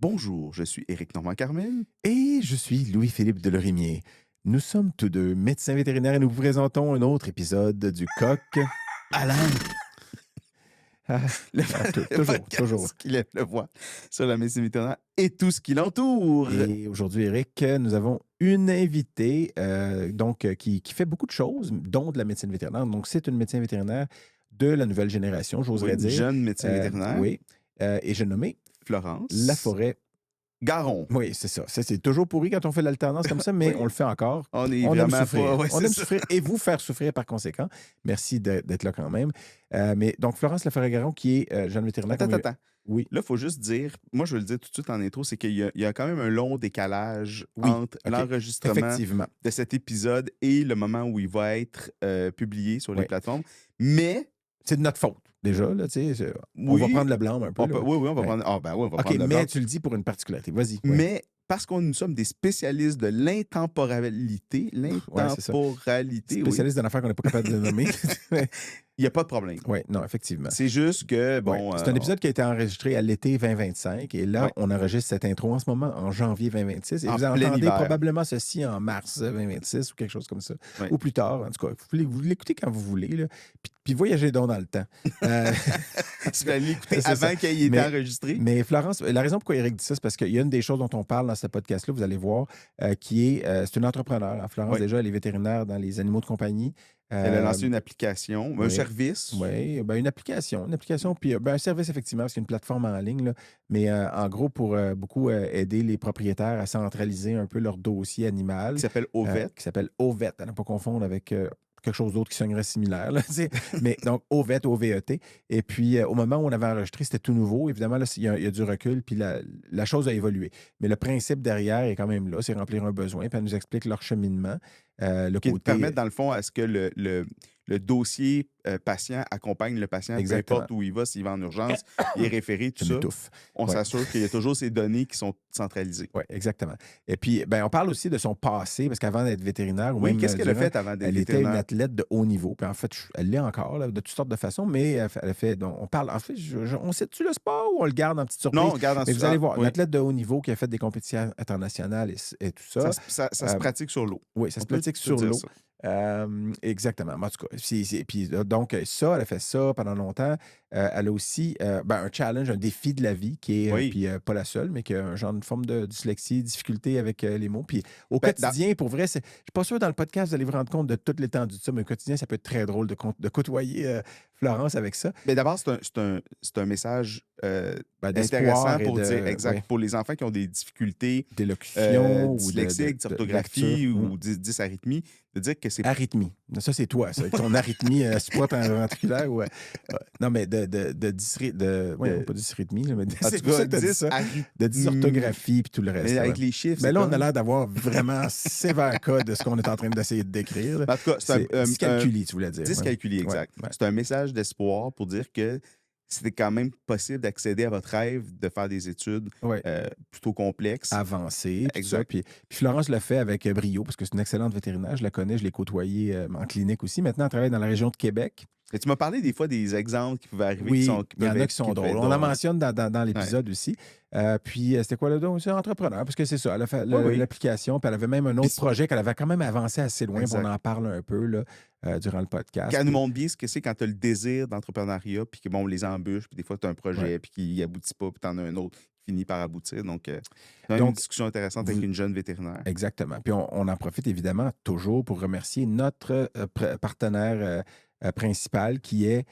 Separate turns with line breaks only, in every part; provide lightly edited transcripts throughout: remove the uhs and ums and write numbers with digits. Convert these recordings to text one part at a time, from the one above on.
Bonjour, je suis Éric Normand-Carmel.
Et je suis Louis-Philippe Delorimier. Nous sommes tous deux médecins vétérinaires et nous vous présentons un autre épisode du Coq à l'âne. Ah,
Le, le
toujours, toujours.
podcast qui lève le voix sur la médecine vétérinaire et tout ce qui l'entoure.
Et aujourd'hui, Eric, nous avons une invitée qui fait beaucoup de choses, dont de la médecine vétérinaire. Donc, c'est une médecin vétérinaire de la nouvelle génération,
Oui,
j'oserais
une
dire.
jeune médecin vétérinaire,
Oui. Et j'ai nommé
Florence
Laforêt.
Garon.
Oui, c'est ça. Ça, c'est toujours pourri quand on fait l'alternance comme ça, mais
Oui,
on le fait encore.
on est
On aime
vraiment
souffrir.
pas. Ouais,
On
c'est
aime
ça.
souffrir et vous faire souffrir par conséquent. Merci d'être là quand même. Mais donc, Florence Laforêt-Garon, qui est jeune vétérinaire.
Attends.
Oui,
Là, il faut juste dire, moi je veux le dire tout de suite en intro, c'est qu'il y a quand même un long décalage
oui,
entre
OK.
l'enregistrement
Effectivement.
de cet épisode et le moment où il va être publié sur les
Oui.
plateformes. Mais,
C'est de notre faute, déjà. Là, tu sais, on va
oui,
prendre le blâme un peu. Là.
oui, on va
Ouais.
prendre. Ah, ben oui, on va
OK,
prendre le blanc.
mais tu le dis pour une particularité. Vas-y. Ouais.
Mais parce que nous sommes des spécialistes de l'intemporalité,
Ouais, c'est ça.
oui,
Spécialiste d'une affaire qu'on n'est pas capable de nommer.
il n'y a pas de problème.
Oui, non, effectivement.
C'est juste que,
Ouais.
bon,
C'est un épisode qui a été enregistré à l'été 2025 et là,
ouais,
on enregistre cette intro en ce moment en janvier 2026 et
en
vous
plein
entendez
hiver.
probablement ceci en mars 2026 ou quelque chose comme ça,
Ouais.
ou plus tard. En tout cas, vous l'écoutez quand vous voulez, là. Puis voyagez donc dans le temps.
Si vous allez l'écouter
C'est ça.
avant qu'il ait été
Mais-
enregistré.
Mais Florence, la raison pourquoi Eric dit ça, c'est parce qu'il y a une des choses dont on parle dans ce podcast-là, vous allez voir, qui est, c'est une entrepreneur. Alors, Florence,
Oui.
déjà, elle est vétérinaire dans les animaux de compagnie.
Elle a lancé une application, un
oui.
service.
Oui, ben une application, puis un service effectivement, parce qu'il y a une plateforme en ligne, là, mais en gros, pour beaucoup aider les propriétaires à centraliser un peu leur dossier animal,
Qui s'appelle Ovet.
qui s'appelle Ovet, à ne pas confondre avec quelque chose d'autre qui sonnerait similaire, là, tu sais. Mais donc Ovet, O-V-E-T. Et puis, au moment où on avait enregistré, c'était tout nouveau. Évidemment, là, il y a du recul, puis la chose a évolué. Mais le principe derrière est quand même là, c'est remplir un besoin, puis elle nous explique leur cheminement. Le
Qui
côté.
permettent, dans le fond, à ce que le dossier patient accompagne le patient,
Exactement.
peu importe où il va, s'il va en urgence, il est référé, tout
Je
ça.
m'étouffe.
On
Ouais.
s'assure qu'il y a toujours ces données qui sont centralisées.
Oui, exactement. Et puis, ben, on parle aussi de son passé, parce qu'avant d'être vétérinaire, ou
Oui,
même
qu'est-ce qu'elle a
durant,
fait avant d'être
elle était une
vétérinaire?
athlète de haut niveau. Puis en fait, elle l'est encore, là, de toutes sortes de façons, mais elle a fait. Donc, on parle. En fait, on sait-tu le sport ou on le garde en petite surprise?
Non, regarde en
Mais vous allez voir, une
oui.
athlète de haut niveau qui a fait des compétitions internationales et tout ça.
Ça se pratique sur l'eau.
Oui, ça se
On peut
pratique
te
sur
dire
l'eau.
ça.
Exactement. En tout cas, puis donc, ça, elle a fait ça pendant longtemps. Elle a aussi un challenge, un défi de la vie qui est,
Oui.
puis pas la seule, mais qui a un genre de forme de dyslexie, difficulté avec les mots. Puis au
Ben,
quotidien, pour vrai, je suis pas sûr dans le podcast, vous allez vous rendre compte de toute l'étendue de ça, mais au quotidien, ça peut être très drôle de côtoyer Florence avec ça.
Mais d'abord, c'est un message
D'espoir
intéressant
et
pour dire,
ouais,
exact, pour les enfants qui ont des difficultés
d'élocution ou
dyslexiques,
de
d'orthographie
lecture.
ou dysarithmie, de dire que c'est
Arythmie. Ça, c'est toi, ça. Avec ton arythmie supraventriculaire. Ouais. Non, mais pas dysrythmie, là, mais
en
c'est
tout
pour ça
cas,
que t'as dit ça.
dysarithmie.
De dysorthographie puis tout le reste.
Mais
là,
avec
ouais.
les chiffres,
Mais
c'est
là, on a
comme...
l'air d'avoir vraiment sévère cas de ce qu'on est en train d'essayer de décrire. Là.
En tout cas, c'est un
dyscalculie, tu voulais dire.
dyscalculie,
Ouais.
exact.
Ouais.
C'est un message d'espoir pour dire que c'était quand même possible d'accéder à votre rêve, de faire des études
Ouais.
plutôt complexes.
Avancé, tout ça.
Exact.
Puis Florence le fait avec brio, parce que c'est une excellente vétérinaire. Je la connais, je l'ai côtoyée en clinique aussi. Maintenant, elle travaille dans la région de Québec.
Et tu m'as parlé des fois des exemples qui pouvaient arriver.
Oui,
qui
il y en
peuvent
a
être-
qui sont
peuvent
drôles.
être
On la mentionne dans l'épisode aussi. Puis, c'était quoi le don? C'est entrepreneur, parce que c'est ça. Elle a fait
Oui.
l'application, puis elle avait même un autre projet qu'elle avait quand même avancé assez loin, puis
Exact.
on en parle un peu là, durant le podcast.
Qu'elle nous montre bien ce que c'est quand tu as le désir d'entrepreneuriat, puis que bon, on les embûche, puis des fois, tu as un projet,
Ouais.
puis qui aboutit pas, puis tu en as un autre qui finit par aboutir. Donc, une
Donc,
discussion intéressante avec une jeune vétérinaire.
Exactement. Puis, on en profite évidemment toujours pour remercier notre partenaire principal qui est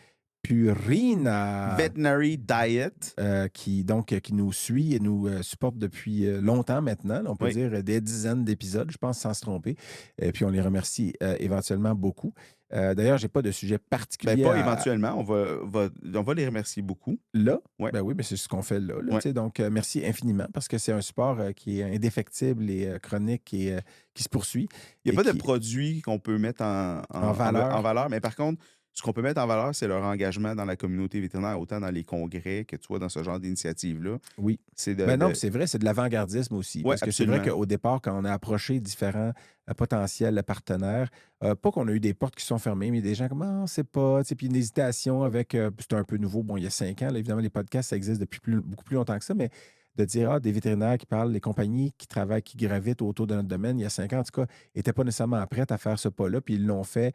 Purina.
Veterinary Diet.
Qui nous suit et nous supporte depuis longtemps maintenant. Là, on peut
Oui.
dire des dizaines d'épisodes, je pense, sans se tromper. Et puis, on les remercie éventuellement beaucoup. D'ailleurs, je n'ai pas de sujet particulier.
Ben, pas éventuellement. On va les remercier beaucoup.
Là?
Ouais.
Ben oui, mais c'est ce qu'on fait là.
Ouais.
Tu sais, donc, merci infiniment parce que c'est un sport qui est indéfectible et chronique et qui se poursuit.
Il n'y a
Et
pas
qui-
de produits qu'on peut mettre en valeur. Mais par contre, ce qu'on peut mettre en valeur, c'est leur engagement dans la communauté vétérinaire, autant dans les congrès que tu vois dans ce genre d'initiative-là.
Oui.
C'est
Ben non, c'est vrai, c'est de l'avant-gardisme aussi.
Ouais,
Parce que c'est vrai
absolument.
qu'au départ, quand on a approché différents potentiels partenaires, pas qu'on a eu des portes qui sont fermées, mais des gens comme ah, on sait pas, tu sais, puis une hésitation avec c'était un peu nouveau. Bon, il y a 5 ans, là, évidemment, les podcasts, ça existe depuis beaucoup plus longtemps que ça, mais de dire, des vétérinaires qui parlent, les compagnies qui travaillent, qui gravitent autour de notre domaine, il y a 5 ans, en tout cas, n'étaient pas nécessairement prêtes à faire ce pas-là, puis ils l'ont fait,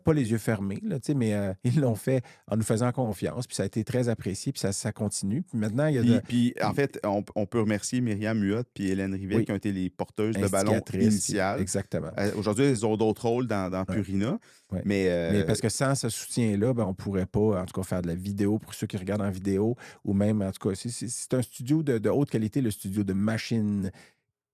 pas les yeux fermés, là, mais ils l'ont fait en nous faisant confiance, puis ça a été très apprécié, puis ça continue. Puis maintenant, il y a
Puis en fait, on peut remercier Myriam Huot puis Hélène Rivet qui ont été les porteuses de ballon
instigatrices,
initiales.
Exactement.
Aujourd'hui, elles ont d'autres rôles dans Purina.
Ouais.
Mais
Mais parce que sans ce soutien-là, on ne pourrait pas, en tout cas, faire de la vidéo pour ceux qui regardent en vidéo, ou même, en tout cas, c'est un studio de haute qualité, le studio de Machine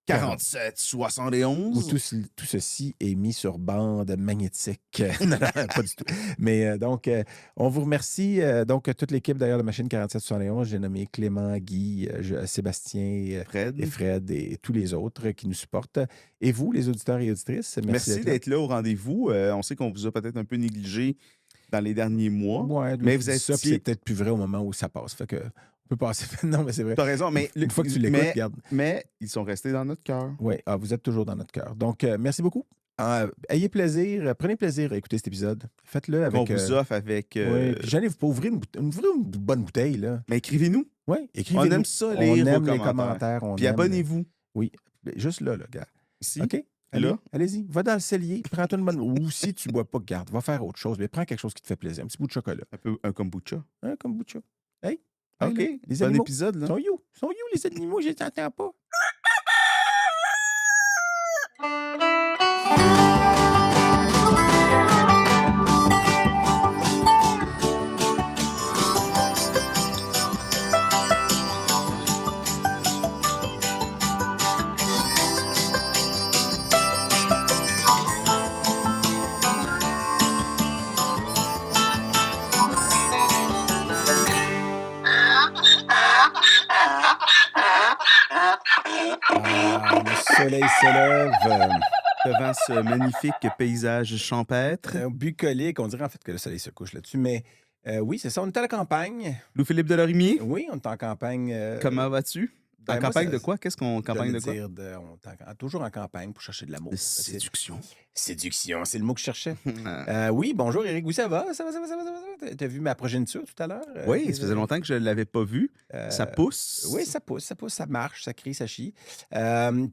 4771.
où tout ceci est mis sur bande magnétique. Non, pas du tout. Mais donc, on vous remercie. Donc, toute l'équipe d'ailleurs de Machine 4771, j'ai nommé Clément, Guy, Sébastien,
Fred.
et Fred et tous les autres qui nous supportent. Et vous, les auditeurs et auditrices,
merci d'être là au rendez-vous. On sait qu'on vous a peut-être un peu négligé dans les derniers mois.
Ouais,
mais vous êtes
ça, c'est peut-être plus vrai au moment où ça passe. Fait que on peut passer. Non, mais c'est vrai.
Tu as raison, mais
une fois que tu l'écoutes, regarde.
Mais ils sont restés dans notre cœur.
Oui, vous êtes toujours dans notre cœur. Donc, merci beaucoup. Ayez plaisir, prenez plaisir à écouter cet épisode. Faites-le avec.
On vous offre avec.
Oui, puis j'allais vous ouvrir une bonne bouteille, là.
Mais écrivez-nous.
Oui, écrivez-nous.
On aime ça, lire
on aime
vos
les commentaires.
Puis abonnez-vous.
Oui, juste là, gars.
Ici.
OK? Allez-y. Va dans le cellier, prends-toi une bonne. Ou si tu ne bois pas, garde, va faire autre chose. Mais prends quelque chose qui te fait plaisir. Un petit bout de chocolat.
Un kombucha.
Un kombucha. Hey.
OK.
Les
bon
animaux.
épisode, là.
Sont you, les animaux? Je les entends pas. Le soleil se lève.
Devant ce magnifique paysage champêtre.
Bucolique, on dirait en fait que le soleil se couche là-dessus, mais oui, c'est ça, on est à la campagne.
Louis-Philippe Delorimier.
Oui, on est en campagne.
Comment vas-tu? En campagne de quoi? Qu'est-ce qu'on campagne de quoi?
On est toujours en campagne pour chercher de l'amour.
Séduction.
Séduction, c'est le mot que je cherchais. Oui, bonjour Éric, oui, ça va? Ça va. T'as vu ma progéniture tout à l'heure?
Oui, ça faisait longtemps que je ne l'avais pas vu. Ça pousse.
Oui, ça pousse, ça marche, ça crie, ça chie.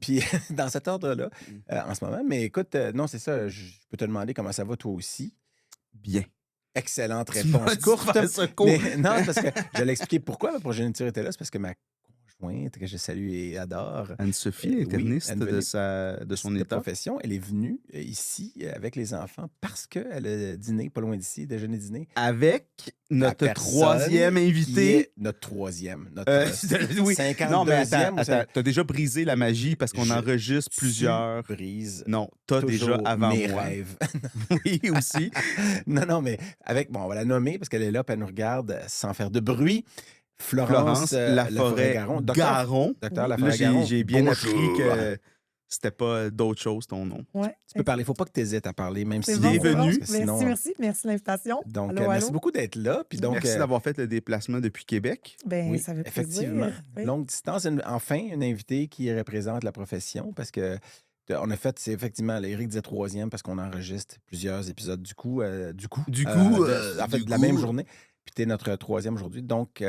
Puis dans cet ordre-là, en ce moment. Mais écoute, non, c'est ça, je peux te demander comment ça va toi aussi.
Bien.
Excellente réponse courte. Mais non, parce que je vais l'expliquer pourquoi ma progéniture était là. C'est parce que ma conjointe, que je salue et adore.
Anne-Sophie, interniste de son état.
Profession, elle est venue ici avec les enfants parce qu'elle a dîné pas loin d'ici, déjeuner-dîner.
Avec notre troisième invité.
Notre troisième.
Oui.
52e.
Non, mais attends, t'as déjà brisé la magie parce qu'on enregistre plusieurs.
Brise.
Non, t'as déjà avant
mes
moi.
Rêves.
Oui, aussi.
Non, mais on va la nommer parce qu'elle est là, puis elle nous regarde sans faire de bruit. Florence Laforêt-Garon. Docteur Laforêt-Garon.
J'ai bien appris que c'était pas d'autre chose ton nom.
Ouais.
Tu peux parler. Il ne faut pas que tu hésites à parler, même si
il est venu.
Sinon... Merci de l'invitation.
Donc, merci beaucoup d'être là. Puis donc,
merci d'avoir fait le déplacement depuis Québec.
Oui, ça fait
effectivement.
plaisir. Oui.
Longue distance. Enfin, une invitée qui représente la profession parce que on a fait, c'est effectivement, Éric disait troisième parce qu'on enregistre plusieurs épisodes du coup, en fait, de la même journée. Puis tu es notre troisième aujourd'hui. Donc,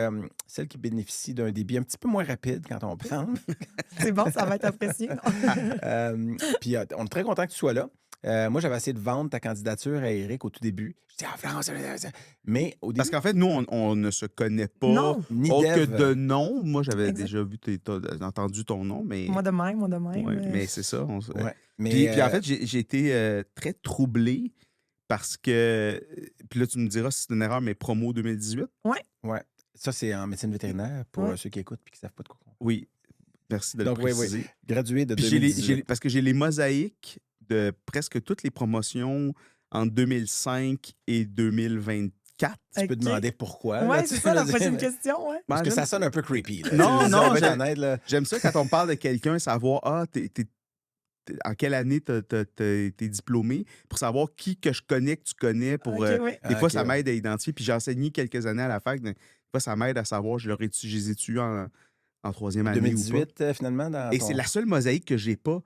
celle qui bénéficie d'un débit un petit peu moins rapide quand on parle.
C'est bon, ça va être apprécié.
Puis on est très content que tu sois là. Moi, j'avais essayé de vendre ta candidature à Éric au tout début. Je dis, Florence, mais au début...
Parce qu'en fait, nous, on ne se connaît pas
ni
autre que de nom. Moi, j'avais déjà entendu ton nom, mais...
Moi de même.
Ouais, mais c'est ça.
Mais,
puis en fait, j'ai été très troublé parce que... Puis là, tu me diras si c'est une erreur, mais promo 2018.
Ouais. Ça, c'est en médecine vétérinaire pour ceux qui écoutent et qui ne savent pas de quoi.
Oui. Merci de le préciser.
Oui. Gradué de 2018.
Parce que j'ai les mosaïques de presque toutes les promotions en 2005 et 2024.
Tu peux demander pourquoi.
Oui, c'est ça la prochaine question. Ouais.
Parce que ça sonne un peu creepy.
Là. Non, j'aime ça quand on parle de quelqu'un, savoir, en quelle année t'es diplômé, pour savoir qui que je connais, que tu connais. Des fois, ça m'aide à identifier. Puis j'ai enseigné quelques années à la fac. Des fois, ça m'aide à savoir, je les ai tués en troisième année
2018,
ou pas.
finalement.
Et c'est la seule mosaïque que j'ai pas.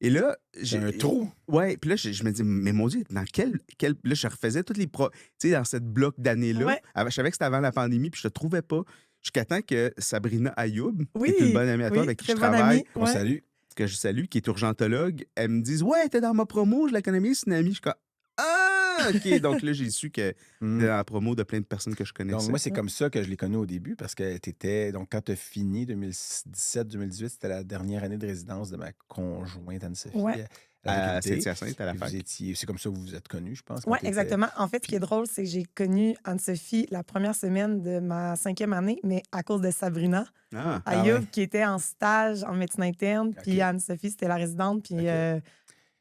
Et là,
j'ai un trou.
Ouais, puis là, je me dis, mais mon Dieu, dans quel. Là, je refaisais toutes les. Tu sais, dans cette bloc d'années-là. Ouais. Je savais que c'était avant la pandémie, puis je te trouvais pas. jusqu'à temps que Sabrina Ayoub, qui
Oui,
est une bonne amie à toi avec qui je
très bonne
travaille,
amie.
On
Ouais.
salue.
que je salue, qui est urgentologue, elle me dise « Ouais, t'es dans ma promo, je la connais bien, c'est une amie. » Je suis comme « Ah, OK. » Donc là, j'ai su que
Mm.
dans la promo de plein de personnes que je connaissais.
Donc, moi, c'est comme ça que je l'ai connu au début parce que t'étais. Donc, quand tu as fini 2017-2018, c'était la dernière année de résidence de ma conjointe Anne-Sophie
Ouais.
à la
à
faculté.
Saint-Hyacinthe, à la
Puis vous
fac.
étiez. C'est comme ça que vous vous êtes connus, je pense. Quand
Oui,
t'étais-
exactement. En fait, ce qui est
Puis-
drôle, c'est que j'ai connu Anne-Sophie la première semaine de ma 5e année, mais à cause de Sabrina
Ah,
Ah
Ayoub,
ouais.
qui était en stage en médecine interne. Puis
OK.
Anne-Sophie, c'était la résidente. Puis
OK.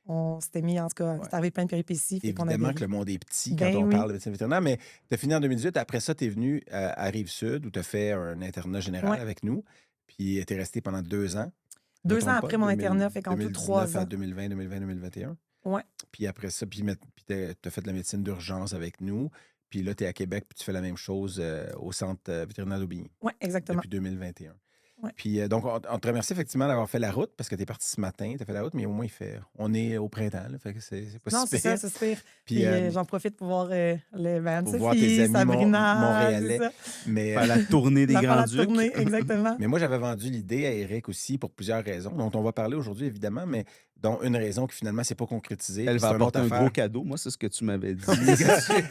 on s'était mis, en tout cas,
Ouais.
c'est arrivé plein de péripéties. Fait qu'on
Évidemment
avait
que le monde est petit quand
Ben
on
oui.
parle de médecine vétérinaire, mais tu as fini en 2018. Après ça, tu es venu à Rive-Sud où tu as fait un internat général
Ouais.
avec nous. Puis tu es resté pendant 2 ans. Je me
2 ans
trompe pas,
après mon
2000
internat, fait qu'en tout
2019
3
à
ans.
2020, 2021.
Ouais.
Puis après ça, puis tu as fait de la médecine d'urgence avec nous. Puis là, tu es à Québec, puis tu fais la même chose au centre vétérinaire d'Aubigny
Ouais, exactement.
depuis 2021.
Ouais.
Puis donc, on te remercie effectivement d'avoir fait la route parce que tu es parti ce matin, tu as fait la route, mais au moins, on est au printemps, là, fait que c'est pas
Non,
si
c'est ça,
pire.
c'est super.
Puis,
Puis j'en profite pour voir
pour voir tes
Anne-Sophie,
amis
Sabrina,
montréalais.
c'est ça.
Mais,
faire la tournée des
La faire la
Grands-Ducs.
tournée, exactement.
mais moi, j'avais vendu l'idée à Eric aussi pour plusieurs raisons, dont on va parler aujourd'hui, évidemment, mais dont une raison qui finalement s'est pas concrétisée.
Elle
puis
va
c'est une
apporter
autre
un
affaire.
gros cadeau. Moi, c'est ce que tu m'avais dit.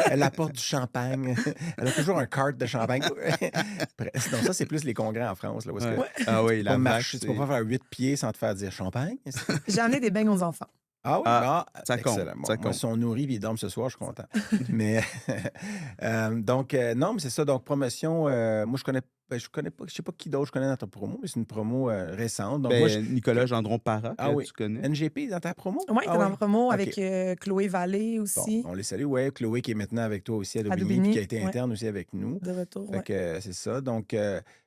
Elle apporte du champagne. Elle a toujours un cart de champagne. Donc, ça, c'est plus les congrès en France. Là, où est-ce que
Ouais. Ah oui,
tu peux
la
pas
vache,
marcher, tu peux pas faire 8 pieds sans te faire dire champagne.
J'ai amené des beignes aux enfants.
Ah oui,
Ah,
bah,
ça compte,
excellent. Bon,
ça
moi,
compte.
si on nourrit et ils dorment ce soir, je suis content. Mais donc, non, mais c'est ça. Donc, promotion, moi, je connais pas, je sais pas qui d'autre je connais dans ta promo, mais c'est une promo récente. Donc, moi,
Nicolas Gendron-Parra,
Ah
que
oui.
tu connais.
NGP dans ta promo?
Oui,
Ah
t'es dans la promo
OK.
avec Chloé Vallée
Bon,
aussi,
on les salue. Ouais, Chloé qui est maintenant avec toi aussi à Daubigny,
Daubigny,
puis qui a été
ouais.
interne aussi avec nous.
de retour.
Fait
Ouais.
que c'est ça. Donc,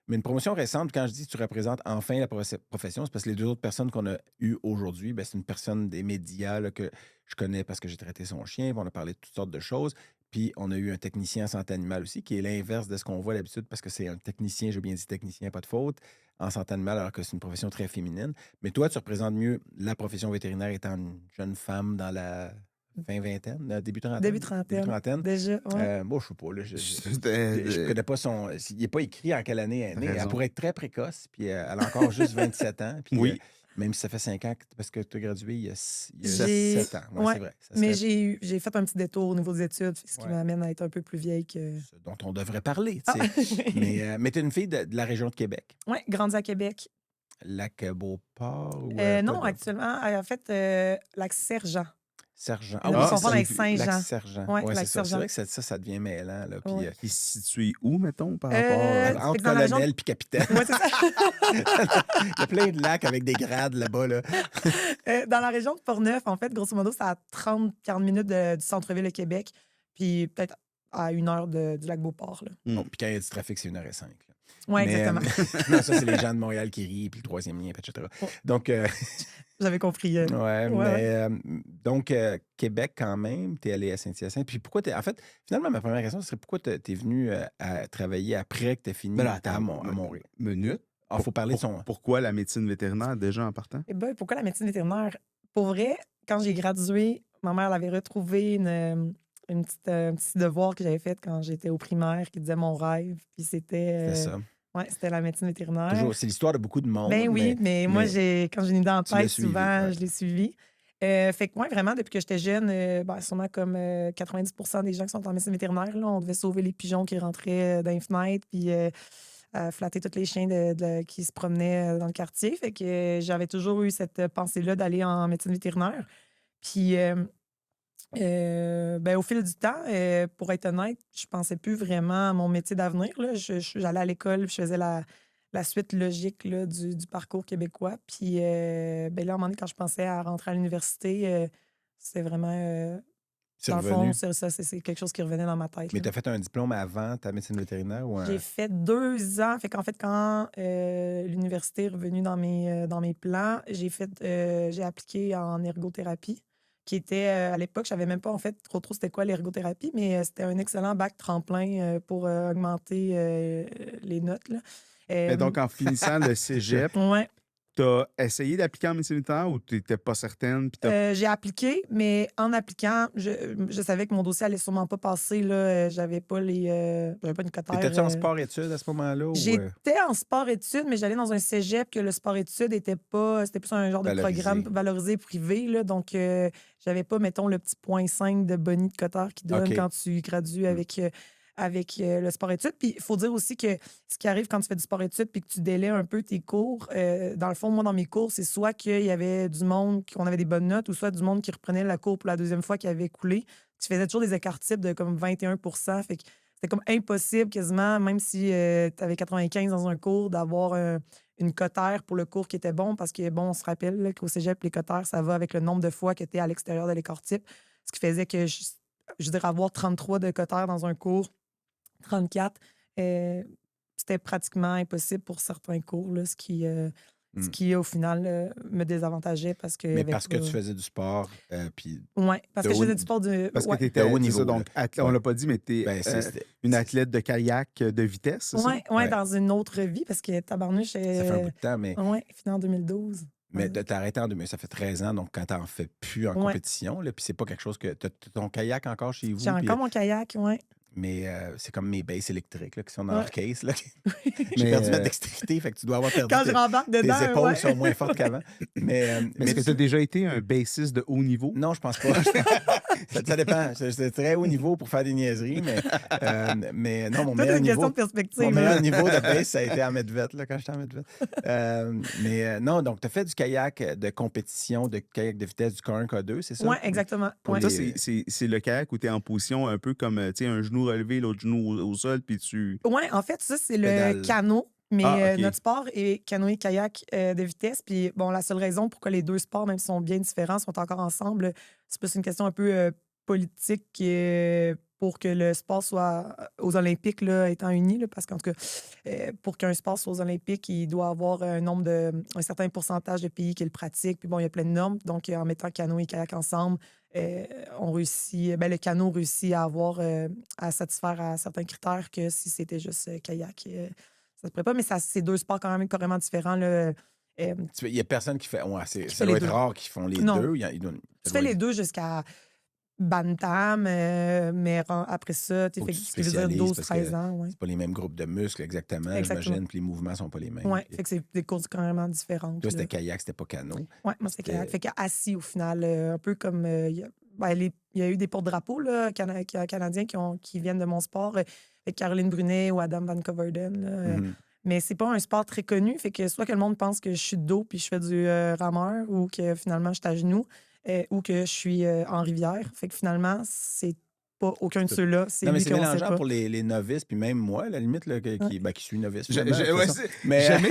mais une promotion récente, quand je dis que tu représentes enfin la profession, c'est parce que les 2 autres personnes qu'on a eues aujourd'hui, ben, c'est une personne des médias là, que je connais parce que j'ai traité son chien, puis on a parlé de toutes sortes de choses. Puis on a eu un technicien en santé animale aussi, qui est l'inverse de ce qu'on voit d'habitude, parce que c'est un technicien, j'ai bien dit technicien, pas de faute, en santé animale, alors que c'est une profession très féminine. Mais toi, tu représentes mieux la profession vétérinaire étant une jeune femme dans la fin vingtaine, début trentaine.
Début trentaine. Déjà, ouais.
Bon, je sais pas. Là,
C'était-
je connais pas son. Il n'est pas écrit en quelle année elle est née.
Raison.
Elle pourrait être très précoce, puis elle a encore juste 27 ans. Puis,
Oui.
même si ça fait 5 ans, parce que tu as gradué il y a
J'ai-
7 ans. Ouais,
ouais,
c'est vrai. Ça
Mais
serait
j'ai fait un petit détour au niveau des études, ce qui
Ouais.
m'amène à être un peu plus vieille que.
ce dont on devrait parler. tu
Ah!
sais. Mais tu es une fille de la région de Québec.
Oui, grandi à Québec.
Lac-Beauport ou.
Non,
pas-
actuellement, en fait, Lac-Sergent.
Sergent.
On
Ah,
confond
ça
avec
me-
Saint-Jean.
Lac-Sergent.
Ouais,
Ouais, c'est ça. C'est
Lac-Sergent.
vrai que ça devient mêlant. Là, puis,
Ouais.
Qui se situe où, mettons, par
Euh,
rapport à...
fait
entre
que dans la région-
colonel puis capitaine.
Ouais, c'est ça.
Il y a plein de lacs avec des grades là-bas. Là.
Dans la région de Portneuf, en fait, grosso modo, c'est à 30-40 minutes du centre-ville de Québec, puis peut-être à 1 heure du lac Beauport.
Bon, puis quand il y a du trafic, c'est 1h05.
Oui,
Mais,
exactement.
non, ça, c'est les gens de Montréal qui rient, puis le 3e lien, etc.
Ouais.
Donc,
J'avais compris.
ouais,
ouais.
mais donc, Québec, quand même, tu es allé à Saint-Hyacinthe. Puis pourquoi en fait, finalement, ma première question serait pourquoi tu es venu à travailler après que tu as fini
Ben là,
à
attends,
Montréal?
minute.
Il faut parler de son.
Pourquoi la médecine vétérinaire, déjà, en partant?
Eh ben, pourquoi la médecine vétérinaire? Pour vrai, quand j'ai gradué, ma mère elle avait retrouvé un petit devoir que j'avais fait quand j'étais au primaire qui disait mon rêve. Puis c'était.
C'était ça.
Ouais, c'était la médecine vétérinaire.
Toujours, c'est l'histoire de beaucoup de monde.
Ben oui, mais moi, quand j'ai une idée en
tu l'as
tête,
suivi,
souvent,
ouais.
je l'ai suivi. Fait que moi, vraiment, depuis que j'étais jeune, sûrement comme 90 des gens qui sont en médecine vétérinaire, là, on devait sauver les pigeons qui rentraient dans les fenêtres, puis flatter tous les chiens qui se promenaient dans le quartier. Fait que j'avais toujours eu cette pensée-là d'aller en médecine vétérinaire. Puis, au fil du temps, pour être honnête, je pensais plus vraiment à mon métier d'avenir. Là. J'allais à l'école, puis je faisais la suite logique là, du parcours québécois. Puis là, à un moment donné, quand je pensais à rentrer à l'université, c'est vraiment...
C'est
dans le
revenu.
fond, c'est quelque chose qui revenait dans ma tête.
Mais
là.
tu as fait un diplôme avant ta médecine vétérinaire ou un...
J'ai fait 2 ans. Fait qu'en fait, quand l'université est revenue dans mes plans, j'ai appliqué en ergothérapie, qui était, à l'époque, je savais même pas en fait trop c'était quoi l'ergothérapie, mais c'était un excellent bac tremplin pour augmenter les notes. Là.
Mais donc, en finissant le cégep,
Ouais.
t'as essayé d'appliquer en médecine vétérinaire ou t'étais pas certaine? Puis
J'ai appliqué, mais en appliquant, je savais que mon dossier allait sûrement pas passer. Là. J'avais pas j'avais pas une cotère.
Étais-tu en sport-études à ce moment-là?
J'étais en sport-études, mais j'allais dans un cégep que le sport-études était pas. C'était plus un genre de programme valorisé privé. Là, donc, j'avais pas, mettons, le petit 0,5 de boni de cotère qui donne quand tu gradues avec le sport-études. Puis il faut dire aussi que ce qui arrive quand tu fais du sport-études puis que tu délais un peu tes cours, dans le fond, moi, dans mes cours, c'est soit qu'il y avait du monde, qu'on avait des bonnes notes, ou soit du monde qui reprenait la cour pour la deuxième fois qui avait coulé. Tu faisais toujours des écarts types de comme 21 fait que c'était comme impossible quasiment, même si tu avais 95 dans un cours, d'avoir une cotère pour le cours qui était bon, parce que, bon, on se rappelle là, qu'au cégep, les cotères, ça va avec le nombre de fois que tu es à l'extérieur de l'écart type, ce qui faisait que, je dirais, avoir 33 de cotère dans un cours, 34, c'était pratiquement impossible pour certains cours, là, ce qui au final, me désavantageait parce que...
Mais parce que tu faisais du sport, puis...
Oui, parce que je faisais du sport de...
Parce que tu étais
haut niveau.
Donc, on l'a pas dit, mais tu es une athlète de kayak de vitesse, c'est ça?
Oui, dans une autre vie, parce que tabarnouche...
Ça fait un bout de temps, mais...
Oui, fini en 2012.
Mais t'as arrêté en 2000, ça fait 13 ans, donc quand t'en fais plus en compétition, là, puis c'est pas quelque chose que... T'as ton kayak encore chez vous?
J'ai encore mon kayak, oui.
Mais c'est comme mes bases électriques là, qui sont dans leur case. Là. J'ai perdu ma dextérité, fait que tu dois avoir perdu
quand je rembarque dedans,
tes épaules sont moins fortes qu'avant. Mais
est-ce que tu as déjà été un bassiste de haut niveau?
Non, je pense pas. ça dépend. C'est très haut niveau pour faire des niaiseries, mais non, mon meilleur niveau...
question de perspective.
Mon meilleur niveau de bass, ça a été à Medved, là, quand j'étais à Medved. Mais non, donc tu as fait du kayak de compétition, de kayak de vitesse, du K1, K2, c'est ça?
Oui, exactement.
Ça, c'est le kayak où tu es en position un peu comme un genou relevé, l'autre genou au sol, puis tu...
Oui, en fait, ça, c'est le canot. Mais notre sport est canoë-kayak de vitesse. Puis, bon, la seule raison pourquoi les deux sports, même s'ils sont bien différents, sont encore ensemble, c'est plus une question un peu politique pour que le sport soit aux Olympiques, là, étant uni. Là, parce qu'en tout cas, pour qu'un sport soit aux Olympiques, il doit avoir un certain pourcentage de pays qui le pratiquent. Puis, bon, il y a plein de normes. Donc, en mettant canoë et kayak ensemble, on réussit, le canot réussit à satisfaire à certains critères que si c'était juste kayak. Ça se pourrait pas, mais c'est deux sports quand même carrément différents. Là.
Il n'y a personne qui fait... Ouais, ça
doit
être rare qu'ils font les deux.
Tu fais les deux jusqu'à Bantam, mais après ça, tu fais 12-13 ans. Ouais.
C'est pas les mêmes groupes de muscles exactement. J'imagine, puis les mouvements sont pas les mêmes.
Oui, fait que c'est des courses carrément différentes.
Toi, c'était kayak, c'était pas canot.
Oui, moi, c'était kayak. Fait qu'assis, au final, un peu comme... il y a eu des porte-drapeaux là, canadiens qui viennent de mon sport, avec Caroline Brunet ou Adam Van Coverden. Mais c'est pas un sport très connu. Fait que soit que le monde pense que je suis de dos puis je fais du rameur, ou que finalement je suis à genoux, ou que je suis en rivière. Fait que finalement, c'est pas aucun de ceux-là.
Non, mais c'est mélangeant pour les novices, puis même moi, à la limite, là, qui suis novice. Jamais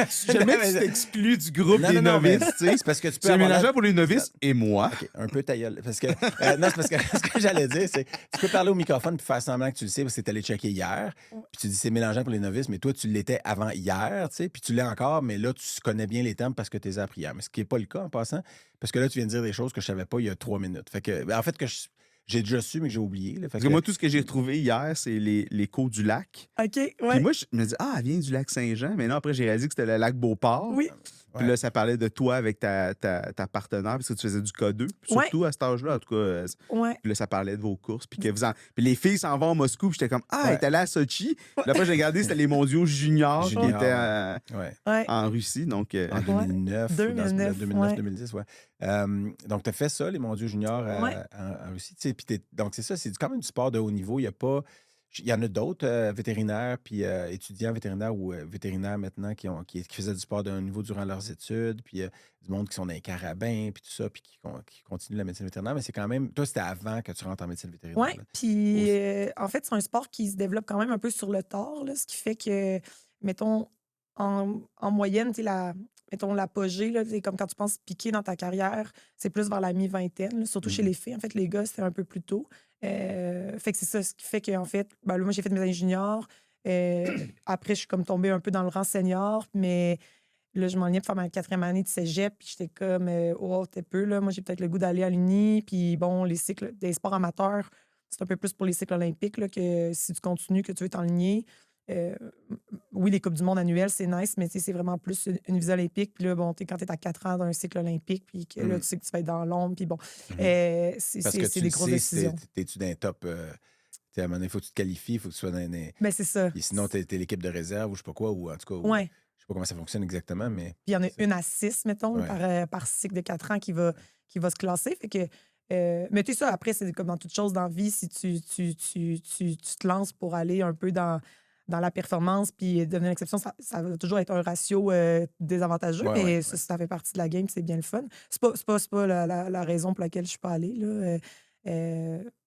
tu t'exclus du groupe des novices.
C'est parce que tu peux
c'est mélangeant pour les novices et moi.
Okay, un peu ta gueule. Parce que, non, c'est parce que ce que j'allais dire, c'est tu peux parler au microphone puis faire semblant que tu le sais parce que tu es allé checker hier. Puis tu dis c'est mélangeant pour les novices, mais toi, tu l'étais avant hier, tu sais, puis tu l'es encore, mais là, tu connais bien les termes parce que tu les as appris hier. Mais ce qui n'est pas le cas en passant, parce que là, tu viens de dire des choses que je savais pas il y a 3 minutes. Fait que, en fait, j'ai déjà su, mais que j'ai oublié. Là.
Parce que moi, tout ce que j'ai retrouvé hier, c'est l'écho du lac.
OK, ouais.
Puis moi, je me dis, elle vient du lac Saint-Jean. Mais non, après, j'ai réalisé que c'était le lac Beauport.
Oui.
Puis là, ça parlait de toi avec ta partenaire, parce que tu faisais du K2, surtout à cet âge-là, en tout cas. Puis là, ça parlait de vos courses. Puis puis les filles s'en vont à Moscou, puis j'étais comme, elle est allée à Sochi. Puis après, j'ai regardé, c'était les mondiaux juniors qui étaient en Russie. Donc,
en 2009, 2010, ouais. Donc, tu as fait ça, les mondiaux juniors en Russie. Donc, c'est ça, c'est quand même du sport de haut niveau. Il y en a d'autres vétérinaires, puis étudiants vétérinaires ou vétérinaires maintenant qui faisaient du sport de haut niveau durant leurs études, puis du monde qui sont dans les carabins, puis tout ça, puis qui continuent la médecine vétérinaire. Mais c'est quand même... Toi, c'était avant que tu rentres en médecine vétérinaire.
Oui, puis en fait, c'est un sport qui se développe quand même un peu sur le tard, là, ce qui fait que, mettons, en moyenne, mettons, l'apogée, là, comme quand tu penses piquer dans ta carrière, c'est plus vers la mi-vingtaine, là, surtout chez les filles. En fait, les gars, c'était un peu plus tôt. Fait que c'est ça, ce qui fait qu'en fait, là, moi, j'ai fait mes années juniors. Après, je suis comme tombée un peu dans le rang senior, mais là, je m'enlignais pour faire ma 4e année de cégep, puis j'étais comme, oh, t'es peu, là. Moi, j'ai peut-être le goût d'aller à l'Uni, puis bon, les cycles des sports amateurs, c'est un peu plus pour les cycles olympiques, là, que si tu continues, que tu veux t'enligner. oui, les Coupes du monde annuelles, c'est nice, mais c'est vraiment plus une visée olympique. Puis là, bon, quand tu es à 4 ans d'un cycle olympique, puis que là, tu sais que tu vas être dans l'ombre, puis bon, c'est des grosses décisions.
T'es-tu dans les top... à un moment donné, il faut que tu te qualifies, il faut que tu sois dans les...
Ben, c'est ça.
Et sinon, t'es l'équipe de réserve ou je sais pas quoi, ou en tout cas...
Ouais.
Je sais pas comment ça fonctionne exactement, mais...
Puis il y en a une à 6, mettons, par cycle de 4 ans qui va se classer. Fait que... mais tu sais, ça, après, c'est comme dans toute chose dans la vie, si tu te lances pour aller un peu dans la performance puis devenir l'exception, ça va toujours être un ratio désavantageux, mais ça fait partie de la game, c'est bien le fun. C'est pas la raison pour laquelle je suis pas allée, là.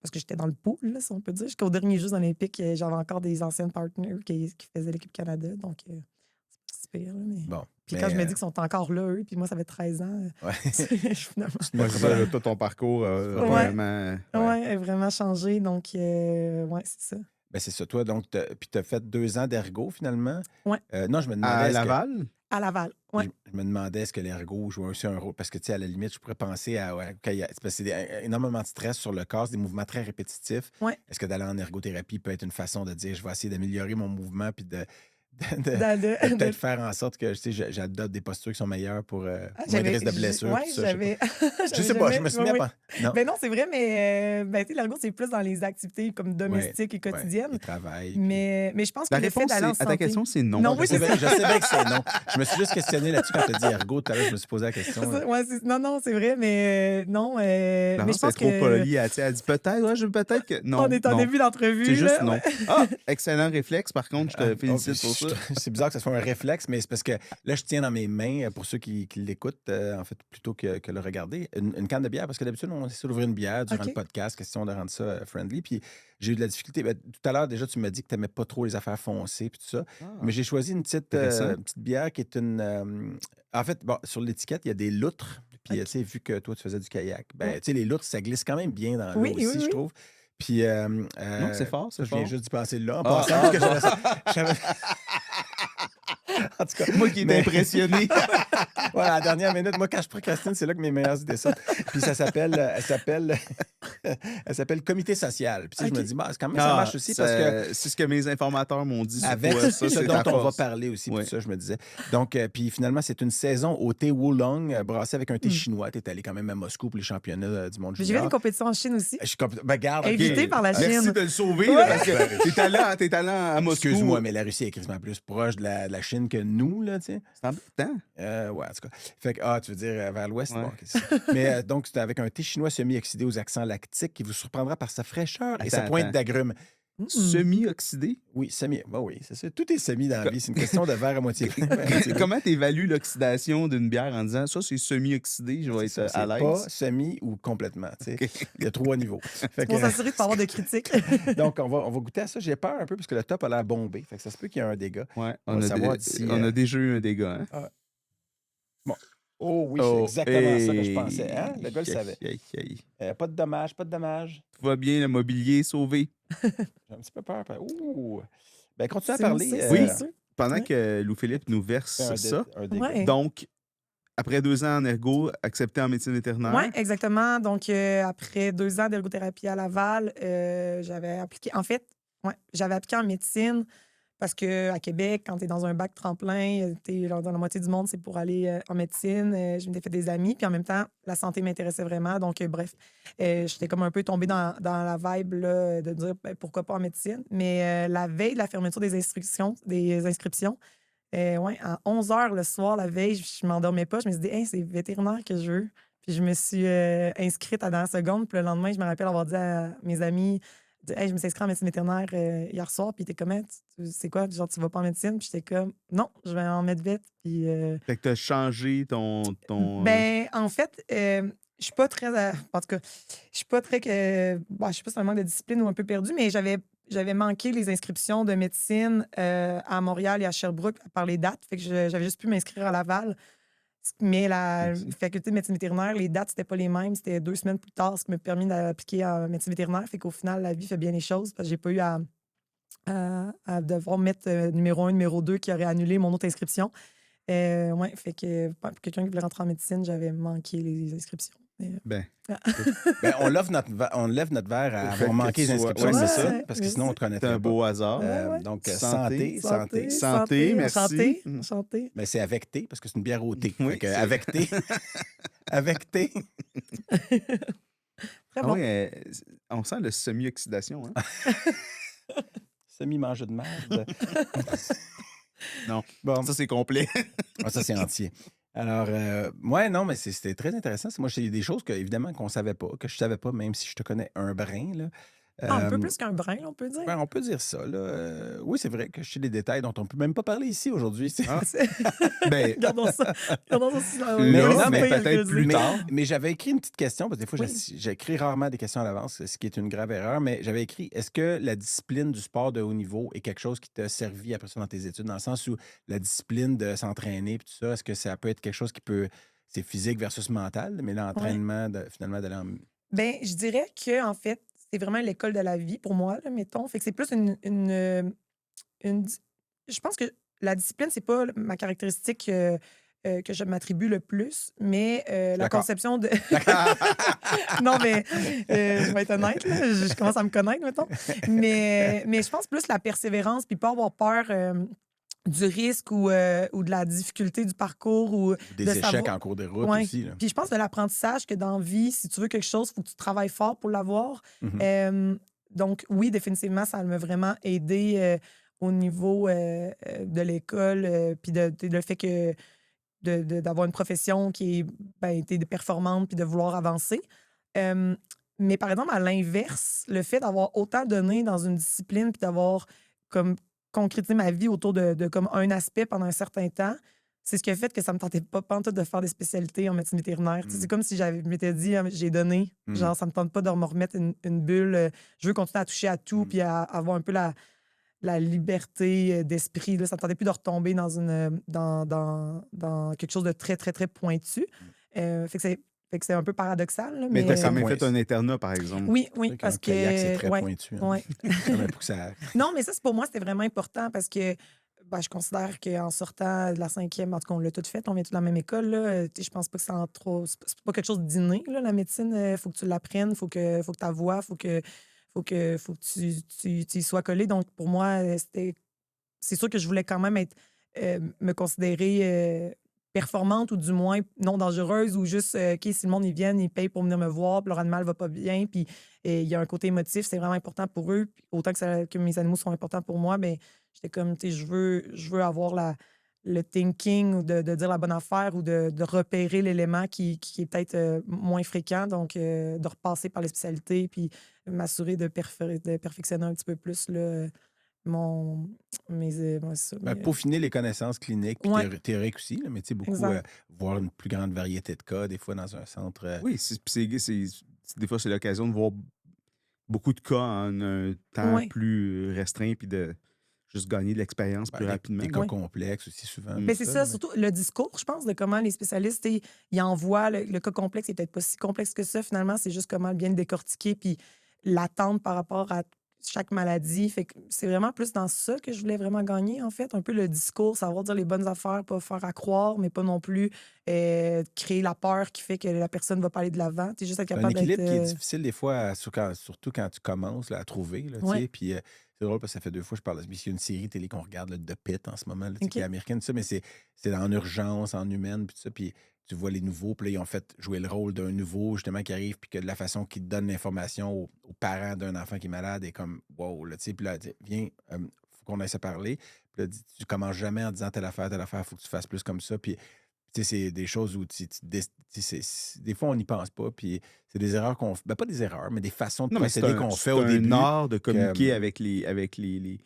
Parce que j'étais dans le pool, là, si on peut dire. Jusqu'au dernier Jeux olympiques, j'avais encore des anciennes partners qui faisaient l'équipe Canada, donc c'est pas si pire, là, mais...
Bon.
Puis quand je me dis qu'ils sont encore là, eux, puis moi, ça fait 13 ans,
finalement... Toi, ton parcours a vraiment...
vraiment changé, donc c'est ça.
Ben c'est ça, toi, donc, puis tu as fait 2 ans d'ergo, finalement.
Oui.
Non, je me demandais...
À Laval?
À Laval, oui.
Je me demandais est-ce que l'ergo jouait aussi un rôle, parce que, tu sais, à la limite, je pourrais penser à... parce que c'est énormément de stress sur le corps, c'est des mouvements très répétitifs.
Oui.
Est-ce que d'aller en ergothérapie peut être une façon de dire, je vais essayer d'améliorer mon mouvement, puis de peut-être faire en sorte que j'adopte des postures qui sont meilleures pour moins de risque de blessure.
Oui, j'avais.
Je sais pas, je me suis mis à...
Non. Ben non, c'est vrai, mais l'ergo, c'est plus dans les activités comme domestiques et quotidiennes.
Le travail.
Mais je pense que
la
le fait d'aller en santé...
à ta question, c'est non.
Non,
je sais bien que c'est non. Je me suis juste questionné là-dessus quand tu as dit ergo. Tout à l'heure, je me suis posé la question.
Non, c'est vrai, mais non. Mais je pense
trop poli. Elle dit peut-être que... Non,
on est en début d'entrevue.
C'est juste non. Excellent réflexe, par contre, je te félicite pour ça.
C'est bizarre que ce soit un réflexe, mais c'est parce que là, je tiens dans mes mains, pour ceux qui l'écoutent, en fait, plutôt que le regarder, une canne de bière, parce que d'habitude, on essaie d'ouvrir une bière durant le podcast, question de rendre ça friendly. Puis j'ai eu de la difficulté. Tout à l'heure, déjà, tu m'as dit que tu n'aimais pas trop les affaires foncées puis tout ça. Mais j'ai choisi une petite bière qui est une... En fait, bon, sur l'étiquette, il y a des loutres. Puis, tu sais, vu que toi, tu faisais du kayak, tu sais, les loutres, ça glisse quand même bien dans l'eau aussi, je trouve. Puis,
non, c'est fort, c'est fort.
Je viens juste d'y passer là, en pensant que j'avais... En tout cas,
moi qui étais impressionné.
À la dernière minute, moi, quand je procrastine, c'est là que mes meilleures idées sortent. Puis elle s'appelle Comité social. Puis je me dis, c'est quand même, ça marche aussi parce que...
C'est ce que mes informateurs m'ont dit.
Avec ce dont on va parler aussi, tout ça, je me disais. Donc, puis finalement, c'est une saison au thé Wulong, brassé avec un thé chinois. Tu es allé quand même à Moscou pour les championnats du monde junior.
J'ai fait une compétition en Chine aussi.
Invité
par la Chine.
Merci de le sauver, parce que t'es allé à Moscou.
Excuse-moi, mais la Russie est quasiment plus proche de la Chine que nous, là, tu sais.
C'est embêtant.
Ouais, en tout cas. Fait que, tu veux dire vers l'ouest? Bon, mais donc, c'était avec un thé chinois semi-oxydé aux accents lactiques qui vous surprendra par sa fraîcheur et sa pointe d'agrumes.
Semi-oxydé?
Oui, semi. Ben oui, c'est ça. Tout est semi dans la vie. C'est une question de verre à moitié plein.
Comment tu évalues l'oxydation d'une bière en disant ça, c'est semi-oxydé, je vais être à l'aise?
Pas semi ou complètement. Okay. Il y a 3 niveaux.
Pour s'assurer de ne pas avoir de critiques.
Donc, on va goûter à ça. J'ai peur un peu parce que le top a l'air bombé. Fait que ça se peut qu'il y ait un dégât.
Ouais, on a déjà eu un dégât. Hein?
Bon. Oh oui, c'est exactement ça que je pensais. Hein? Le gars le savait. Pas de dommages, pas de dommages.
Tout va bien, le mobilier est sauvé.
J'ai un petit peu peur. Ouh. Ben, continue à parler.
Oui, pendant que Louis-Philippe nous verse ça. Donc, après 2 ans en ergo, accepté en médecine vétérinaire.
Oui, exactement. Donc, après 2 ans d'ergothérapie à Laval, j'avais appliqué... En fait, j'avais appliqué en médecine parce qu'à Québec, quand tu es dans un bac tremplin, dans la moitié du monde, c'est pour aller en médecine. Je m'étais fait des amis, puis en même temps, la santé m'intéressait vraiment. Donc, bref, j'étais comme un peu tombée dans la vibe là, de dire pourquoi pas en médecine. Mais la veille de la fermeture des inscriptions, à 11h le soir, la veille, je m'endormais pas. Je me suis dit, c'est vétérinaire que je veux. Puis je me suis inscrite à la dernière seconde. Puis le lendemain, je me rappelle avoir dit à mes amis, je me suis inscrite en médecine vétérinaire hier soir. Puis t'es comment? C'est quoi? Genre, tu vas pas en médecine? Puis j'étais comme, non, je vais en medvet. Puis.
Fait que t'as changé ton.
Ben, en fait, je suis pas très. En tout cas, je suis pas très. Je sais pas si c'est un manque de discipline ou un peu perdu, mais j'avais manqué les inscriptions de médecine à Montréal et à Sherbrooke par les dates. Fait que j'avais juste pu m'inscrire à Laval. Mais la faculté de médecine vétérinaire, les dates, c'était pas les mêmes. C'était 2 semaines plus tard, ce qui m'a permis d'appliquer en médecine vétérinaire. Fait qu'au final, la vie fait bien les choses parce que j'ai pas eu à devoir mettre numéro 1, numéro 2 qui aurait annulé mon autre inscription. Fait que pour quelqu'un qui voulait rentrer en médecine, j'avais manqué les inscriptions.
Ben,
Ben, on lève notre verre à
Au fait
avoir
que
manqué
tu
les
sois-
inscriptions,
ouais,
c'est ça,
ouais,
parce que
mais
sinon, on ne te
c'est
connaîtrait
un
pas.
beau hasard.
Ouais.
Donc,
Santé.
santé.
Santé, merci.
Enchanté.
Mm.
Enchanté.
Mais c'est avec thé, parce que c'est une bière au thé.
Oui,
Fait que
c'est-
avec thé. Avec thé.
Très
Ah
bon.
oui, on sent le semi-oxydation. Hein?
Semi-mangeux de merde.
Non,
Bon,
ça, c'est complet.
ça, c'est entier. Alors, ouais, non, mais c'était très intéressant. Moi, il y a des choses évidemment qu'on savait pas, que je savais pas, même si je te connais un brin, là.
Un peu
Euh,
plus qu'un brin, on peut dire.
ben, on peut dire ça, là. Oui, c'est vrai que je sais des détails dont on peut même pas parler ici aujourd'hui.
Ah, ben,
Gardons ça. Gardons ça si
Là,
on
mais
peut y
peut-être
aller.
plus tard.
Mais j'avais écrit une petite question, parce que des fois,
Oui.
j'écris rarement des questions à l'avance, ce qui est une grave erreur, mais j'avais écrit, est-ce que la discipline du sport de haut niveau est quelque chose qui t'a servi après ça dans tes études, dans le sens où la discipline de s'entraîner et tout ça, est-ce que ça peut être quelque chose qui peut... C'est physique versus mental, mais l'entraînement, finalement, d'aller en...
Ben, je dirais que en fait, c'est vraiment l'école de la vie pour moi, là, mettons. Fait que c'est plus je pense que la discipline, c'est pas ma caractéristique que je m'attribue le plus, mais la
D'accord.
conception de. Non, mais je vais être honnête, là, je commence à me connaître, mettons. Mais je pense plus la persévérance, puis pas avoir peur du risque ou de la difficulté du parcours ou
Des
de
échecs
savoir.
en cours de route
Ouais.
aussi, là.
Puis je pense de l'apprentissage que dans la vie, si tu veux quelque chose, il faut que tu travailles fort pour l'avoir.
Mhm.
Donc, oui, définitivement, ça m'a vraiment aidé au niveau de l'école, puis le fait que d'avoir une profession qui est ben, performante puis de vouloir avancer. Euh, mais par exemple, à l'inverse, le fait d'avoir autant donné dans une discipline puis d'avoir comme concrétisé ma vie autour de comme un aspect pendant un certain temps, c'est ce qui a fait que ça me tentait pas pantoute de faire des spécialités en médecine vétérinaire. Tu sais, c'est comme si je m'étais dit, ah, j'ai donné, genre, ça me tente pas de me remettre une bulle. Je veux continuer à toucher à tout puis à avoir un peu la liberté d'esprit. Là, ça ne me tentait plus de retomber dans quelque chose de très, très, très pointu. Fait que c'est un peu paradoxal. Là,
Mais tu as quand même
point-
fait un internat, par exemple.
Oui,
C'est vrai qu'un
parce que.
kayak, c'est très
ouais,
pointu. Hein.
ouais.
Quand même, pour que ça...
Non, mais ça, pour moi, c'était vraiment important parce que ben, je considère qu'en sortant de la 5e, en tout cas, on l'a tout fait, on vient tous de la même école. Là, je pense pas que c'est pas quelque chose d'inné, là, la médecine. Il faut que tu l'apprennes, il faut que tu la vois, faut que tu y sois collé. Donc, pour moi, c'est sûr que je voulais quand même me considérer performante ou du moins non dangereuse ou juste, OK, si le monde, ils viennent, ils payent pour venir me voir, puis leur animal va pas bien, puis il y a un côté émotif, c'est vraiment important pour eux. Puis autant que mes animaux sont importants pour moi, mais j'étais comme, tu sais, je veux avoir le thinking ou de dire la bonne affaire ou de repérer l'élément qui est peut-être moins fréquent. Donc, de repasser par les spécialités puis m'assurer de perfectionner un petit peu plus là,
peaufiner les connaissances cliniques puis
Ouais.
théoriques aussi, là, mais tu sais, beaucoup
Exact.
voir une plus grande variété de cas, des fois dans un centre.
Oui, des fois, c'est l'occasion de voir beaucoup de cas en un temps
Ouais.
plus restreint puis de juste gagner de l'expérience plus rapidement.
Des cas
Ouais.
complexes aussi, souvent.
Mais
tout
c'est ça,
mais-
surtout le discours, je pense, de comment les spécialistes, ils envoient le cas complexe, il n'est peut-être pas si complexe que ça, finalement, c'est juste comment bien le décortiquer, puis l'attendre par rapport à chaque maladie. Fait que c'est vraiment plus dans ça que je voulais vraiment gagner, en fait, un peu le discours, savoir dire les bonnes affaires, pas faire à croire, mais pas non plus créer la peur qui fait que la personne ne va pas aller de l'avant. Tu sais, juste être
C'est un
capable d'être...
équilibre qui est difficile des fois, surtout quand tu commences là, à trouver. Là, tu sais,
Ouais.
puis c'est drôle parce que ça fait 2 fois que je parle. Il y a une série télé qu'on regarde, là, The Pit, en ce moment, là, tu sais,
OK.
qui est américaine, tout ça, mais c'est en urgence, en humaine, puis tout ça. Puis tu vois les nouveaux, puis là, ils ont fait jouer le rôle d'un nouveau, justement, qui arrive, puis que de la façon qu'ils te donnent l'information aux parents d'un enfant qui est malade est comme wow, là, tu sais, puis là, elle dit, viens, faut qu'on aille se parler. Puis là, tu commences jamais en disant telle affaire, faut que tu fasses plus comme ça. Puis tu sais, c'est des choses où des fois, on n'y pense pas. Puis c'est des erreurs qu'on fait. Ben, pas des erreurs, mais des façons de
Non, mais
procéder qu'on fait au
c'est
début.
un art de communiquer
que-
avec les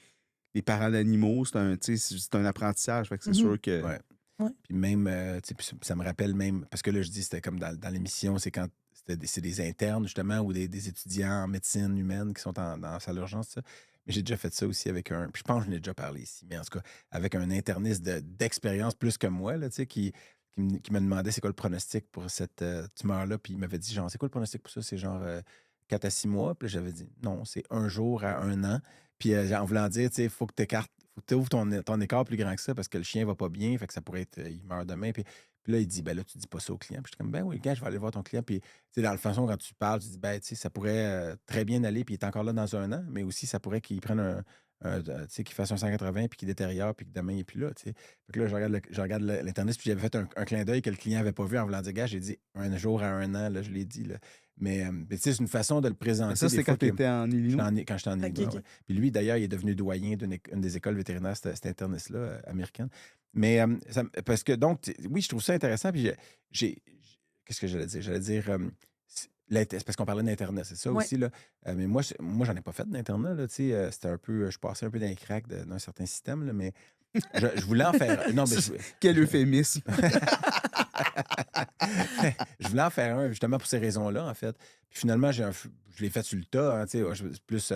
parents d'animaux. C'est un apprentissage. Fait que c'est
Mhm.
sûr que.
Ouais.
Ouais.
Puis même, tu sais, puis ça me rappelle même, parce que là, je dis, c'était comme dans l'émission, c'est quand c'est des internes, justement, ou des étudiants en médecine humaine qui sont dans la salle d'urgence, ça. Mais j'ai déjà fait ça aussi avec un. Puis je pense que je n'ai déjà parlé ici, mais en tout cas, avec un interniste d'expérience plus que moi, là, tu sais, qui me demandait c'est quoi le pronostic pour cette tumeur-là. Puis il m'avait dit, genre, c'est quoi le pronostic pour ça? C'est genre 4 à 6 mois. Puis là, j'avais dit, non, c'est 1 jour à 1 an. Puis en voulant dire, tu sais, il faut que tu ouvres ton écart plus grand que ça parce que le chien va pas bien, fait que ça pourrait être, il meurt demain. Puis Puis là, il dit, ben là, tu dis pas ça au client. Puis je suis comme, ben oui, gars, je vais aller voir ton client. Puis, tu sais, dans le façon, quand tu parles, tu dis, ben, tu sais, ça pourrait très bien aller, puis il est encore là dans 1 an, mais aussi, ça pourrait qu'il prenne tu sais, qu'il fasse un 180, puis qu'il détériore, puis que demain, il n'est plus là, tu sais. Fait que là, je regarde l'Internet, puis j'avais fait un clin d'œil que le client n'avait pas vu en voulant dire, gars, j'ai dit un jour à 1 an, là, je l'ai dit, là. Mais tu sais, c'est une façon de le
Mais
présenter.
ça, c'était quand tu étais en Illinois?
Quand j'étais en
OK,
Illinois,
OK.
ouais. Puis lui, d'ailleurs, il est devenu doyen une des écoles vétérinaires, cet interniste-là, américaine. Mais parce que, donc, oui, je trouve ça intéressant. Puis qu'est-ce que j'allais dire? J'allais dire, c'est parce qu'on parlait d'Internet, c'est ça
Ouais.
aussi, là. Mais moi, j'en ai pas fait d'Internet, là, tu sais. C'était un peu, je passais un peu dans les cracks d'un certain système, là, mais je voulais en faire. Non, mais
Quel euphémisme!
je voulais en faire un, justement, pour ces raisons-là, en fait. Puis finalement, je l'ai fait sur le tas, hein, tu sais, plus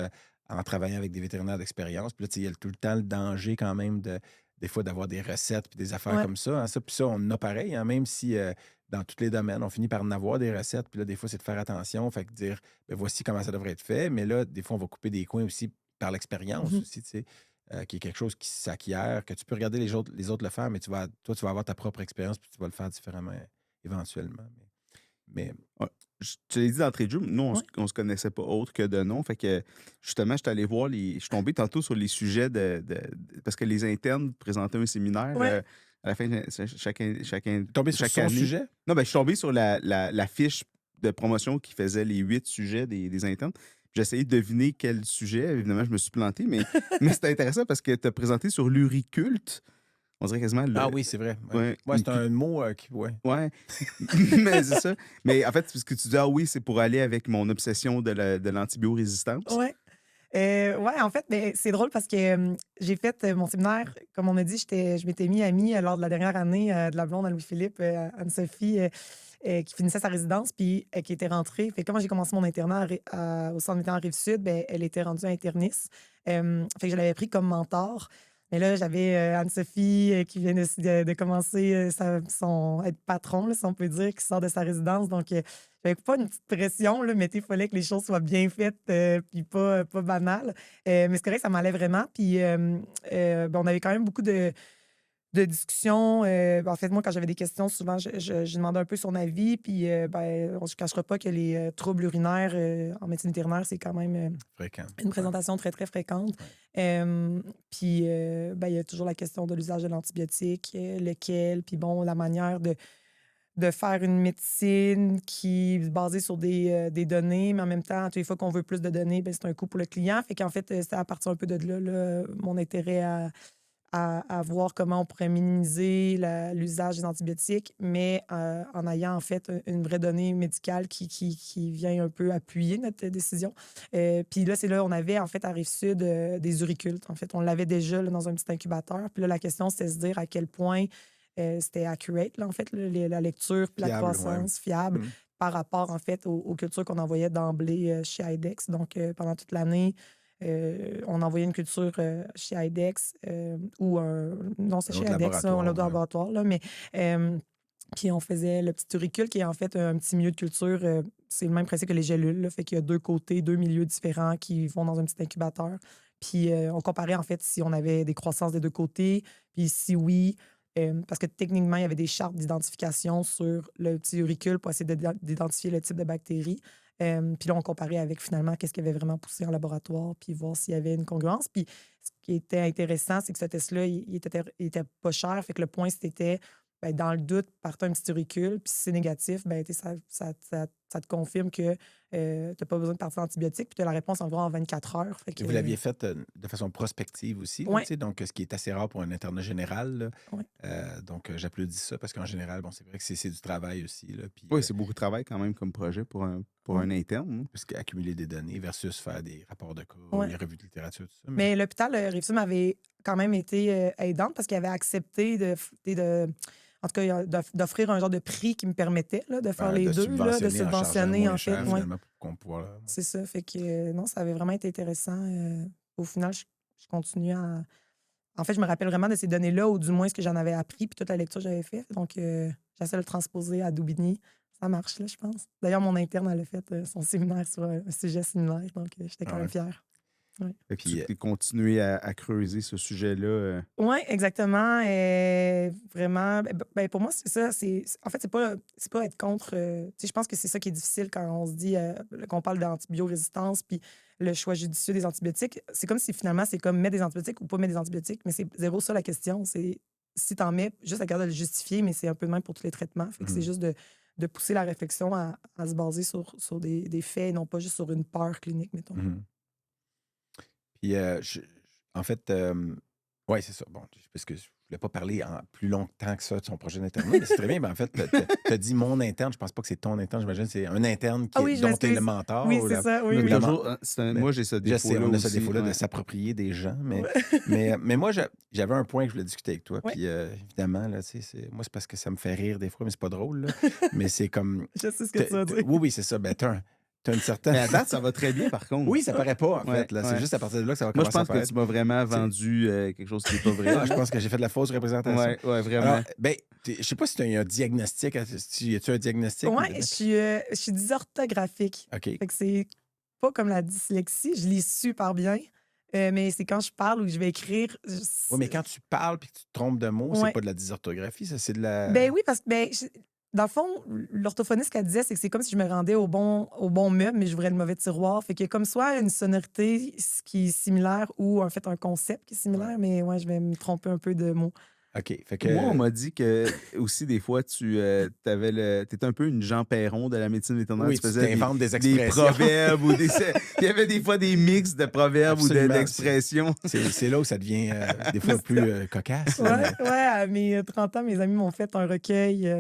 en travaillant avec des vétérinaires d'expérience. Puis là, tu sais, il y a tout le temps le danger, quand même, des fois, d'avoir des recettes puis des affaires
Ouais.
comme ça, hein. Puis ça, on en a pareil, hein, même si dans tous les domaines, on finit par en avoir des recettes. Puis là, des fois, c'est de faire attention, fait que dire, ben, voici comment ça devrait être fait. Mais là, des fois, on va couper des coins aussi par l'expérience
Mhm.
aussi, tu sais. Qui est quelque chose qui s'acquiert, que tu peux regarder les autres le faire, mais toi, tu vas avoir ta propre expérience puis tu vas le faire différemment éventuellement. Mais
Ouais. Je te l'ai dit d'entrée de jeu, nous,
Ouais.
on se connaissait pas autre que de nom. Fait que, justement, je suis allé voir je suis tombé tantôt sur les sujets parce que les internes présentaient un séminaire
Ouais.
à la fin de chaque
tombé sur son
année.
sujet?
Non, ben, je suis tombé sur la fiche de promotion qui faisait les 8 sujets des internes. J'ai essayé de deviner quel sujet. Évidemment, je me suis planté, mais c'était intéressant parce que tu as présenté sur l'uriculte. On dirait quasiment
Ah oui, c'est vrai. Ouais,
ouais,
ouais, c'est un mot qui. Ouais.
Ouais, mais c'est ça. Mais en fait, c'est ce que tu dis, ah oui, c'est pour aller avec mon obsession de l'antibiorésistance.
Ouais. Ouais, en fait, ben, c'est drôle parce que j'ai fait mon séminaire, comme on a dit, je m'étais mis amie lors de la dernière année de la blonde à Louis-Philippe, Anne-Sophie, qui finissait sa résidence, puis qui était rentrée. Fait que quand j'ai commencé mon internat au centre vétérinaire Rive-Sud, ben, elle était rendue interniste. Fait que je l'avais pris comme mentor. Mais là, j'avais Anne-Sophie qui vient de commencer être patron, là, si on peut dire, qui sort de sa résidence. Donc, j'avais pas une petite pression, là, mais il fallait que les choses soient bien faites puis pas banales. Mais c'est correct, ça m'allait vraiment. Puis, ben, on avait quand même beaucoup de discussions. En fait, moi, quand j'avais des questions, souvent, je demandais un peu son avis. Puis, ben, on ne se cachera pas que les troubles urinaires en médecine vétérinaire, c'est quand même
Fréquent.
une présentation très, très fréquente. Puis, ben, il y a toujours la question de l'usage de l'antibiotique, lequel, puis bon, la manière de faire une médecine qui est basée sur des données, mais en même temps, toutes les fois qu'on veut plus de données, ben, c'est un coût pour le client. Fait qu'en fait, c'est à partir un peu de là, mon intérêt à voir comment on pourrait minimiser l'usage des antibiotiques, mais en ayant en fait une vraie donnée médicale qui vient un peu appuyer notre décision. Puis là, c'est là, on avait en fait à Rive-Sud des uricultes. En fait, on l'avait déjà là, dans un petit incubateur. Puis là, la question, c'était de se dire à quel point c'était accurate, là, en fait, là, la lecture puis la
Fiable,
croissance fiable par rapport en fait aux cultures qu'on envoyait d'emblée chez IDEX. Donc, pendant toute l'année, on envoyait une culture chez IDEX ou non, c'est
Un
chez
autre
IDEX, ça,
laboratoire,
on l'a
ouais.
laboratoire, là, mais puis on faisait le petit auricule qui est en fait un petit milieu de culture. C'est le même principe que les gélules, là, fait qu'il y a 2 côtés, 2 milieux différents qui vont dans un petit incubateur. Puis on comparait en fait si on avait des croissances des 2 côtés, puis si oui, parce que techniquement, il y avait des chartes d'identification sur le petit auricule pour essayer d'identifier le type de bactérie. Puis là, on comparait avec finalement qu'est-ce qui avait vraiment poussé en laboratoire, puis voir s'il y avait une congruence. Puis ce qui était intéressant, c'est que ce test-là, il était pas cher. Fait que le point, c'était, ben, dans le doute, partez un petit auricule. Puis si c'est négatif, ben, ça te confirme que tu n'as pas besoin de partir d'antibiotiques. Puis tu as la réponse environ en 24 heures. Fait
Et
que,
vous l'aviez fait de façon prospective aussi, là,
Ouais.
tu sais, donc ce qui est assez rare pour un internat général, là.
Ouais.
Donc, j'applaudis ça parce qu'en général, bon, c'est vrai que c'est du travail aussi, là, puis
Oui, c'est beaucoup de travail quand même comme projet pour un interne.
parce qu'accumuler des données versus faire des rapports de cas,
Ouais.
les revues de littérature, tout ça.
Mais l'hôpital Rive-Sud avait quand même été aidante parce qu'il avait accepté en tout cas, d'offrir un genre de prix qui me permettait là, de faire les deux, là, de subventionner, en fait.
Cher, finalement, pour qu'on puisse.
C'est ça. Fait que non, ça avait vraiment été intéressant. Au final, je continue à. En fait, je me rappelle vraiment de ces données-là, ou du moins ce que j'en avais appris, puis toute la lecture que j'avais faite. Donc, j'essaie de le transposer à Daubigny. Ça marche, là, je pense. D'ailleurs, mon interne, elle a fait son séminaire sur un sujet similaire. Donc, j'étais quand même fière. Ouais.
Fait que
Puis,
tu continué à creuser ce sujet-là.
Oui, exactement. Vraiment, pour moi, c'est ça. En fait, c'est pas être contre. Tu sais, je pense que c'est ça qui est difficile quand on se dit, qu'on parle d'antibiorésistance, puis le choix judicieux des antibiotiques. C'est comme si finalement, c'est comme mettre des antibiotiques ou pas mettre des antibiotiques, mais c'est zéro ça la question. C'est si tu en mets, juste à garder de le justifier, mais c'est un peu de même pour tous les traitements. Fait que c'est juste de pousser la réflexion à se baser sur des faits et non pas juste sur une peur clinique, mettons.
Puis, en fait, ouais, c'est ça. Bon, parce que je voulais pas parler en plus longtemps que ça de son projet d'internat, mais c'est très bien. Ben, en fait, tu as dit mon interne. Je pense pas que c'est ton interne. J'imagine que c'est un interne
Ah oui, je
dont tu es le
m'excuse.
mentor.
Oui,
ou
c'est ça. Oui,
On a
oui.
toujours,
Mais-
moi, j'ai ce
Je sais,
défaut-là
on a ce
aussi.
défaut-là de
Ouais.
s'approprier des gens, mais,
Ouais.
mais moi, j'avais un point que je voulais discuter avec toi.
Ouais.
Puis, évidemment, là, moi, c'est parce que ça me fait rire des fois, mais c'est pas drôle. Là. Mais c'est comme.
Je sais ce que tu vas dire.
Oui, c'est ça. Ben, t'as une certaine.
Mais à date, ça va très bien, par contre.
Oui, ça paraît pas, en
Ouais,
fait. Là.
ouais.
C'est juste à partir de là que ça va
Moi, je
commencer à
pense que
paraître.
tu m'as vraiment vendu quelque chose qui n'est pas vrai.
Ah, je pense que j'ai fait de la fausse représentation.
Ouais, vraiment.
Alors, ben, je sais pas si tu as un diagnostic. Y a-tu un diagnostic?
Oui, je suis dysorthographique.
OK.
Fait que c'est pas comme la dyslexie. Je lis super bien, mais c'est quand je parle ou que je vais écrire.
Oui, mais quand tu parles et que tu te trompes de mots, c'est
Ouais.
pas de la dysorthographie, ça, c'est de la.
Ben oui, parce que dans le fond, l'orthophoniste, ce qu'elle disait, c'est que c'est comme si je me rendais au bon meuble, mais j'ouvrais le mauvais tiroir. Fait qu'il y a comme soit une sonorité qui est similaire ou en fait un concept qui est similaire, mais ouais, je vais me tromper un peu de mots.
OK. Fait que.
Moi, on m'a dit que aussi, des fois, tu étais un peu une Jean Perron de la médecine vétérinaire.
Oui,
tu
tu
faisais
t'inventes des
des
expressions.
proverbes ou des. Il y avait des fois des mix de proverbes
Absolument.
ou d'expressions.
C'est là où ça devient des fois plus cocasse. là,
Ouais, ouais, à mes 30 ans, mes amis m'ont fait un recueil.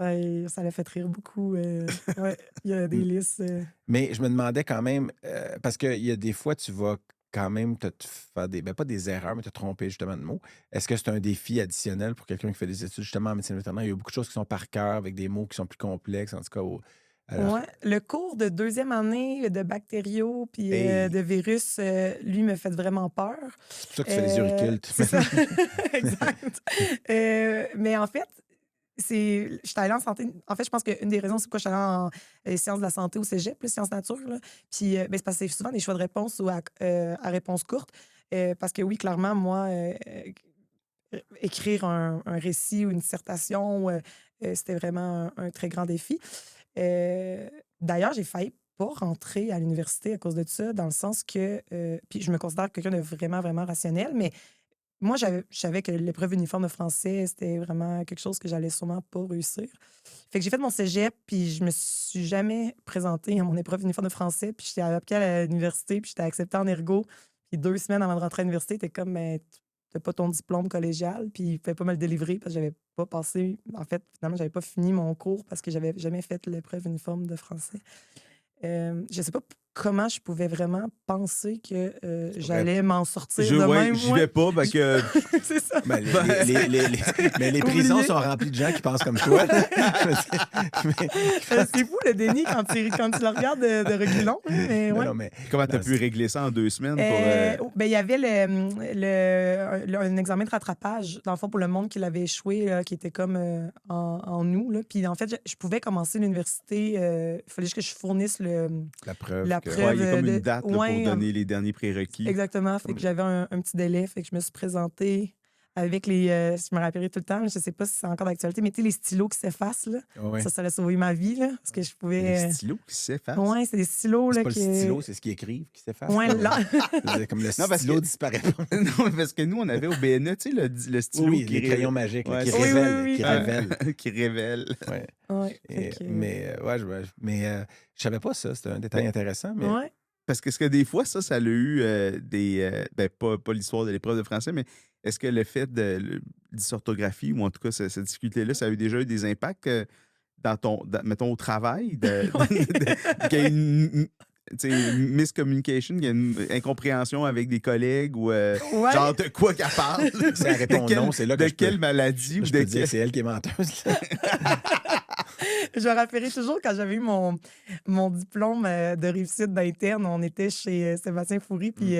Ouais, ça l'a fait rire beaucoup. Ouais, il y a des listes.
Mais je me demandais quand même, parce qu'il y a des fois, tu vas quand même te faire pas des erreurs, mais te tromper justement de mots. Est-ce que c'est un défi additionnel pour quelqu'un qui fait des études justement en médecine vétérinaire? Il y a beaucoup de choses qui sont par cœur, avec des mots qui sont plus complexes, en tout cas. Alors,
Ouais, le cours de 2e année de bactériaux puis
Hey.
de virus, lui, me fait vraiment peur.
c'est pour ça que tu fais des uricules.
C'est ça, exact. Mais en fait, je suis allée en santé. En fait, je pense qu'une des raisons, c'est pourquoi je suis allée en sciences de la santé au cégep, là, sciences nature. Là. Puis, c'est parce que c'est souvent des choix de réponse ou à réponse courte. Parce que oui, clairement, moi, écrire un récit ou une dissertation, c'était vraiment un très grand défi. D'ailleurs, j'ai failli pas rentrer à l'université à cause de ça, dans le sens que, puis je me considère quelqu'un de vraiment, vraiment rationnel, mais moi, je savais que l'épreuve uniforme de français, c'était vraiment quelque chose que j'allais sûrement pas réussir. Fait que j'ai fait mon cégep, puis je me suis jamais présentée à mon épreuve uniforme de français, puis j'étais appliquée à l'université, puis j'étais acceptée en ergo. Puis 2 semaines avant de rentrer à l'université, t'es comme, ben, t'as pas ton diplôme collégial, puis il fait pas me le délivrer parce que j'avais pas passé. En fait, finalement, j'avais pas fini mon cours parce que j'avais jamais fait l'épreuve uniforme de français. Je sais pas comment je pouvais vraiment penser que j'allais m'en sortir de même.
J'y vais pas, parce que.
C'est ça.
Ben, mais les prisons
Oublié.
sont remplies de gens qui pensent comme toi.
C'est fou le déni quand tu le regardes de reculons. Mais ouais.
Non, mais
Comment tu as
Non,
pu régler ça en 2 semaines pour.
Ben, il y avait un examen de rattrapage, dans le fond, pour le monde qui l'avait échoué, là, qui était comme en août. Là. Puis en fait, je pouvais commencer l'université. Il fallait juste que je fournisse
la preuve.
la
que-
preuve.
Ouais, il y a comme
de-
une date là,
ouais,
pour donner les derniers prérequis.
Exactement. Fait que j'avais un petit délai. Fait que je me suis présentée avec les. Je me rappellerai tout le temps, je sais pas si c'est encore d'actualité, mais tu sais, les stylos qui s'effacent, là.
Ouais.
Ça a sauvé ma vie, là. Parce que je pouvais.
Les stylos qui s'effacent.
Ouais, c'est des stylos,
C'est
là.
pas
qui...
le stylo, c'est ce qu'ils écrivent qui s'efface.
Ouais, là.
C'est comme le
Non, parce
stylo
que-
disparaît pas.
Non, parce que nous, on avait au BNE, tu sais, le stylo
Oui,
qui
les crayons magiques là,
Ouais,
qui
c'est-
révèlent.
oui.
Qui
Ah,
révèlent.
qui révèle.
Ouais.
Ouais, fait que-
Mais je savais pas ça. C'était un détail intéressant. Mais
Ouais.
Parce que des fois, ça a eu ben, pas l'histoire de l'épreuve de français, mais est-ce que le fait de dysorthographie, ou en tout cas cette difficulté-là, ça a déjà eu des impacts mettons, au travail, qu'il y a tu sais, une miscommunication, qu'il y a une incompréhension avec des collègues ou
Ouais.
genre de quoi qu'elle parle?
si elle répond
De quelle-
non, c'est là que
de
je peux-
quelle maladie ou
je
de
peux dire
quel...
que c'est elle qui est menteuse. là.
Je me rappellerai toujours quand j'avais eu mon diplôme de réussite d'interne. On était chez Sébastien Foury, puis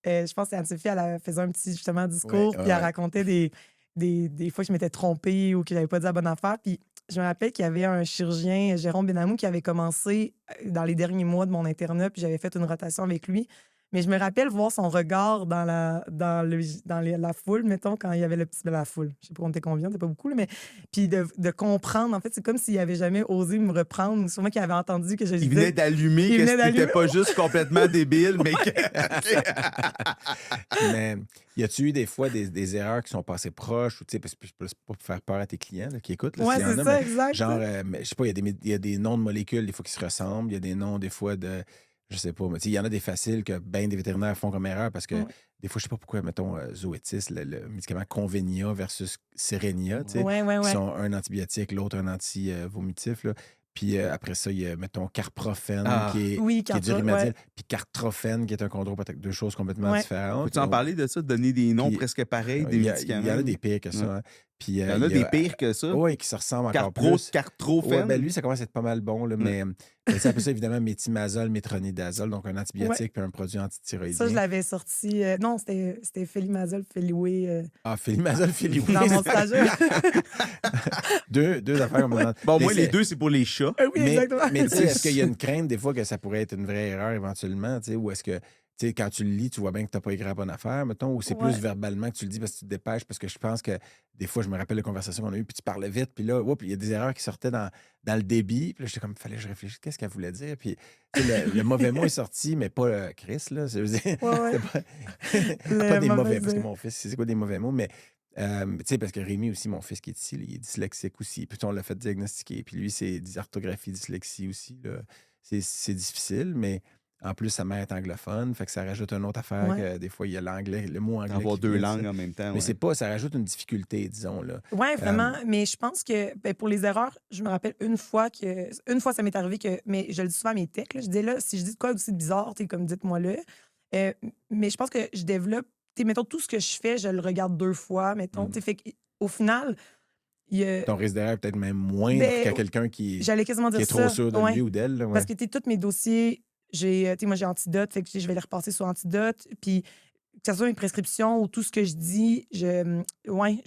je pense que Anne-Sophie, elle faisait un petit justement discours,
Ouais,
puis elle
ouais.
racontait des fois que je m'étais trompée ou que j'avais pas dit la bonne affaire. Puis je me rappelle qu'il y avait un chirurgien, Jérôme Benamou, qui avait commencé dans les derniers mois de mon internat, puis j'avais fait une rotation avec lui. Mais je me rappelle voir son regard la foule, mettons, quand il y avait le petit... La foule, je sais pas on était combien, c'était pas beaucoup, là, mais... Puis de comprendre, en fait, c'est comme s'il avait jamais osé me reprendre. Sûrement qu'il avait entendu que je disais...
Il venait d'allumer
Il
que
venait
c'était
d'allumer.
pas juste complètement débile, mais que...
Mais y a-tu eu des fois des erreurs qui sont passées proches, ou tu sais, parce que c'est pas pour faire peur à tes clients là, qui écoutent, là,
Ouais,
s'il y en
c'est
a,
ça,
mais
exact.
genre, mais je sais pas, il y a des noms de molécules, des fois, qui se ressemblent, il y a des noms, des fois, de. Je sais pas, mais tu sais, il y en a des faciles que ben des vétérinaires font comme erreur parce que
Ouais.
des fois, je sais pas pourquoi, mettons, Zoetis, le médicament Convenia versus Serenia, tu sais,
Ouais,
qui
ouais.
sont un antibiotique, l'autre un anti-vomitif, là. Puis après ça, il y a, mettons, Carprofen,
Ah.
Oui,
qui est du
ouais.
Rimadyl, puis Cartrofen, qui est un chondroprotecteur, deux choses complètement
Ouais.
différentes.
Peux-tu en parler de ça, de donner des noms
Puis,
presque pareils, des
il y
médicaments?
en a des pires que ça.
Ouais.
Hein. Puis,
Il y en a des pires que ça.
Oui, qui se ressemblent encore plus.
Cartrofen.
Ouais, ben lui, ça commence à être pas mal bon, là, mais c'est un peu ça, évidemment, méthimazole, métronidazole, donc un antibiotique puis un produit
Ça, je
antithyroïdien.
l'avais sorti... non, c'était Félimazole, Féliway...
Ah, Félimazole, Féliway.
dans mon stagiaire.
deux affaires comme
Bon, moi, les deux, c'est pour les chats.
Oui, exactement.
Mais tu sais, est-ce qu'il y a une crainte des fois que ça pourrait être une vraie erreur éventuellement, tu sais, ou est-ce que, tu sais, quand tu le lis, tu vois bien que tu n'as pas écrit la bonne affaire, mettons, ou c'est
Ouais.
plus verbalement que tu le dis parce que tu te dépêches, parce que je pense que des fois, je me rappelle les conversations qu'on a eues, puis tu parlais vite, puis là, il y a des erreurs qui sortaient dans le débit, puis là, j'étais comme, fallait que je réfléchisse, qu'est-ce qu'elle voulait dire, puis tu sais, le mauvais mot est sorti, mais pas Chris, là, je veux dire,
Ouais.
pas des mauvais, parce que mon fils, c'est quoi des mauvais mots, mais tu sais, parce que Rémi aussi, mon fils qui est ici, il est dyslexique aussi. Puis on l'a fait diagnostiquer. Puis lui, c'est dysorthographie, dyslexie aussi. Là. C'est difficile, mais en plus, sa mère est anglophone. Fait que ça rajoute une autre affaire que des fois, il y a l'anglais, le mot anglais.
Avoir
qui
deux
vient,
langues en même temps.
Mais c'est pas, ça rajoute une difficulté, disons. Là.
Oui, vraiment. Mais je pense que pour les erreurs, je me rappelle une fois, ça m'est arrivé que. Mais je le dis souvent à mes techs. Là, je dis là, si je dis de quoi aussi de bizarre, comme dites-moi-le. Mais je pense que je développe. Mettons, tout ce que je fais, je le regarde 2 fois, mettons. Fait qu'au final,
ton risque d'erreur est peut-être même moindre qu'à quelqu'un qui
j'allais quasiment dire
est trop sûr de lui ou d'elle. Là,
Parce que tous mes dossiers, moi, j'ai Antidote, fait que je vais les repasser sur Antidote. Puis, que ce soit mes prescriptions ou tout ce que je dis, je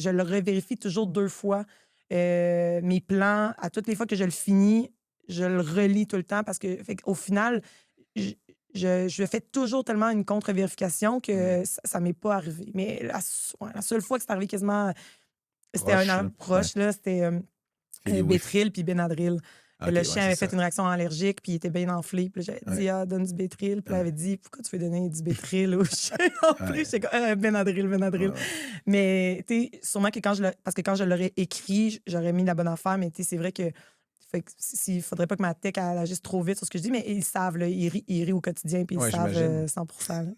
le revérifie toujours 2 fois. Mes plans, à toutes les fois que je le finis, je le relis tout le temps parce que, fait qu'au final, je fais toujours tellement une contre-vérification que ça m'est pas arrivé. Mais la seule fois que c'est arrivé quasiment, c'était un an proche, là, c'était Bétril puis Benadryl. Le chien avait fait une réaction allergique, puis il était bien enflé. Puis j'avais dit, donne du Bétril. Puis elle avait dit, pourquoi tu veux donner du Bétril au chien enflé? J'étais comme, Benadryl. Mais, tu sais, sûrement que parce que quand je l'aurais écrit, j'aurais mis la bonne affaire, mais tu sais, c'est vrai que s'il faudrait pas que ma tech elle agisse trop vite sur ce que je dis, mais ils savent, là, ils rient au quotidien, puis ils savent 100%.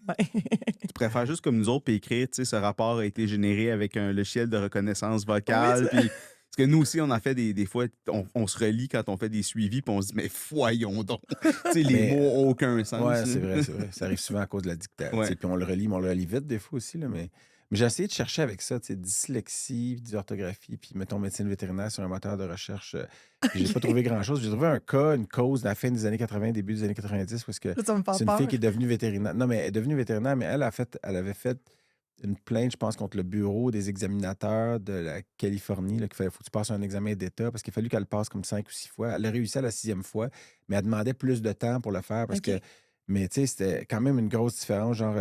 Tu préfères juste comme nous autres, puis écrire, tu sais, ce rapport a été généré avec un logiciel de reconnaissance vocale, puis... Parce que nous aussi, on en fait des fois, on se relit quand on fait des suivis, puis on se dit, mais voyons donc. Tu sais, les mots n'ont aucun sens.
Oui, c'est vrai. Ça arrive souvent à cause de la dictate. Puis on le relit, mais on le relit vite des fois aussi. Là, mais j'ai essayé de chercher avec ça, dyslexie, dysorthographie, puis mettons médecine vétérinaire sur un moteur de recherche. J'ai pas trouvé grand-chose. J'ai trouvé un cas, une cause à la fin des années 80, début des années 90, parce que c'est une fille qui est devenue vétérinaire. Non, mais elle est devenue vétérinaire, mais elle avait fait une plainte, je pense, contre le bureau des examinateurs de la Californie. Là, qu'il faut que tu passes un examen d'État parce qu'il a fallu qu'elle passe comme 5 ou 6 fois. Elle a réussi à la 6e fois, mais elle demandait plus de temps pour le faire parce que. Mais tu sais, c'était quand même une grosse différence. Genre,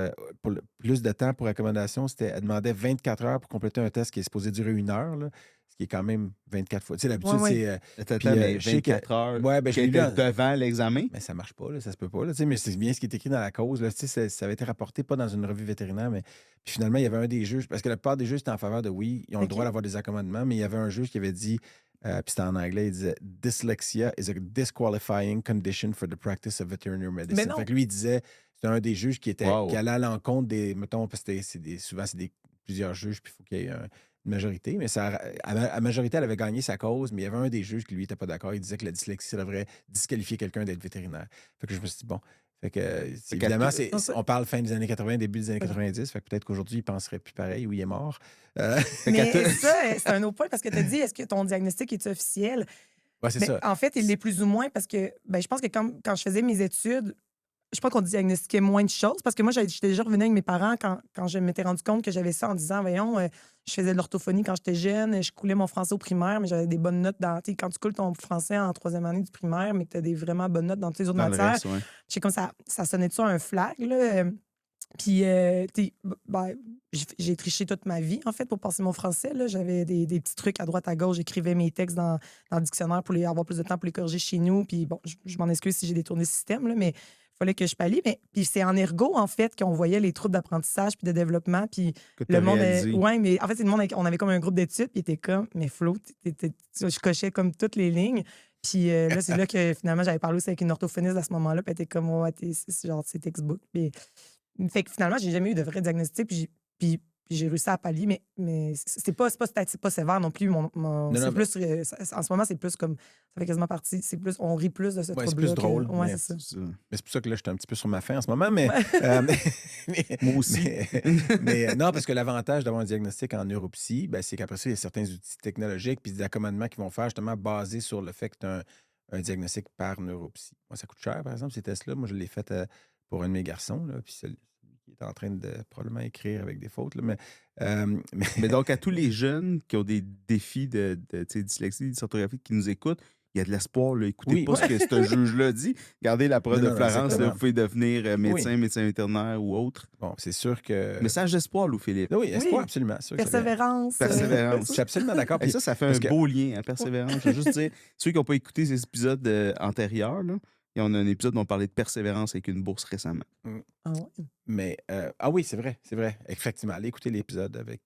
plus de temps pour accommodation, elle demandait 24 heures pour compléter un test qui est supposé durer 1 heure. Là, ce qui est quand même 24 fois. Tu sais, l'habitude,
c'est 24 heures.
Ouais, ben, j'ai lu
devant l'examen.
Mais ça marche pas, là, ça se peut pas. Là, mais c'est bien ce qui est écrit dans la cause. Là, ça avait été rapporté pas dans une revue vétérinaire, mais puis finalement, il y avait un des juges, parce que la plupart des juges étaient en faveur de oui, ils ont le droit d'avoir des accommodements, mais il y avait un juge qui avait dit, puis c'était en anglais, il disait Dyslexia is a disqualifying condition for the practice of veterinary medicine. Fait que lui, il disait, c'était un des juges qui allait à l'encontre des, mettons, parce que souvent, c'est plusieurs juges, puis il faut qu'il y ait une majorité, mais à majorité, elle avait gagné sa cause, mais il y avait un des juges qui, lui, n'était pas d'accord. Il disait que la dyslexie devrait disqualifier quelqu'un d'être vétérinaire. Fait que je me suis dit, bon. Fait que, évidemment, on parle fin des années 80, début des années 90. Fait que peut-être qu'aujourd'hui, il penserait plus pareil ou il est mort.
Mais ça, c'est un autre point parce que tu as dit, est-ce que ton diagnostic est officiel?
Oui, c'est ça.
En fait, il l'est plus ou moins parce que je pense que quand je faisais mes études, je pense qu'on diagnostiquait moins de choses parce que moi, j'étais déjà revenue avec mes parents quand je m'étais rendu compte que j'avais ça en disant, voyons, je faisais de l'orthophonie quand j'étais jeune, je coulais mon français au primaire, mais j'avais des bonnes notes quand tu coules ton français en 3e année du primaire, mais que tu as des vraiment bonnes notes dans toutes les autres matières. C'est comme ça sonnait-tu un flag, là? Puis, j'ai triché toute ma vie, en fait, pour passer mon français. Là. J'avais des petits trucs à droite, à gauche. J'écrivais mes textes dans le dictionnaire pour avoir plus de temps pour les corriger chez nous. Puis, bon, je m'en excuse si j'ai détourné le système, là, mais il fallait que je pallie. Puis, c'est en ergo, en fait, qu'on voyait les troubles d'apprentissage puis de développement. Puis, le monde. Oui, mais en fait, c'est le monde. On avait comme un groupe d'études. Puis, il était comme, mais Flo, je cochais comme toutes les lignes. Puis là, c'est là que finalement, j'avais parlé aussi avec une orthophoniste à ce moment-là. Puis, elle était comme, ouais, c'est textbook. Puis, fait que finalement, j'ai jamais eu de vrai diagnostic. Puis j'ai réussi à pallier, mais c'est pas sévère non plus. C'est plus, en ce moment, c'est plus comme. Ça fait quasiment partie. C'est plus, on rit plus de ce trouble-là.
C'est plus drôle.
Ouais, c'est ça.
Mais c'est pour ça que là, j'étais un petit peu sur ma faim en ce moment. Mais,
moi aussi.
mais non, parce que l'avantage d'avoir un diagnostic en neuropsy, c'est qu'après ça, il y a certains outils technologiques puis des accommodements qui vont faire justement basés sur le fait que tu as un diagnostic par neuropsy. Moi, ça coûte cher, par exemple, ces tests-là. Moi, je l'ai fait pour un de mes garçons, là, puis celui qui est en train de probablement écrire avec des fautes. Là,
mais donc, à tous les jeunes qui ont des défis de dyslexie, dysorthographie, qui nous écoutent, il y a de l'espoir. Là. Écoutez pas ce que ce juge-là dit. Regardez la preuve de Florence. Là, vous pouvez devenir médecin, médecin vétérinaire ou autre.
Bon, c'est sûr que...
Message d'espoir, Louis-Philippe.
Oui, espoir, absolument.
Persévérance.
Je suis absolument d'accord.
Et ça fait un beau lien, persévérance. Je veux juste dire, ceux qui n'ont pas écouté ces épisodes antérieurs, là, il y a un épisode où on parlait de persévérance avec une bourse récemment.
Ah ouais.
Mais, oui, c'est vrai. Effectivement, allez écouter l'épisode avec...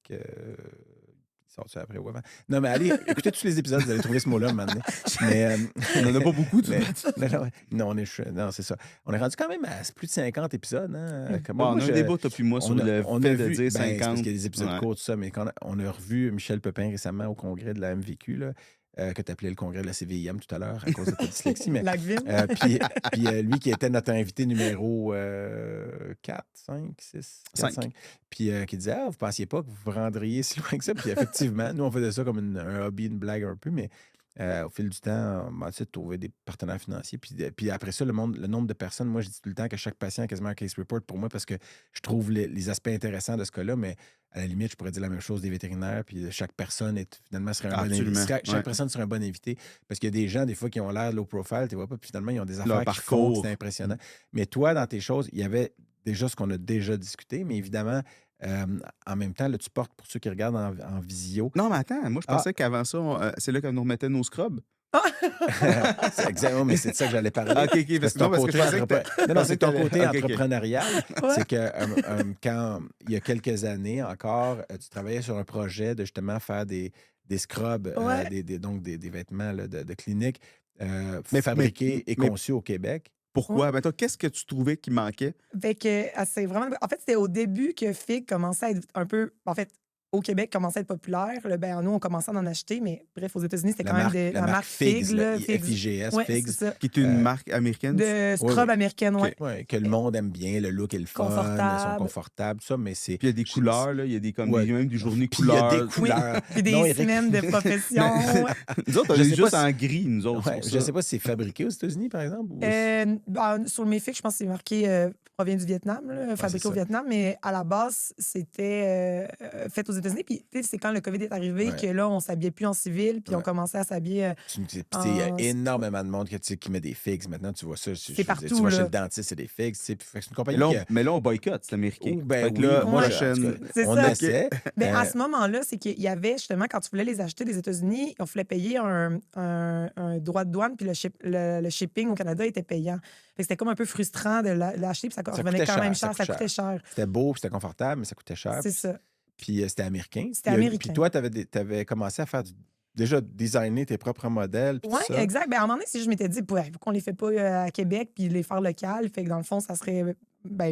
Sort-tu après ou avant? Non, mais allez, écoutez tous les épisodes, vous allez trouver ce mot-là maintenant. Mais,
on n'en a pas beaucoup,
non, c'est ça. On est rendu quand même à plus de 50 épisodes. Hein?
On a un débat, toi puis moi, sur le fait de dire 50.
Parce qu'il y a des épisodes courts, tout ça, mais quand on a revu Michel Pepin récemment au congrès de la MVQ, là, que tu appelais le congrès de la CVIM tout à l'heure à cause de ta dyslexie. Mais, puis lui qui était notre invité numéro 4, 5, 6, 4, 5. Puis qui disait, vous pensiez pas que vous vous rendriez si loin que ça? Puis effectivement, nous, on faisait ça comme un hobby, une blague un peu, mais au fil du temps, on a essayé de trouver des partenaires financiers. Puis après ça, le nombre de personnes, moi, je dis tout le temps que chaque patient a quasiment un case report pour moi parce que je trouve les aspects intéressants de ce cas-là, mais à la limite, je pourrais dire la même chose des vétérinaires, puis chaque personne finalement serait un bon invité. Chaque personne serait un bon invité, parce qu'il y a des gens, des fois, qui ont l'air low profile, tu vois pas, puis finalement, ils ont des affaires qui font, c'est impressionnant. Mais toi, dans tes choses, il y avait déjà ce qu'on a déjà discuté, mais évidemment, en même temps, là, tu portes pour ceux qui regardent en visio.
Non, mais attends, moi, je pensais qu'avant ça, c'est là qu'on nous remettait nos scrubs.
C'est exactement, mais c'est de ça que j'allais parler.
OK, parce que
c'est ton côté entrepreneurial. C'est que quand, il y a quelques années encore, tu travaillais sur un projet de justement faire des scrubs, donc des vêtements là, de clinique fabriqués et conçus au Québec.
Pourquoi? Ben, toi, qu'est-ce que tu trouvais qui manquait?
C'est vraiment... En fait, c'était au début que FIG commençait à être un peu... En fait, au Québec, commençait à être populaire. Nous, on commençait à en acheter, mais bref, aux États-Unis, c'était quand même la marque Figs.
FIGS, Figs.
Qui est une marque américaine.
De scrub américaine, oui.
Que le monde aime bien, le look est le fun, elles sont confortables, ça, mais c'est...
Puis il y a des couleurs, là, il y a des même des journées couleurs.
Il y a des couleurs.
Puis des semaines de profession.
Nous autres, on est juste en gris, nous autres.
Je ne sais pas si c'est fabriqué aux États-Unis, par exemple.
Sur le Méfic, je pense que c'est marqué provient du Vietnam, fabriqué au Vietnam, mais à la base, c'était fait aux États-Unis. Puis, c'est quand le COVID est arrivé que là, on s'habillait plus en civil, puis on commençait à s'habiller.
Il y a énormément de monde qui met des figs. Maintenant, tu vois ça.
C'est partout. Tu
vas chez le dentiste, c'est des figs. C'est une compagnie.
Mais là, on boycotte, c'est américain.
On essaie.
À ce moment-là, c'est qu'il y avait justement, quand tu voulais les acheter des États-Unis, on voulait payer un droit de douane, puis le shipping au Canada était payant. C'était comme un peu frustrant de l'acheter, puis ça revenait quand même cher. Ça coûtait cher.
C'était beau, c'était confortable, mais ça coûtait cher.
C'est ça.
Puis c'était américain.
C'était américain.
Puis toi, tu avais commencé à faire déjà designer tes propres modèles.
Oui, exact. À un moment donné, si je m'étais dit, pourquoi on les fait pas à Québec puis les faire local, fait que dans le fond, ça serait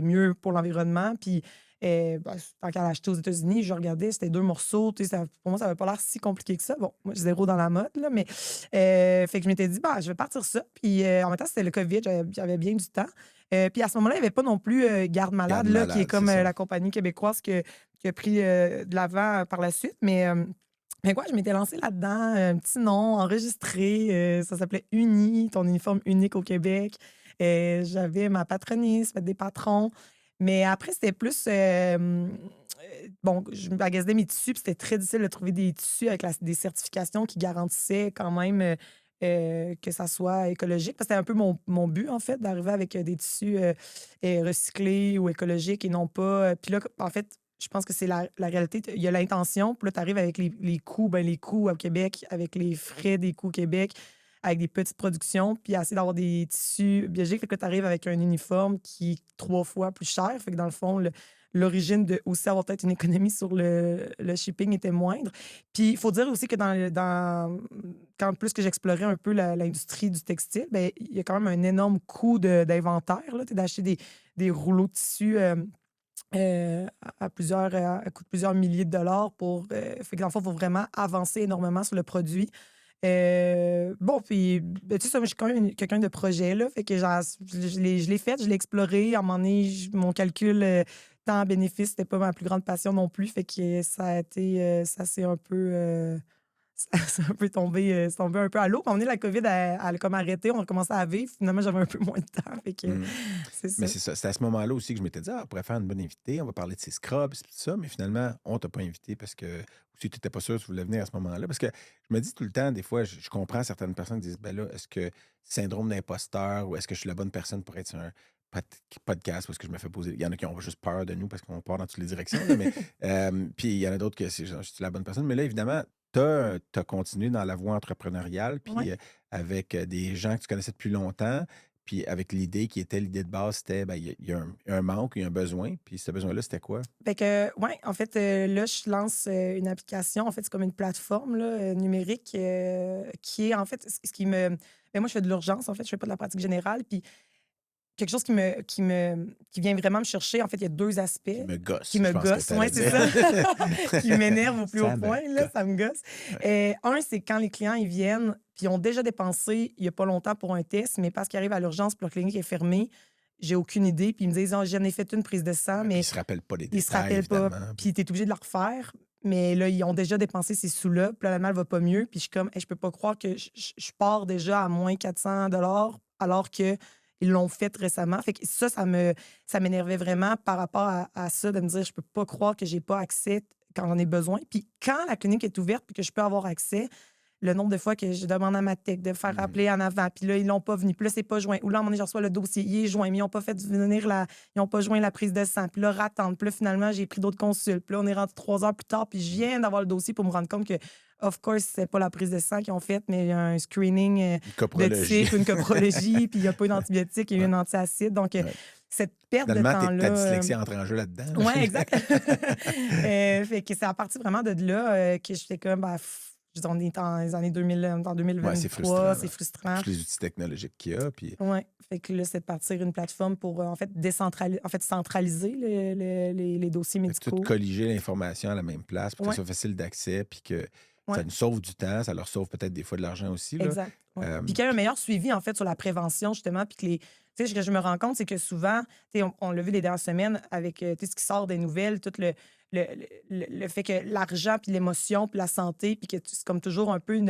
mieux pour l'environnement. Puis tant qu'à l'acheter aux États-Unis, je regardais, c'était 2 morceaux. Pour moi, ça n'avait pas l'air si compliqué que ça. Bon, moi, je suis zéro dans la mode, là, mais fait que je m'étais dit, je vais partir ça. Puis en même temps, c'était le COVID, j'avais bien du temps. Puis à ce moment-là, il n'y avait pas non plus Garde Malade, qui est comme la compagnie québécoise qui a pris de l'avant par la suite. Mais je m'étais lancée là-dedans, un petit nom enregistré. Ça s'appelait Uni, ton uniforme unique au Québec. J'avais ma patroniste, des patrons. Mais après, c'était plus... je magasinais mes tissus, puis c'était très difficile de trouver des tissus avec des certifications qui garantissaient quand même que ça soit écologique. Parce que c'était un peu mon but, en fait, d'arriver avec des tissus recyclés ou écologiques et non pas. Puis là, en fait, je pense que c'est la réalité. Il y a l'intention, puis là, tu arrives avec les coûts, les coûts au Québec, avec les frais des coûts au Québec, avec des petites productions, puis essayer d'avoir des tissus biologiques. Fait que tu arrives avec un uniforme qui est 3 fois plus cher. Fait que dans le fond, l'origine de aussi avoir peut-être une économie sur le shipping était moindre. Puis il faut dire aussi que quand plus que j'explorais un peu l'industrie du textile, ben il y a quand même un énorme coût d'inventaire, là, d'acheter des rouleaux de tissu à coût de plusieurs milliers de dollars fait que dans le fond, il faut vraiment avancer énormément sur le produit. Bon, puis, ben, tu sais, ça, moi, je suis quand même quelqu'un de projet, là. Fait que genre, je l'ai fait, je l'ai exploré. À un moment donné, mon calcul temps-bénéfice, c'était pas ma plus grande passion non plus. Fait que ça a été, ça s'est un peu, c'est un peu tombé, c'est tombé un peu à l'eau. Puis, à un moment donné, la COVID, elle a comme arrêté. On a commencé à vivre. Finalement, j'avais un peu moins de temps. Fait que c'est
Mais
ça.
c'est ça. C'est à ce moment-là aussi que je m'étais dit, on pourrait faire une bonne invitée, on va parler de ses scrubs et tout ça. Mais finalement, on t'a pas invité parce que si tu n'étais pas sûr que tu voulais venir à ce moment-là. Parce que je me dis tout le temps, des fois, je comprends certaines personnes qui disent, ben là, est-ce que syndrome d'imposteur ou est-ce que je suis la bonne personne pour être sur un podcast parce que je me fais poser. Il y en a qui ont juste peur de nous parce qu'on part dans toutes les directions. Là, mais, puis il y en a d'autres que c'est genre, je suis la bonne personne. Mais là, évidemment, tu as continué dans la voie entrepreneuriale, puis
Ouais.
avec des gens que tu connaissais depuis longtemps. Puis avec l'idée qui était l'idée de base, c'était ben, il y a un manque, il y a un besoin. Puis ce besoin-là, c'était quoi?
Fait que, ouais, en fait, là, je lance une application. En fait, c'est comme une plateforme là, numérique qui est, en fait, ce qui me. Ben, moi, je fais de l'urgence, en fait, je fais pas de la pratique générale. Puis quelque chose qui vient vraiment me chercher, en fait, il y a 2 aspects
Qui me gosse,
qui
je
me
pense que
gossent.
tu
Ouais,
allais
c'est
dire.
ça. Qui m'énerve au plus haut
Ça me
point, là,
gosse.
ça me gosse. Un, c'est quand les clients, ils viennent, puis ils ont déjà dépensé il y a pas longtemps pour un test, mais parce qu'ils arrivent à l'urgence, puis leur clinique est fermée, j'ai aucune idée, puis ils me disent: «Ah, j'en ai fait une prise de sang»,
Puis ils
mais
se rappellent pas des
ils se
détails,
rappellent pas,
évidemment.
puis tu es obligé de la refaire. Mais là, ils ont déjà dépensé ces sous-là, puis là, la malle va pas mieux. Puis je suis comme, hey, je peux pas croire que je pars déjà à moins 400 alors que ils l'ont fait récemment. Fait que ça m'énervait vraiment par rapport à ça, de me dire, je peux pas croire que j'ai pas accès quand j'en ai besoin. Puis quand la clinique est ouverte puis que je peux avoir accès, le nombre de fois que je demande à ma tech de faire rappeler en avant, puis là, ils l'ont pas venu, puis là, c'est pas joint. Ou là, à un moment donné, je reçois le dossier, il est joint, mais ils n'ont pas fait venir ils n'ont pas joint la prise de sang, puis là, rattendre, puis là, finalement, j'ai pris d'autres consultes, puis là, on est rentré 3 heures plus tard, puis je viens d'avoir le dossier pour me rendre compte que, of course, c'est pas la prise de sang qu'ils ont faite, mais il y a un screening
Une
de
coprologie.
type, une coprologie, puis il n'y a pas d'antibiotiques, il y a eu un antiacide. Donc, cette perte de
Finalement, ta
temps-là.
dyslexie entre en jeu là-dedans.
Oui, exact. Fait que c'est à partir vraiment de là que j'étais comme, on est dans les années 2000, en
Ouais, c'est frustrant.
2023, c'est frustrant.
Tous les outils technologiques qu'il y a. Puis
Oui, fait que là, c'est de partir une plateforme pour, en fait, centraliser les dossiers
fait que tout
médicaux.
colliger l'information à la même place pour que
Ouais.
ça soit facile d'accès, puis que ça
Ouais.
nous sauve du temps, ça leur sauve peut-être des fois de l'argent aussi. Là.
Exact. Ouais. Puis qu'il y ait un meilleur suivi, en fait, sur la prévention, justement. Puis que tu sais, ce que je me rends compte, c'est que souvent, tu sais, on l'a vu les dernières semaines avec tu sais, ce qui sort des nouvelles, tout le fait que l'argent, puis l'émotion, puis la santé, puis que c'est comme toujours un peu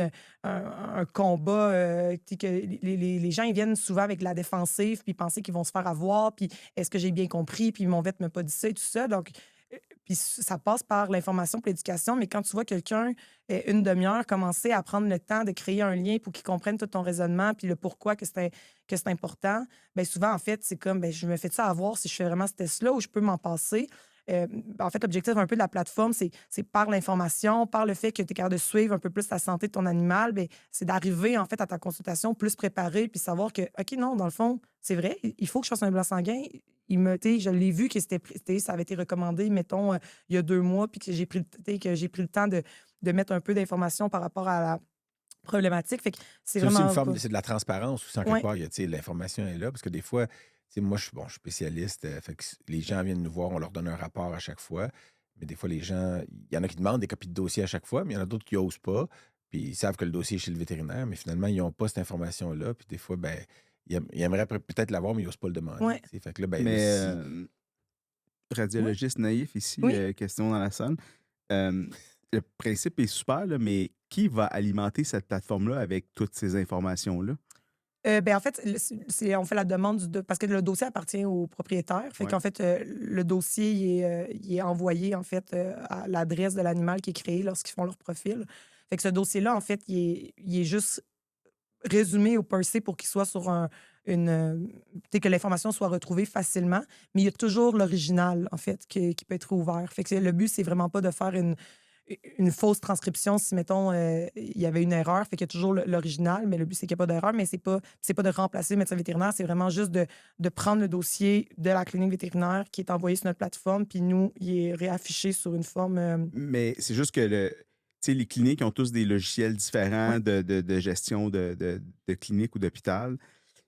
un combat. Tu sais, que les gens, ils viennent souvent avec de la défensive, puis penser qu'ils vont se faire avoir, puis est-ce que j'ai bien compris, puis mon vet m'a pas dit ça et tout ça. Donc, puis ça passe par l'information et l'éducation, mais quand tu vois quelqu'un, une demi-heure, commencer à prendre le temps de créer un lien pour qu'il comprenne tout ton raisonnement puis le pourquoi que c'est important, bien souvent, en fait, c'est comme, bien, je me fais ça avoir si je fais vraiment ce test-là ou je peux m'en passer. En fait, l'objectif un peu de la plateforme, c'est par l'information, par le fait que tu es capable de suivre un peu plus la santé de ton animal, bien, c'est d'arriver, en fait, à ta consultation plus préparé puis savoir que, OK, non, dans le fond, c'est vrai, il faut que je fasse un blanc sanguin. Je l'ai vu que ça avait été recommandé, mettons, il y a 2 mois, puis que j'ai pris le temps de mettre un peu d'informations par rapport à la problématique. Fait que c'est
c'est aussi
vraiment
une forme,
pas.
c'est de la transparence aussi, en quelque
Ouais.
part. L'information est là, parce que des fois, moi, je suis spécialiste, fait que les gens viennent nous voir, on leur donne un rapport à chaque fois. Mais des fois, les gens, il y en a qui demandent des copies de dossier à chaque fois, mais il y en a d'autres qui n'osent pas. Puis ils savent que le dossier est chez le vétérinaire, mais finalement, ils n'ont pas cette information-là. Puis des fois, ben, ils aimeraient peut-être l'avoir, mais ils n'osent pas le demander.
Ouais.
Fait que là, ben,
Mais
si-
radiologiste naïf ici,
Oui.
question dans la salle. Le principe est super, là, mais qui va alimenter cette plateforme-là avec toutes ces informations-là?
Ben, en fait, on fait la demande parce que le dossier appartient au propriétaire. Fait
Ouais.
qu'en fait, le dossier, il est envoyé, en fait, à l'adresse de l'animal qui est créé lorsqu'ils font leur profil. Fait que ce dossier-là, en fait, il est juste résumé ou parsé pour qu'il soit sur que l'information soit retrouvée facilement, mais il y a toujours l'original, en fait, qui peut être ouvert. Fait que le but, c'est vraiment pas de faire une fausse transcription si, mettons, il y avait une erreur. Fait qu'il y a toujours l'original, mais le but, c'est qu'il n'y a pas d'erreur, mais c'est pas de remplacer le médecin vétérinaire, c'est vraiment juste de prendre le dossier de la clinique vétérinaire qui est envoyé sur notre plateforme, puis nous, il est réaffiché sur une forme...
Mais c'est juste que tu sais, les cliniques ont tous des logiciels différents
Ouais.
de gestion de clinique ou d'hôpital.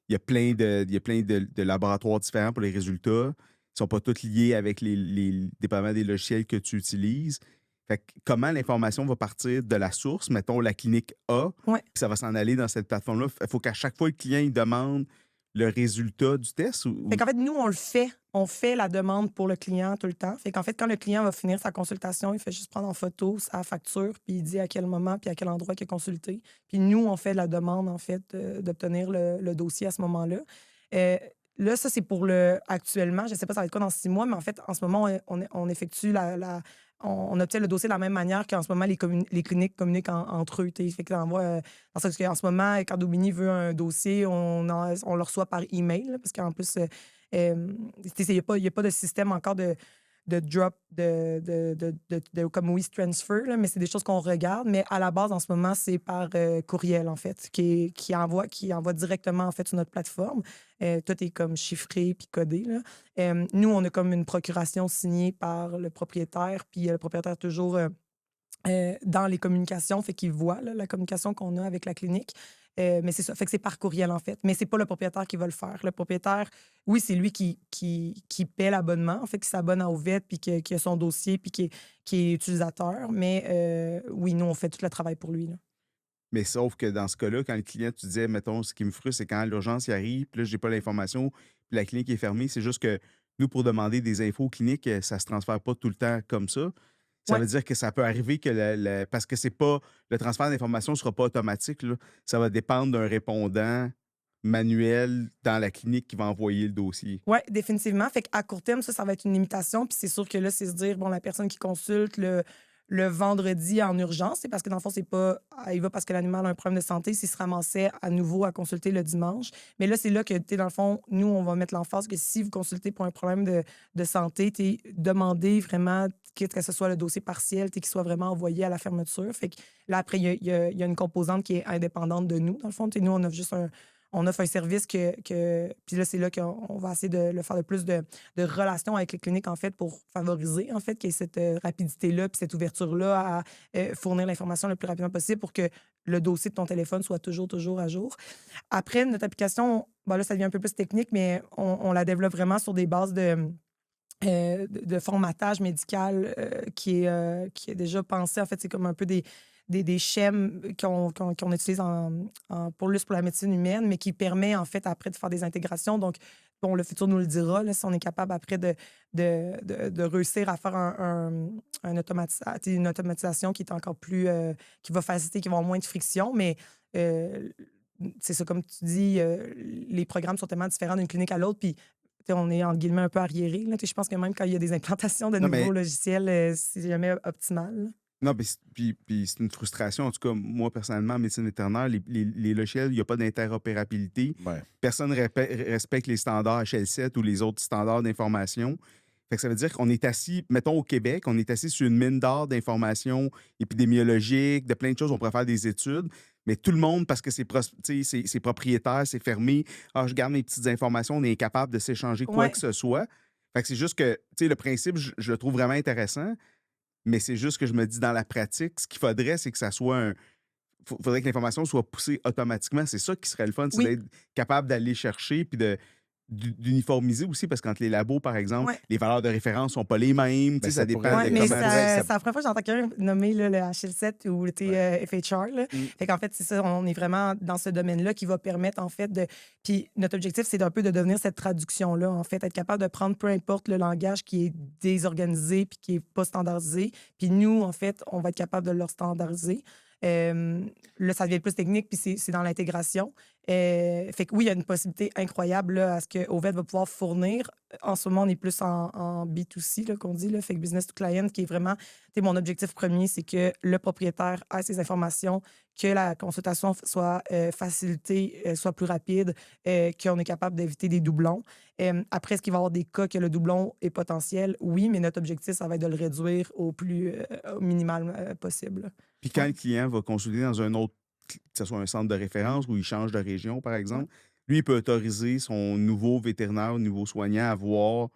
Il y a plein de laboratoires différents pour les résultats. Ils ne sont pas tous liés avec dépendamment des logiciels que tu utilises. Fait que comment l'information va partir de la source, mettons la clinique A,
Ouais.
puis ça va s'en aller dans cette plateforme-là. Il faut qu'à chaque fois, le client il demande le résultat du test.
Fait qu'en fait, nous, on le fait. On fait la demande pour le client tout le temps. Fait qu'en fait, quand le client va finir sa consultation, il fait juste prendre en photo sa facture, puis il dit à quel moment puis à quel endroit il a consulté. Puis nous, on fait la demande, en fait, d'obtenir le dossier à ce moment-là. Euh, Là, ça, c'est pour actuellement. Je ne sais pas ça va être quoi dans 6 mois, mais en fait, en ce moment, on effectue on obtient le dossier de la même manière qu'en ce moment, les cliniques communiquent entre eux. Fait que dans ce qu'en ce moment, quand Domini veut un dossier, on le reçoit par email, là, parce qu'en plus, il n'y a pas de système encore de drop, comme Wiz Transfer, là, mais c'est des choses qu'on regarde. Mais à la base, en ce moment, c'est par courriel, en fait, qui envoie directement, en fait, sur notre plateforme. Tout est comme chiffré puis codé, là. Nous, on a comme une procuration signée par le propriétaire, puis le propriétaire toujours dans les communications, fait qu'il voit là, la communication qu'on a avec la clinique. Mais c'est ça, fait que c'est par courriel, en fait. Mais c'est pas le propriétaire qui va le faire. Le propriétaire, oui, c'est lui qui paie l'abonnement, en fait, qui s'abonne à Ovette, puis qui a son dossier, puis qui est utilisateur. Mais oui, nous, on fait tout le travail pour lui, là.
Mais sauf que dans ce cas-là, quand le client, tu disais, mettons, ce qui me frustre, c'est quand l'urgence y arrive, puis là, j'ai pas l'information, puis la clinique est fermée. C'est juste que nous, pour demander des infos aux cliniques, ça se transfère pas tout le temps comme ça. Ça
Ouais.
veut dire que ça peut arriver que parce que c'est pas le transfert d'informations ne sera pas automatique, là. Ça va dépendre d'un répondant manuel dans la clinique qui va envoyer le dossier.
Oui, définitivement. Fait qu'à court terme, ça va être une limitation. Puis c'est sûr que là, c'est se dire, bon, la personne qui consulte le vendredi en urgence, c'est parce que dans le fond, c'est pas. Il va parce que l'animal a un problème de santé, s'il se ramassait à nouveau à consulter le dimanche. Mais là, c'est là que, tu sais, dans le fond, nous, on va mettre l'emphase que si vous consultez pour un problème de santé, tu demandez vraiment, quitte que ce soit le dossier partiel, qu'il soit vraiment envoyé à la fermeture. Fait que là, après, il y a une composante qui est indépendante de nous. Dans le fond, tu sais, nous, on offre un service puis là, c'est là qu'on va essayer de le faire le plus de relations avec les cliniques, en fait, pour favoriser, en fait, qu'il y ait cette rapidité-là puis cette ouverture-là à fournir l'information le plus rapidement possible pour que le dossier de ton téléphone soit toujours à jour. Après, notre application, bon, là, ça devient un peu plus technique, mais on la développe vraiment sur des bases de formatage médical qui est déjà pensé. En fait, c'est comme un peu des schèmes qu'on utilise pour la médecine humaine, mais qui permet, en fait, après de faire des intégrations. Donc, bon, le futur nous le dira, là, si on est capable après de réussir à faire une automatisation qui est encore plus... qui va faciliter, qui va avoir moins de friction, mais... c'est ça, comme tu dis, les programmes sont tellement différents d'une clinique à l'autre, puis on est, entre guillemets, un peu arriéré. Là. Je pense que même quand il y a des implantations de
Non,
nouveaux
mais
logiciels, c'est jamais optimal, là.
non, puis c'est une frustration. En tout cas, moi, personnellement, en médecine vétérinaire, les logiciels, il n'y a pas d'interopérabilité.
Ouais.
Personne ne respecte les standards HL7 ou les autres standards d'information. Fait que ça veut dire qu'on est assis, mettons au Québec, on est assis sur une mine d'or d'informations épidémiologiques, de plein de choses. On pourrait faire des études, mais tout le monde, parce que c'est propriétaire, c'est fermé. Ah, je garde mes petites informations, on est incapable de s'échanger quoi
Ouais.
que ce soit. Fait que c'est juste que, tu sais, le principe, je le trouve vraiment intéressant. Mais c'est juste que je me dis, dans la pratique, ce qu'il faudrait, c'est que ça soit faudrait que l'information soit poussée automatiquement. C'est ça qui serait le fun, c'est
Oui.
d'être capable d'aller chercher puis d'uniformiser aussi, parce que quand les labos, par exemple,
Ouais.
les valeurs de référence sont pas les mêmes. Tu sais,
ça
ça dépend
pourrait-
Ouais,
de
mais
comment...
c'est la première fois que j'entends quelqu'un nommer là, le HL7 ou le FHR. Là. Fait qu'en fait, c'est ça, on est vraiment dans ce domaine-là qui va permettre, en fait, de. Puis notre objectif, c'est un peu de devenir cette traduction-là, en fait, être capable de prendre peu importe le langage qui est désorganisé puis qui est pas standardisé. Puis nous, en fait, on va être capable de le standardiser. Là, ça devient plus technique, puis c'est dans l'intégration. Fait que oui, il y a une possibilité incroyable là, à ce que Ovette va pouvoir fournir. En ce moment, on est plus en B2C, là, qu'on dit, là, fait que business to client, qui est vraiment, mon objectif premier, c'est que le propriétaire ait ces informations, que la consultation soit facilitée, soit plus rapide, qu'on est capable d'éviter des doublons. Après, est-ce qu'il va y avoir des cas que le doublon est potentiel? Oui, mais notre objectif, ça va être de le réduire au minimal possible.
Puis quand le client va consulter dans un autre, que ce soit un centre de référence ou il change de région, par exemple, lui, il peut autoriser son nouveau vétérinaire, nouveau soignant à voir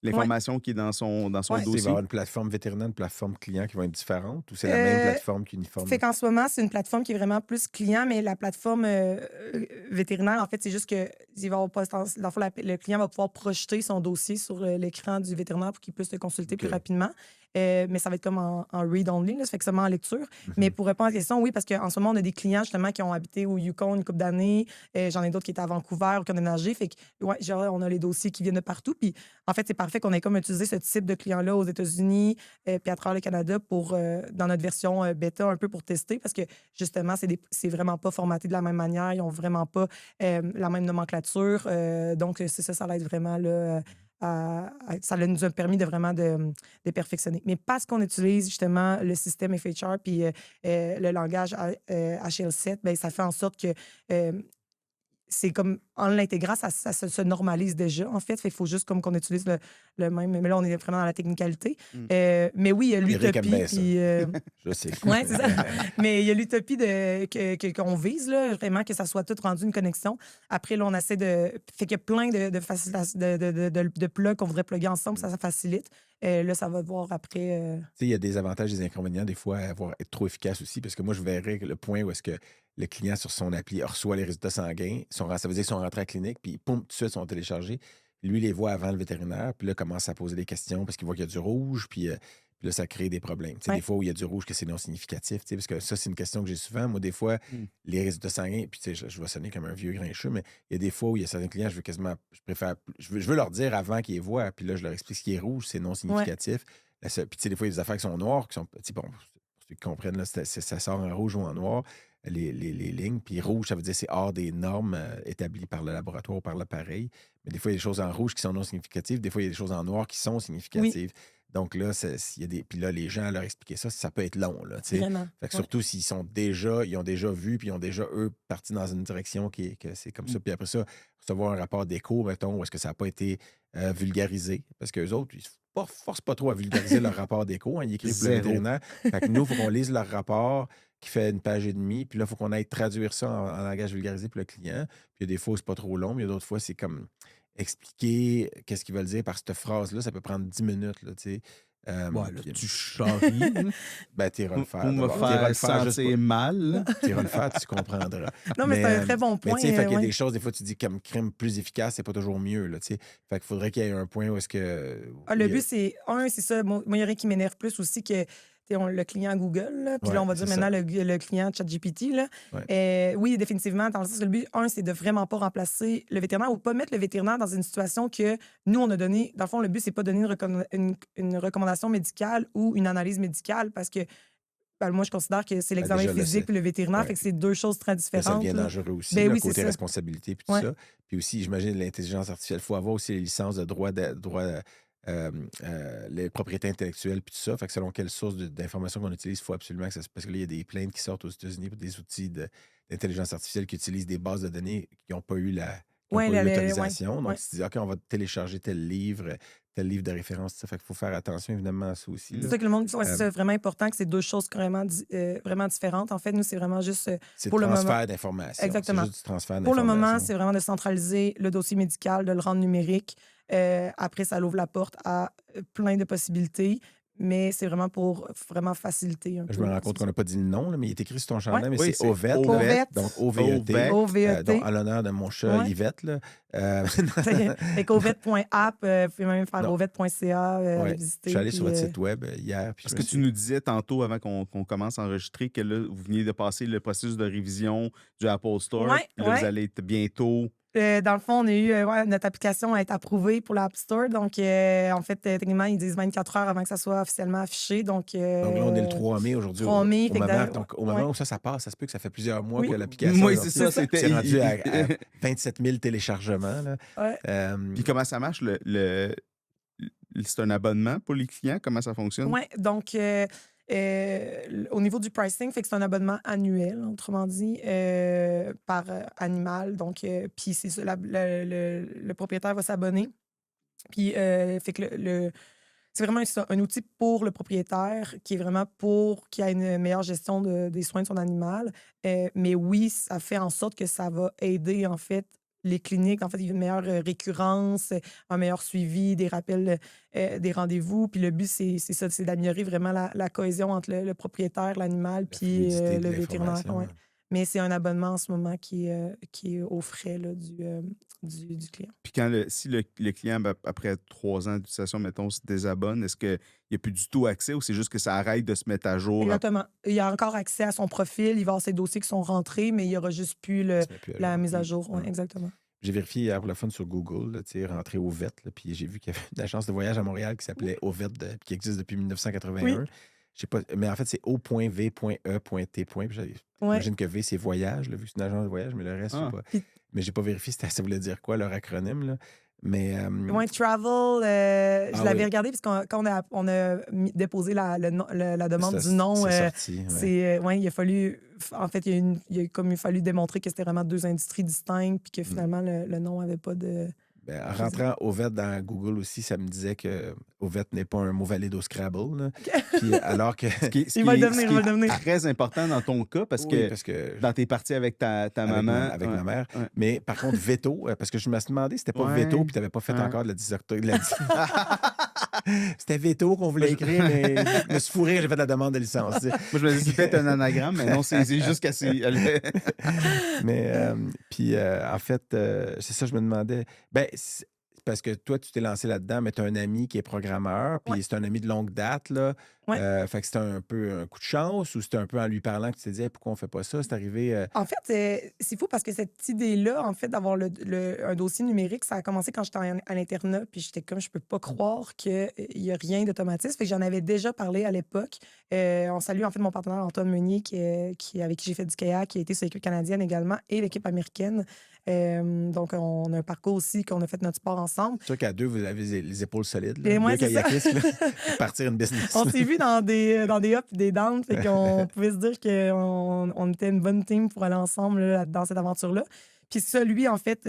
l'information qui est dans son
Il va y
dossier.
avoir une plateforme vétérinaire, une plateforme client qui vont être différentes ou c'est la même plateforme qu'uniforme?
Fait qu'en ce moment, c'est une plateforme qui est vraiment plus client, mais la plateforme vétérinaire, en fait, c'est juste que il va avoir pas, dans le fond, le client va pouvoir projeter son dossier sur l'écran du vétérinaire pour qu'il puisse le consulter plus rapidement. Mais ça va être comme en read-only, ça fait que seulement en lecture. Mais pour répondre à la question, oui, parce qu'en ce moment, on a des clients justement qui ont habité au Yukon une couple d'années. J'en ai d'autres qui étaient à Vancouver ou qui ont déménagé. Fait que, ouais, genre, on a les dossiers qui viennent de partout. Puis en fait, c'est parfait qu'on ait comme utilisé ce type de client-là aux États-Unis puis à travers le Canada pour, dans notre version bêta, un peu pour tester, parce que justement, c'est vraiment pas formaté de la même manière. Ils n'ont vraiment pas la même nomenclature. Donc, c'est ça l'aide vraiment là. Ça nous a permis de vraiment de perfectionner. Mais parce qu'on utilise justement le système FHR puis le langage HL7, bien, ça fait en sorte que c'est comme en l'intégrant, ça se normalise déjà, en fait. Il faut juste comme qu'on utilise le même. Mais là, on est vraiment dans la technicalité. Mais oui, il y a l'utopie. Puis,
je sais.
Oui, c'est ça. Mais il y a l'utopie qu'on vise, là, vraiment, que ça soit tout rendu une connexion. Après, là, on essaie de. Fait qu'il y a plein de plugs qu'on voudrait plugger ensemble, ça facilite. Là, ça va voir après.
Il y a des avantages et des inconvénients, des fois, à être trop efficace aussi, parce que moi, je verrais le point où est-ce que le client, sur son appli, reçoit les résultats sanguins, ça veut dire qu'ils sont rentrés à la clinique, puis poum, tout de suite, ils sont téléchargés. Lui, il les voit avant le vétérinaire, puis là, commence à poser des questions parce qu'il voit qu'il y a du rouge, puis là, ça crée des problèmes. Des fois où il y a du rouge, que c'est non significatif, parce que ça, c'est une question que j'ai souvent. Moi, des fois, les résultats sanguins, puis je vais sonner comme un vieux grincheux, mais il y a des fois où il y a certains clients, je veux leur dire avant qu'ils les voient, puis là, je leur explique ce qui est rouge, c'est non significatif. Puis des fois, il y a des affaires qui sont noires, qui sont, bon, pour ceux qui comprennent, là, ça sort en rouge ou en noir, les lignes. Puis rouge, ça veut dire que c'est hors des normes établies par le laboratoire ou par l'appareil. Mais des fois, il y a des choses en rouge qui sont non significatives. Des fois, il y a des choses en noir qui sont significatives. Oui. Donc là, puis là, les gens, leur expliquer ça peut être long. Là,
vraiment.
Fait que surtout s'ils ils ont déjà vu, puis ils ont déjà, eux, parti dans une direction que c'est comme ça. Puis après ça, recevoir un rapport d'écho, mettons, où est-ce que ça n'a pas été vulgarisé. Parce qu'eux autres, ils ne forcent pas trop à vulgariser leur rapport d'écho. Hein, ils écrivent pour le vétérinaire. Fait que nous, il faut qu'on lise leur rapport qui fait une page et demie. Puis là, il faut qu'on aille traduire ça en langage vulgarisé pour le client. Puis il y a des fois, c'est pas trop long, mais il y a d'autres fois, c'est comme expliquer qu'est-ce qu'ils veulent dire par cette phrase-là. Ça peut prendre 10 minutes, là, tu sais.
Là, tu charries.
Ben, t'iras le faire.
Pour me faire sentir mal.
T'iras le faire, tu comprendras.
Non, mais c'est un très bon point.
Mais tu sais, il y a des choses, des fois, tu dis comme crime plus efficace, c'est pas toujours mieux, là, tu sais. Fait qu'il faudrait qu'il y ait un point où est-ce que...
le but, c'est ça. Moi, il y aurait qui m'énerve plus aussi que le client Google, là, puis là, on va dire maintenant le client ChatGPT. Oui, définitivement, dans le sens que le but, c'est de vraiment pas remplacer le vétérinaire ou pas mettre le vétérinaire dans une situation que nous, on a donné. Dans le fond, le but, c'est pas donner une recommandation médicale ou une analyse médicale parce que moi, je considère que c'est l'examen physique et le vétérinaire, fait que c'est deux choses très différentes.
Ça devient dangereux aussi, le côté responsabilité puis tout ça. Puis aussi, j'imagine, l'intelligence artificielle, il faut avoir aussi les licences de droit les propriétés intellectuelles puis tout ça. Fait que selon quelle source d'information qu'on utilise, il faut absolument que ça... Parce que là, il y a des plaintes qui sortent aux États-Unis pour des outils d'intelligence artificielle qui utilisent des bases de données qui n'ont pas eu l'autorisation. Donc, tu dis, OK, on va télécharger tel livre de référence. Ça fait qu'il faut faire attention, évidemment, à ça aussi.
C'est ça que le monde... c'est vraiment important que c'est deux choses vraiment différentes. En fait, nous, c'est vraiment juste...
c'est pour le transfert d'informations.
Exactement.
C'est juste du transfert
pour
d'informations.
le moment, c'est vraiment de centraliser le dossier médical, de le rendre numérique. Après, ça ouvre la porte à plein de possibilités. Mais c'est vraiment pour faciliter un peu.
Je me rends compte qu'on n'a pas dit le nom, là, mais il est écrit sur ton chandail, mais c'est Ovet. Donc,
OVET.
Donc, en l'honneur de mon chat Yvette.
Fait qu'ovet.app, vous pouvez même faire ovet.ca, visiter.
Je suis allé sur votre site web hier.
Parce que tu nous disais tantôt, avant qu'on commence à enregistrer, que là, vous veniez de passer le processus de révision du Apple Store. Là, vous allez être bientôt...
dans le fond, on a eu notre application à être approuvée pour l'App Store. Donc, en fait, techniquement, ils disent 24 heures avant que ça soit officiellement affiché. Donc
là, on est le 3 mai aujourd'hui.
3 mai.
Au moment où ça passe, ça se peut que ça fait plusieurs mois que l'application
c'est
rendu à 27 000 téléchargements. Là.
Puis comment ça marche? C'est un abonnement pour les clients? Comment ça fonctionne?
Oui, donc Au niveau du pricing, fait que c'est un abonnement annuel, autrement dit, par animal. Donc, puis c'est ça, le propriétaire va s'abonner. Puis, fait que c'est vraiment un outil pour le propriétaire qui est vraiment pour qu'il ait une meilleure gestion des soins de son animal. Mais oui, ça fait en sorte que ça va aider, en fait, les cliniques. En fait, il y a une meilleure récurrence, un meilleur suivi, des rappels, des rendez-vous. Puis le but, c'est ça, c'est d'améliorer vraiment la cohésion entre le propriétaire, l'animal, puis
fluidité de
le vétérinaire.
l'information,
Ouais. Mais c'est un abonnement en ce moment qui est aux frais là, du client.
Puis si le client, après 3 ans d'utilisation, mettons, se désabonne, est-ce qu'il n'y a plus du tout accès ou c'est juste que ça arrête de se mettre à jour?
Exactement. Il a encore accès à son profil, il va avoir ses dossiers qui sont rentrés, mais il n'y aura juste plus la mise à jour. Ouais, exactement.
J'ai vérifié hier pour le fun sur Google, rentré au VET, puis j'ai vu qu'il y avait une agence de voyage à Montréal qui s'appelait OVET, qui existe depuis 1981.
Oui.
Je sais pas, mais en fait, c'est O.V.E.T. J'imagine que V, c'est voyage, là, vu que c'est une agence de voyage, mais le reste, je sais pas. Mais j'ai pas vérifié ça voulait dire quoi, leur acronyme. Là. Mais,
ouais, travel, je l'avais regardé parce que quand on a déposé la demande du nom,
c'est sorti.
Il a fallu, en fait, il a fallu démontrer que c'était vraiment 2 industries distinctes puis que finalement, le nom n'avait pas de...
En rentrant OVET dans Google aussi, ça me disait que OVET n'est pas un mot valide au Scrabble. Là. Puis, alors que...
il va le devenir.
Très important dans ton cas parce que dans tes parties avec ta maman.
Avec ma mère. Ouais. Mais par contre, veto, parce que je me suis demandé si c'était pas veto puis tu n'avais pas fait encore de la dysorthographe. C'était veto qu'on voulait écrire, mais je me suis fourré, j'ai fait la demande de licence.
Moi, je me disais c'est peut-être un anagramme, mais non, c'est juste qu'elle
Mais, puis, en fait, c'est ça, je me demandais. Ben, parce que toi, tu t'es lancé là-dedans, mais tu as un ami qui est programmeur, puis c'est un ami de longue date, là. Fait que c'était un peu un coup de chance ou c'était un peu en lui parlant que tu t'es dit hey, pourquoi on fait pas ça? C'est arrivé...
En fait, c'est fou parce que cette idée-là, en fait, d'avoir un dossier numérique, ça a commencé quand j'étais à l'internat, puis j'étais comme, je peux pas croire qu'il y a rien d'automatisme. Fait que j'en avais déjà parlé à l'époque. On salue, en fait, mon partenaire Antoine Meunier, avec qui j'ai fait du kayak, qui a été sur l'équipe canadienne également, et l'équipe américaine. Donc, on a un parcours aussi qu'on a fait notre sport ensemble.
C'est sûr qu'à deux, vous avez les épaules solides. Là,
et moi, c'est ça.
Pour partir une business.
On s'est vu dans des ups et des downs. Fait qu'on pouvait se dire qu'on était une bonne team pour aller ensemble là, dans cette aventure-là. Puis ça, lui, en fait,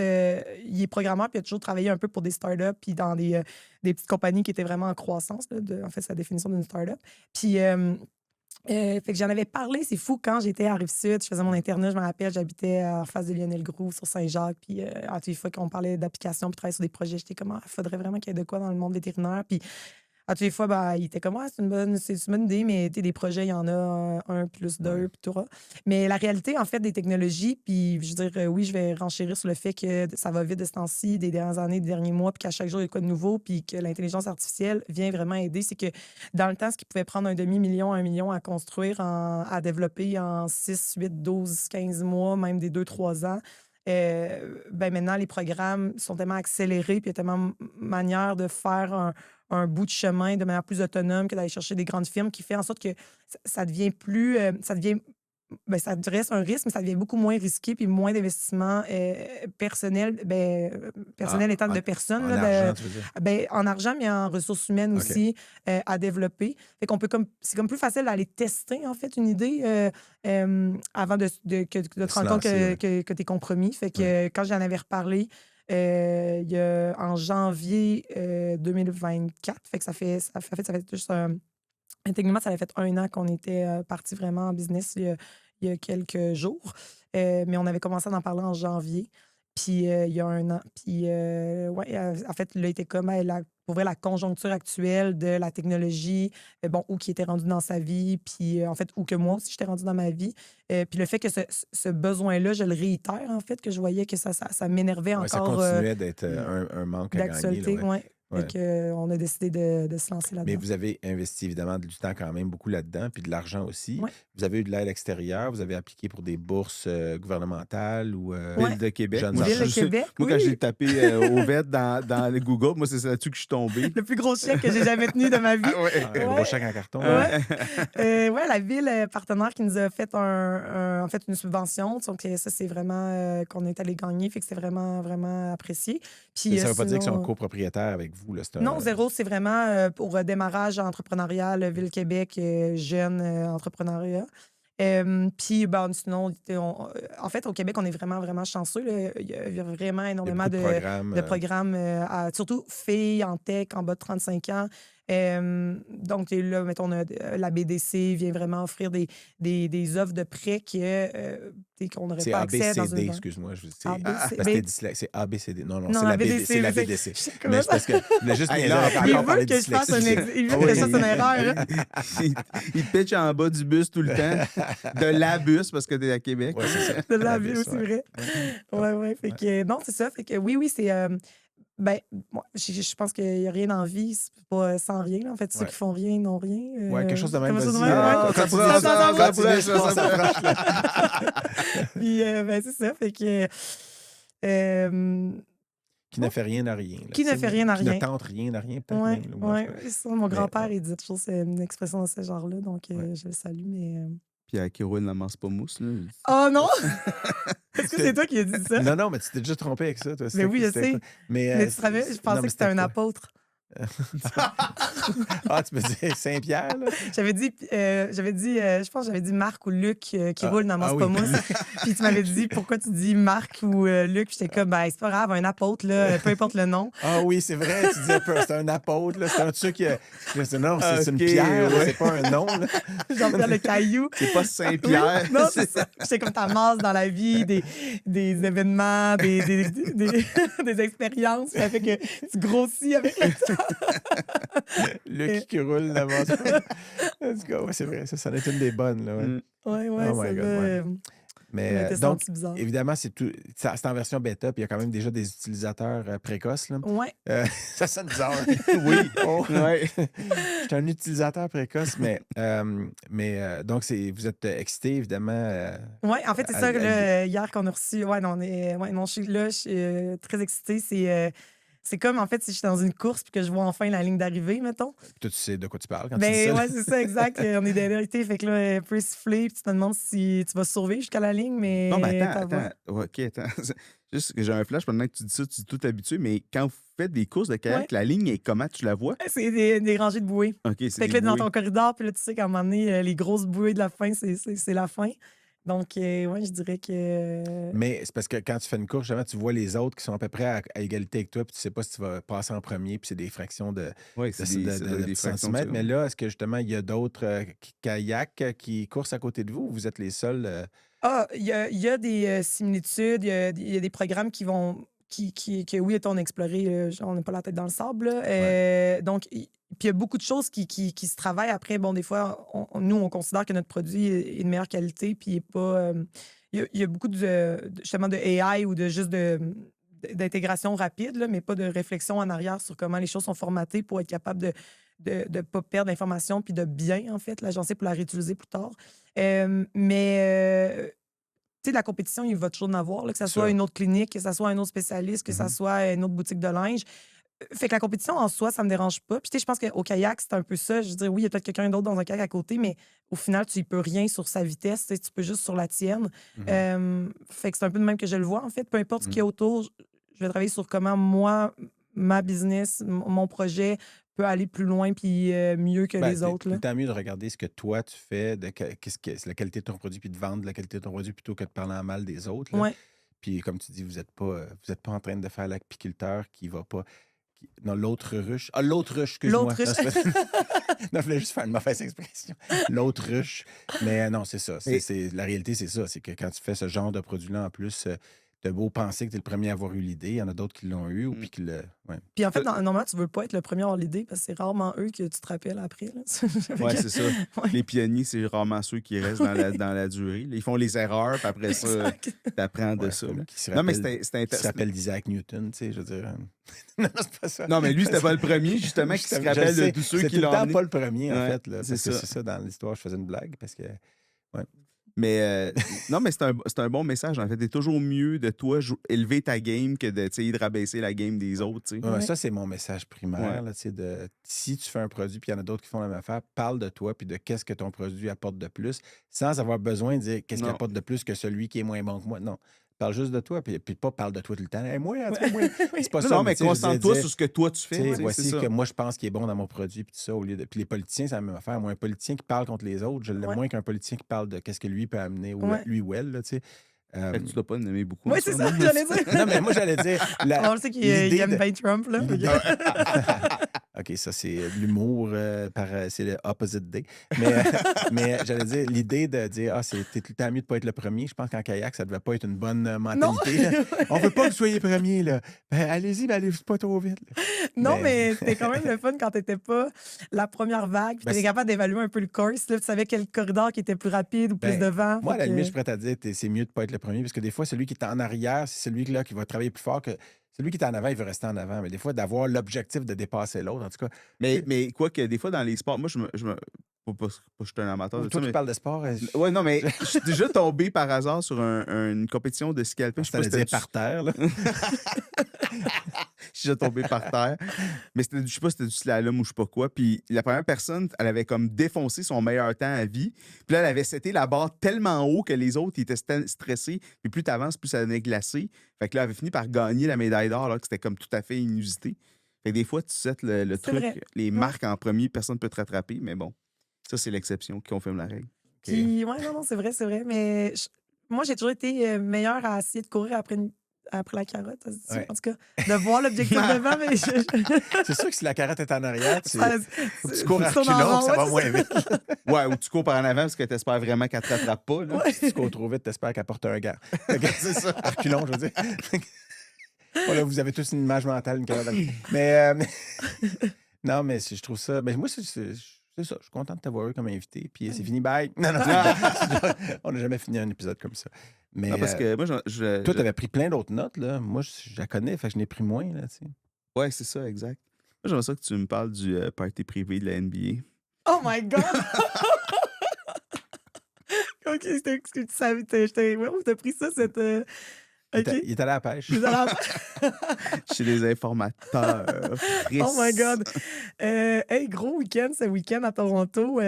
il est programmeur puis il a toujours travaillé un peu pour des startups puis dans des petites compagnies qui étaient vraiment en croissance. Là, en fait, sa définition d'une startup. Puis... fait que j'en avais parlé, c'est fou, quand j'étais à Rive-Sud, je faisais mon internat, je me rappelle, j'habitais en face de Lionel Groulx sur Saint-Jacques, puis à toutes les fois qu'on parlait d'applications puis travailler sur des projets, j'étais comme, il faudrait vraiment qu'il y ait de quoi dans le monde vétérinaire, puis à toutes les fois, il était comme, c'est une bonne idée, mais des projets, il y en a un plus deux, puis tout ça. Mais la réalité, en fait, des technologies, puis je veux dire, oui, je vais renchérir sur le fait que ça va vite de ce temps-ci, des dernières années, des derniers mois, puis qu'à chaque jour, il y a quoi de nouveau, puis que l'intelligence artificielle vient vraiment aider. C'est que dans le temps, ce qui pouvait prendre un demi-million, 1 million à construire, à développer en 6, 8, 12, 15 mois, même des 2-3 ans, maintenant, les programmes sont tellement accélérés, puis il y a tellement de manières de faire un bout de chemin de manière plus autonome que d'aller chercher des grandes firmes qui fait en sorte que ça devient plus... ça reste un risque, mais ça devient beaucoup moins risqué puis moins d'investissement personnel. Personnel étant de personnes.
Argent, tu veux dire?
En argent, mais en ressources humaines aussi à développer. Fait qu'on peut c'est comme plus facile d'aller tester, en fait, une idée avant de te rendre compte que tu es compromis. Fait que quand j'en avais reparlé, en janvier 2024, fait que ça fait juste techniquement, ça avait fait 1 an qu'on était parti vraiment en business il y a quelques jours. Mais on avait commencé à en parler en janvier. Puis il y a 1 an. Puis en fait, là, il était comme pour vrai, la conjoncture actuelle de la technologie, où qui était rendu dans sa vie, puis en fait, où que moi aussi, j'étais rendu dans ma vie. Puis le fait que ce besoin-là, je le réitère, en fait, que je voyais que ça m'énervait encore.
Ça continuait d'être un manque à gagner.
Fait qu'on a décidé de se lancer là-dedans.
Mais vous avez investi évidemment du temps quand même beaucoup là-dedans, puis de l'argent aussi. Vous avez eu de l'aide extérieure, vous avez appliqué pour des bourses gouvernementales ou
Ville de Québec.
Moi,
quand j'ai tapé OVET dans le Google, moi, c'est là-dessus que je suis tombé.
Le plus gros chèque que j'ai jamais tenu de ma vie.
Un gros chèque en carton.
La ville partenaire qui nous a fait en fait une subvention. Donc ça, c'est vraiment qu'on est allé gagner. Fait que c'est vraiment, vraiment apprécié. Puis,
ça ne veut pas dire qu'ils sont copropriétaires avec vous. vous? Là?
Non, zéro, c'est vraiment pour démarrage entrepreneurial, Ville-Québec, jeune entrepreneuriat. Puis, sinon, en fait, au Québec, on est vraiment, vraiment chanceux. Là. Il y a vraiment énormément de programmes surtout filles en tech, en bas de 35 ans. Donc, là, mettons, la BDC vient vraiment offrir des offres de prêts qu'on n'aurait pas accès dans une banque.
Excuse-moi.
C'est
ABCD. Non,
c'est
la BDC. C'est la BDC. Mais c'est parce que juste
il veut que je fasse une erreur.
Il pitch en bas du bus tout le temps. De la bus, parce que t'es à Québec.
Ouais, c'est ça.
De la bus, c'est vrai. Ouais. Fait que, non, c'est ça. Fait que oui, c'est... moi, je pense qu'il n'y a rien en vie, c'est pas sans rien. Là. En fait, ceux qui font rien n'ont rien.
Ouais, quelque chose de même.
Puis, c'est ça. Fait que...
qui ne fait rien à rien. Là,
qui ne fait rien à rien.
Qui ne tente rien à rien.
Oui, mon grand-père, il dit toujours c'est une expression de ce genre-là, donc je le salue, mais...
Puis à qui roule n'amasse pas mousse, là.
Oh non! Est-ce que c'est toi qui as dit ça?
Non, mais tu t'es déjà trompé avec ça. Toi.
Mais oui, je sais. Mais tu savais, je pensais que c'était un apôtre.
Tu me dis Saint-Pierre, là?
J'avais dit, je pense que j'avais dit Marc ou Luc qui roule dans pas mousse. Puis tu m'avais dit pourquoi tu dis Marc ou Luc. Puis j'étais comme, c'est pas grave, un apôtre, là, peu importe le nom.
Ah oui, c'est vrai, tu disais c'est un apôtre, là, c'est un truc non, c'est une pierre, là, c'est pas un nom.
Jean-Pierre le Caillou.
C'est pas Saint-Pierre.
Non, c'est ça. J'étais comme ta masse dans la vie, des événements, des expériences. Ça fait que tu grossis avec le temps.
Luc qui roule là-bas. C'est vrai, ça en est une des bonnes. Là,
ouais.
Oh my God, ouais. Mais donc, évidemment, c'est en version bêta, puis il y a quand même déjà des utilisateurs précoces. Là.
Ouais.
Ça sonne bizarre.
Oui. Ouais.
Je suis un utilisateur précoce, mais donc, vous êtes excité, évidemment.
Oui, en fait, c'est ça, hier qu'on a reçu. Je suis là, je suis très excitée. C'est comme, en fait, si je suis dans une course puis que je vois enfin la ligne d'arrivée, mettons.
Toi, tu sais de quoi tu parles quand tu dis ça.
Oui, c'est ça, exact. On est derrière, fait que là, elle peut siffler puis tu te demandes si tu vas survivre jusqu'à la ligne, mais...
Non, mais attends. OK, attends. Juste que j'ai un flash pendant que tu dis ça, tu es tout habitué, mais quand vous faites des courses de kayak, la ligne est comment? Tu la vois?
C'est des rangées de bouées.
OK, c'est
fait que là, dans ton corridor, puis là, tu sais qu'à un moment donné, les grosses bouées de la fin, c'est la fin. Donc, je dirais que...
Mais c'est parce que quand tu fais une course, justement, tu vois les autres qui sont à peu près à égalité avec toi, puis tu sais pas si tu vas passer en premier, puis c'est des fractions de centimètres. Mais là, est-ce que justement, il y a d'autres kayaks qui coursent à côté de vous ou vous êtes les seuls?
Il y a des similitudes, il y a des programmes qui vont... que oui, on a exploré, on n'a pas la tête dans le sable. Donc, puis il y a beaucoup de choses qui se travaillent. Après, bon, des fois, nous, on considère que notre produit est de meilleure qualité, puis il n'est pas... Il y a beaucoup justement de AI ou d'intégration rapide, là, mais pas de réflexion en arrière sur comment les choses sont formatées pour être capable de ne pas perdre l'information puis de bien, en fait, l'agencer pour la réutiliser plus tard. Mais... tu sais, la compétition, il va toujours en avoir, là, que ce soit une autre clinique, que ce soit un autre spécialiste, que ce soit une autre boutique de linge. Fait que la compétition, en soi, ça me dérange pas. Puis, tu sais, je pense qu'au kayak, c'est un peu ça. Je veux dire, oui, il y a peut-être quelqu'un d'autre dans un kayak à côté, mais au final, tu ne peux rien sur sa vitesse. Tu peux juste sur la tienne. Fait que c'est un peu de même que je le vois, en fait. Peu importe ce qu'il y a autour, je vais travailler sur comment moi, ma business, mon projet peut aller plus loin puis mieux que les autres.
C'est tout le temps mieux de regarder ce que toi, tu fais, qu'est-ce que c'est la qualité de ton produit, puis de vendre la qualité de ton produit plutôt que de parler en mal des autres. Là. Puis, comme tu dis, vous n'êtes pas en train de faire l'apiculteur qui va pas... Non, l'autre ruche. Ah, l'autre ruche, excuse-moi.
L'autre ruche.
Non, je voulais juste faire une mauvaise expression. L'autre ruche. Mais non, c'est ça. La réalité, c'est ça. C'est que quand tu fais ce genre de produit-là, en plus, t'as beau penser que t'es le premier à avoir eu l'idée, il y en a d'autres qui l'ont eu ou puis qui le... Ouais.
Puis en fait, normalement, tu veux pas être le premier à avoir l'idée parce que c'est rarement eux que tu te rappelles après.
Oui, c'est ça. Ouais. Les pionniers, c'est rarement ceux qui restent dans la durée. Là, ils font les erreurs, puis après ça, t'apprends de ça. Non, mais c'était intéressant.
Qui se rappelle d'Isaac Newton, tu sais, je veux dire... Non, c'est pas ça.
Non, mais lui, c'était pas le premier, justement, qui se rappelle de tous ceux qui l'ont
amené. C'est pas le premier, en fait. Là,
c'est ça.
C'est ça, dans l'histoire, je faisais une blague, parce que... Ouais.
Mais non, mais c'est un bon message. En fait, c'est toujours mieux de toi élever ta game que d'essayer de rabaisser la game des autres.
Ouais. Ça, c'est mon message primaire. Là, si tu fais un produit puis il y en a d'autres qui font la même affaire, parle de toi puis de qu'est-ce que ton produit apporte de plus sans avoir besoin de dire qu'est-ce qu'il apporte de plus que celui qui est moins bon que moi. Non. Parle juste de toi, puis pas parle de toi tout le temps. Hey, moi, en tout cas, moi. C'est pas ça.
Non, mais
tu sais, je veux
concentre-toi
dire,
sur ce que toi tu fais.
tu sais,
C'est
voici
ça.
que moi, je pense qu'il est bon dans mon produit, puis tout ça, au lieu de. Puis les politiciens, c'est la même affaire. Moi, un politicien qui parle contre les autres, je l'aime
Ouais.
moins qu'un politicien qui parle de qu'est-ce que lui peut amener, ou
Ouais.
lui ou elle, là, tu sais.
Fait que tu dois pas en aimer beaucoup.
Oui, c'est ça, j'allais dire.
Non, mais moi, j'allais dire.
On le sait qu'il aime bien Trump, là.
OK, ça, c'est de l'humour, c'est le opposite day. Mais j'allais dire, l'idée de dire, t'es tout le temps mieux de pas être le premier, je pense qu'en kayak, ça devait pas être une bonne mentalité. Là. On veut pas que vous soyez premier, là. Ben, allez-y, mais allez pas trop vite. Là.
Non, mais c'était quand même le fun quand t'étais pas la première vague, puis t'étais capable d'évaluer un peu le course, là, tu savais quel corridor qui était plus rapide ou plus de vent.
Moi, à la limite, je suis prêt à dire, c'est mieux de pas être le premier, parce que des fois, celui qui est en arrière, c'est celui-là qui va travailler plus fort que. Celui qui est en avant, il veut rester en avant. Mais des fois, d'avoir l'objectif de dépasser l'autre, en tout cas.
Mais quoi que des fois, dans les sports, moi, je me pas que je suis un amateur de
Toi
ça,
qui parles de sport.
Ouais, non, mais je suis déjà tombé par hasard sur une compétition de ski alpin.
Je sais pas si par terre, là.
Je suis déjà tombé par terre. Mais je sais pas si c'était du slalom ou je sais pas quoi. Puis la première personne, elle avait comme défoncé son meilleur temps à vie. Puis là, elle avait seté la barre tellement haut que les autres ils étaient stressés. Puis plus tu avances, plus ça devenait glacé. Fait que là, elle avait fini par gagner la médaille d'or, là, que c'était comme tout à fait inusité. Fait que des fois, tu sais le truc,
vrai.
les marques en premier, personne ne peut te rattraper. Mais bon, ça, c'est l'exception qui confirme la règle.
Puis, ouais, non, c'est vrai. Mais moi, j'ai toujours été meilleure à essayer de courir après la carotte.
Ouais.
En tout cas, de voir l'objectif devant, mais
C'est sûr que si la carotte est en arrière, tu cours à
ça
reculons, ça va moins vite.
Ouais, ou tu cours par en avant parce que tu espères vraiment qu'elle te rattrape pas. Là.
Si tu cours trop vite, tu espères qu'elle porte un gant. C'est ça. À reculons, je veux dire. Voilà, vous avez tous une image mentale, une carotte. Mais non, mais je trouve ça. Mais moi, c'est ça. Je suis content de t'avoir eu comme invité. Puis c'est fini, bye. Non. On n'a jamais fini un épisode comme ça. Mais
non, parce que moi,
toi, tu avais pris plein d'autres notes. Là. Moi, je la connais, fait que je n'ai pris moins. Là, tu sais.
Ouais, c'est ça, exact. Moi, j'aimerais ça que tu me parles du party privé de la NBA.
Oh my God! OK, c'était ce que tu savais. T'as pris ça, cette. OK.
Il est allé à la pêche.
Chez les informateurs.
Oh my God! Hey, gros week-end, ce week-end à Toronto.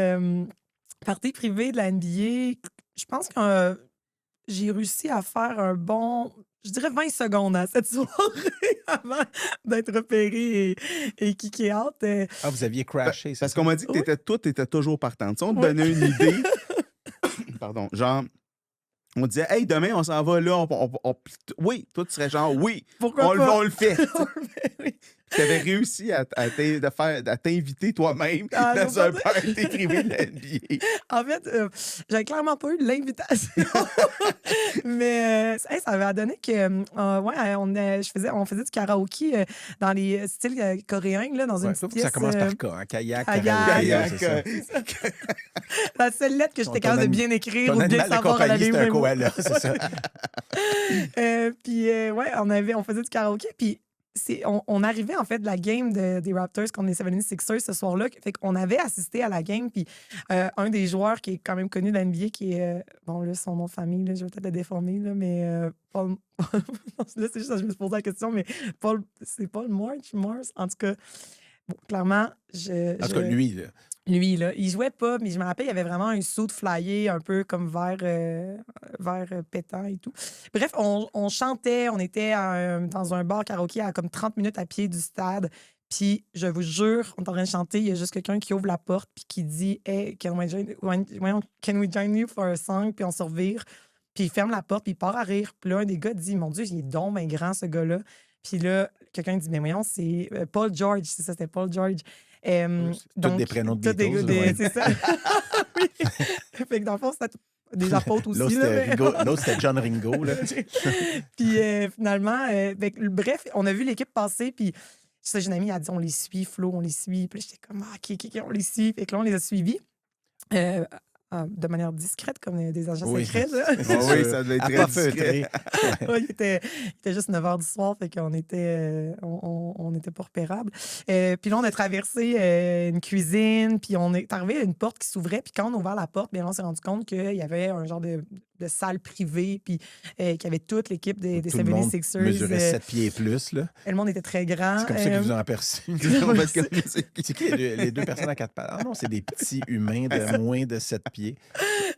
Party privé de la NBA. Je pense que j'ai réussi à faire un bon, je dirais 20 secondes à cette soirée avant d'être repéré et kické out.
Vous aviez crashé.
Parce qu'on m'a dit que tout était toujours partant. Tu sais, on te donnait une idée. Pardon. Genre, on disait, hey, demain, on s'en va là. Oui, toi, tu serais genre, oui.
Pourquoi
on le fait.
Oui.
Tu avais réussi à t'inviter toi-même dans un party privé de la NBA.
En fait, j'avais clairement pas eu l'invitation. Mais ça avait donné que on faisait du karaoké dans les styles coréens, là, dans une petite pièce.
Ça commence par quoi? Un kayak,
La seule lettre que j'étais capable de bien écrire ou de bien savoir
à la c'est un koala, c'est ça.
Puis, on faisait du karaoké. Puis, on arrivait en fait de la game des Raptors contre les 76ers ce soir-là. Fait qu'on avait assisté à la game. Puis un des joueurs qui est quand même connu de la NBA, qui est. Bon, là, son nom de famille, là, je vais peut-être le déformer, là, mais Paul. Là, c'est juste ça, je me suis posé la question, mais c'est Paul Mars. En tout cas, bon, clairement,
en tout cas, lui, là.
Lui, là, il jouait pas, mais je me rappelle, il y avait vraiment un saut de flyer un peu comme vert pétant et tout. Bref, on chantait, on était dans un bar karaoké à comme 30 minutes à pied du stade. Puis, je vous jure, on est en train de chanter, il y a juste quelqu'un qui ouvre la porte puis qui dit « Hey, can we join you for a song? » Puis on se revire. Puis il ferme la porte, puis il part à rire. Puis là, un des gars dit « Mon Dieu, il est donc bien grand, ce gars-là. » Puis là, quelqu'un dit « Mais voyons, c'est Paul George. » C'est ça, c'était Paul George.
Tous des prénoms de Beatles.
C'est ça. Oui. Fait que dans le fond, c'était des apôtres aussi.
L'autre, c'était John Ringo. Là.
Puis finalement, bref, on a vu l'équipe passer, puis ça, j'ai une amie, elle a dit, on les suit, Flo, on les suit. Puis j'étais comme, OK, on les suit. Fait que là, on les a suivis. De manière discrète, comme des agents secrets.
Oui, ça devait être très discret.
Il était juste 9h du soir, fait qu'on était, on était pas repérables. Puis là, on a traversé une cuisine, puis on est arrivé à une porte qui s'ouvrait, puis quand on a ouvert la porte, bien, on s'est rendu compte qu'il y avait un genre de de salle privée, puis qui avait toute l'équipe des
Tout le monde
76ers.
mesurait 7 pieds et plus. Là.
Le monde était très grand.
C'est comme ça qu'ils vous ont aperçu. C'est qui les 2 personnes à 4 pattes? Ah non, c'est des petits humains de moins de 7 pieds.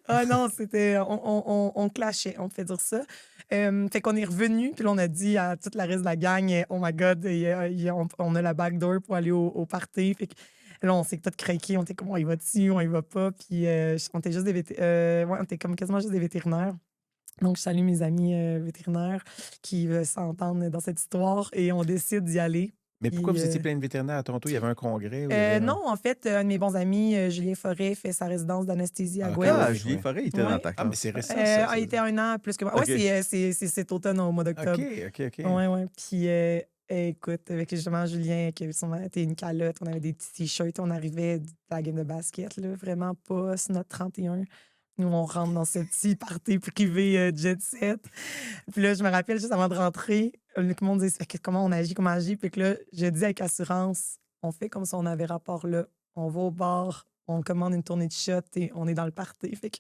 Ah non, c'était... On clashait, on fait dire ça. Fait qu'on est revenu, puis là, on a dit à toute la reste de la gang, oh my God, on a la backdoor pour aller au party. Fait que là, on s'est tout craqué, on était comme, on y va dessus, on y va pas. Puis on était juste on était comme quasiment juste des vétérinaires. Donc, je salue mes amis vétérinaires qui s'entendent dans cette histoire et on décide d'y aller.
Mais pourquoi vous étiez plein de vétérinaires à Toronto? Il y avait un congrès?
Non, en fait, un de mes bons amis, Julien Forêt, fait sa résidence d'anesthésie à Guelph.
Ah, Julien Forêt, il était dans ta classe.
Ah, mais c'est récent, ça.
Il était 1 an plus que moi. Oui, c'est cet automne, au mois d'octobre.
OK.
Oui. Puis, écoute, avec justement Julien, qui était une calotte, on avait des petits t-shirts, on arrivait de la game de basket, là, vraiment pas notre 31. Nous, on rentre dans ce petit party privé jet set. Puis là, je me rappelle, juste avant de rentrer, le monde disait comment on agit. Puis que là, je dis avec assurance, on fait comme si on avait rapport là. On va au bar, on commande une tournée de shots et on est dans le party. Fait que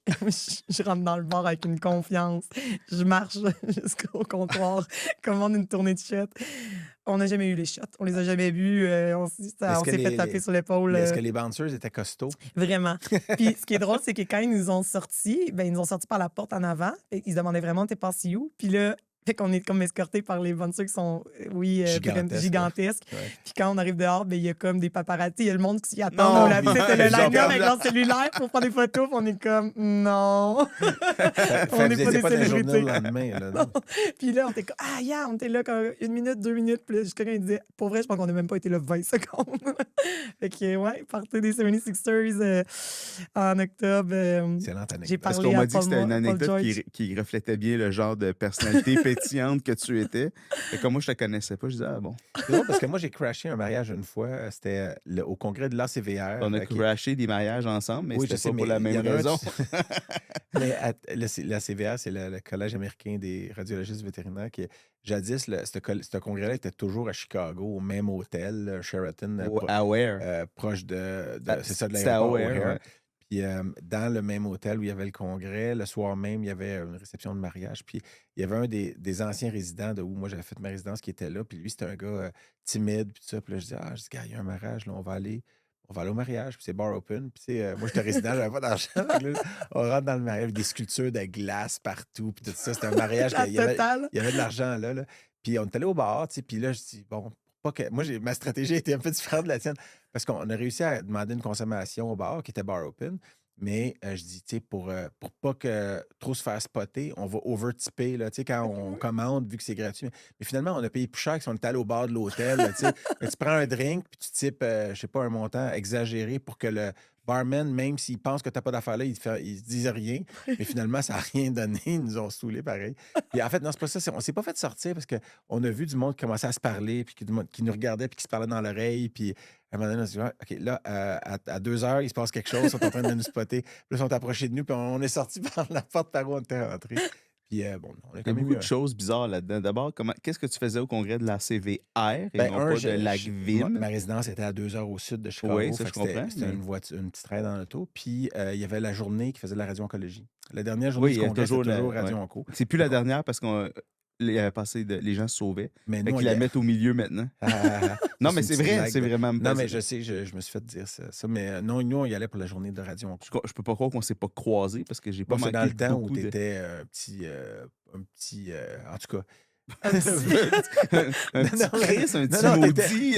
je rentre dans le bar avec une confiance. Je marche jusqu'au comptoir, commande une tournée de shots. On n'a jamais eu les shots. On les a jamais vus. On s'est fait taper sur l'épaule.
Est-ce que les bouncers étaient costauds?
Vraiment. Puis ce qui est drôle, c'est que quand ils nous ont sortis, ils nous ont sortis par la porte en avant. Ils se demandaient vraiment, t'es passé où? Puis là, fait qu'on est comme escortés par les bouncers qui sont, gigantesques.
Ouais.
Puis quand on arrive dehors, il y a comme des paparazzis. Il y a le monde qui attend au lapis. C'est le line-up avec leur cellulaire pour prendre des photos. Puis on est comme, non.
On n'est pas des célébrités. Le lendemain, là, non?
Puis là, on était comme, on était là comme 1 minute, 2 minutes. Puis là, quelqu'un disait, pour vrai, je pense qu'on n'a même pas été là 20 secondes. Fait que, ouais, partie des 76ers en octobre.
Excellente anecdote.
J'ai
Parce
parlé
qu'on
à
m'a dit que c'était une anecdote
Paul George.
qui reflétait bien le genre de personnalité pétillante que tu étais. Et comme moi, je te connaissais pas, je disais, ah bon.
C'est drôle parce que moi, j'ai crashé un mariage une fois. C'était au congrès de l'ACVR.
On a crashé des mariages ensemble, mais
Oui,
c'était
je sais,
pas pour
mais
la
il y
même
en a un,
raison.
Mais l'ACVR, c'est le Collège américain des radiologistes vétérinaires qui, jadis, ce congrès-là était toujours à Chicago, au même hôtel, Sheraton, proche de c'est ça, de l'aéroport O'Hare.
Ouais.
Puis dans le même hôtel où il y avait le congrès, le soir même, il y avait une réception de mariage. Puis il y avait un des anciens résidents de où moi j'avais fait ma résidence qui était là. Puis lui, c'était un gars timide. Puis tout ça. Puis là, je dis, gars, il y a un mariage, là, on va aller au mariage. Puis c'est bar open. Puis moi, j'étais résident, j'avais pas d'argent. Là, on rentre dans le mariage avec des sculptures de glace partout. Puis tout ça. C'était un mariage. Il y avait de l'argent là. Puis on est allé au bar. Puis là, je dis, bon, pas que. Moi, ma stratégie était un peu différente de la tienne. Parce qu'on a réussi à demander une consommation au bar qui était bar open. Mais je dis, tu sais, pour pas que trop se faire spotter, on va overtiper, là, tu sais, quand on commande, vu que c'est gratuit. Mais finalement, on a payé plus cher que si on était allé au bar de l'hôtel, tu sais. Tu prends un drink, puis tu types, je sais pas, un montant exagéré pour que le barman, même s'il pense que t'as pas d'affaires là, il se disent rien. Mais finalement, ça n'a rien donné. Ils nous ont saoulés pareil. Puis en fait, non, c'est pas ça. On s'est pas fait sortir parce qu'on a vu du monde qui commençait à se parler, puis qui nous regardait, puis qui se parlait dans l'oreille. Puis à un moment donné, on s'est dit, OK, là, à 2 heures, il se passe quelque chose. Ils sont en train de nous spotter. Puis là, ils sont approchés de nous, puis on est sortis par la porte par où on était rentrés. Puis bon, on a quand
Il y a
même
beaucoup
eu
de choses bizarres là-dedans. D'abord, qu'est-ce que tu faisais au congrès de la CVR et non pas de l'ACVIM?
Ma résidence était à 2 heures au sud de Chicago.
Oui, ça, je comprends.
C'était une petite raide en auto. Puis il y avait la journée qui faisait de la radio-oncologie. La dernière journée du congrès, c'était toujours radio-onco.
C'est plus la dernière parce qu'on les gens se sauvaient.
Mais
nous, ils la mettent au milieu maintenant. Non, mais c'est vrai, c'est vraiment...
Non, mais je sais, je me suis fait dire ça. Mais non, nous, on y allait pour la journée de radio-onco.
Je peux pas croire qu'on s'est pas croisés parce que j'ai pas manqué
dans le temps où
tu
étais un petit... en tout cas...
un petit Chris, un petit maudit.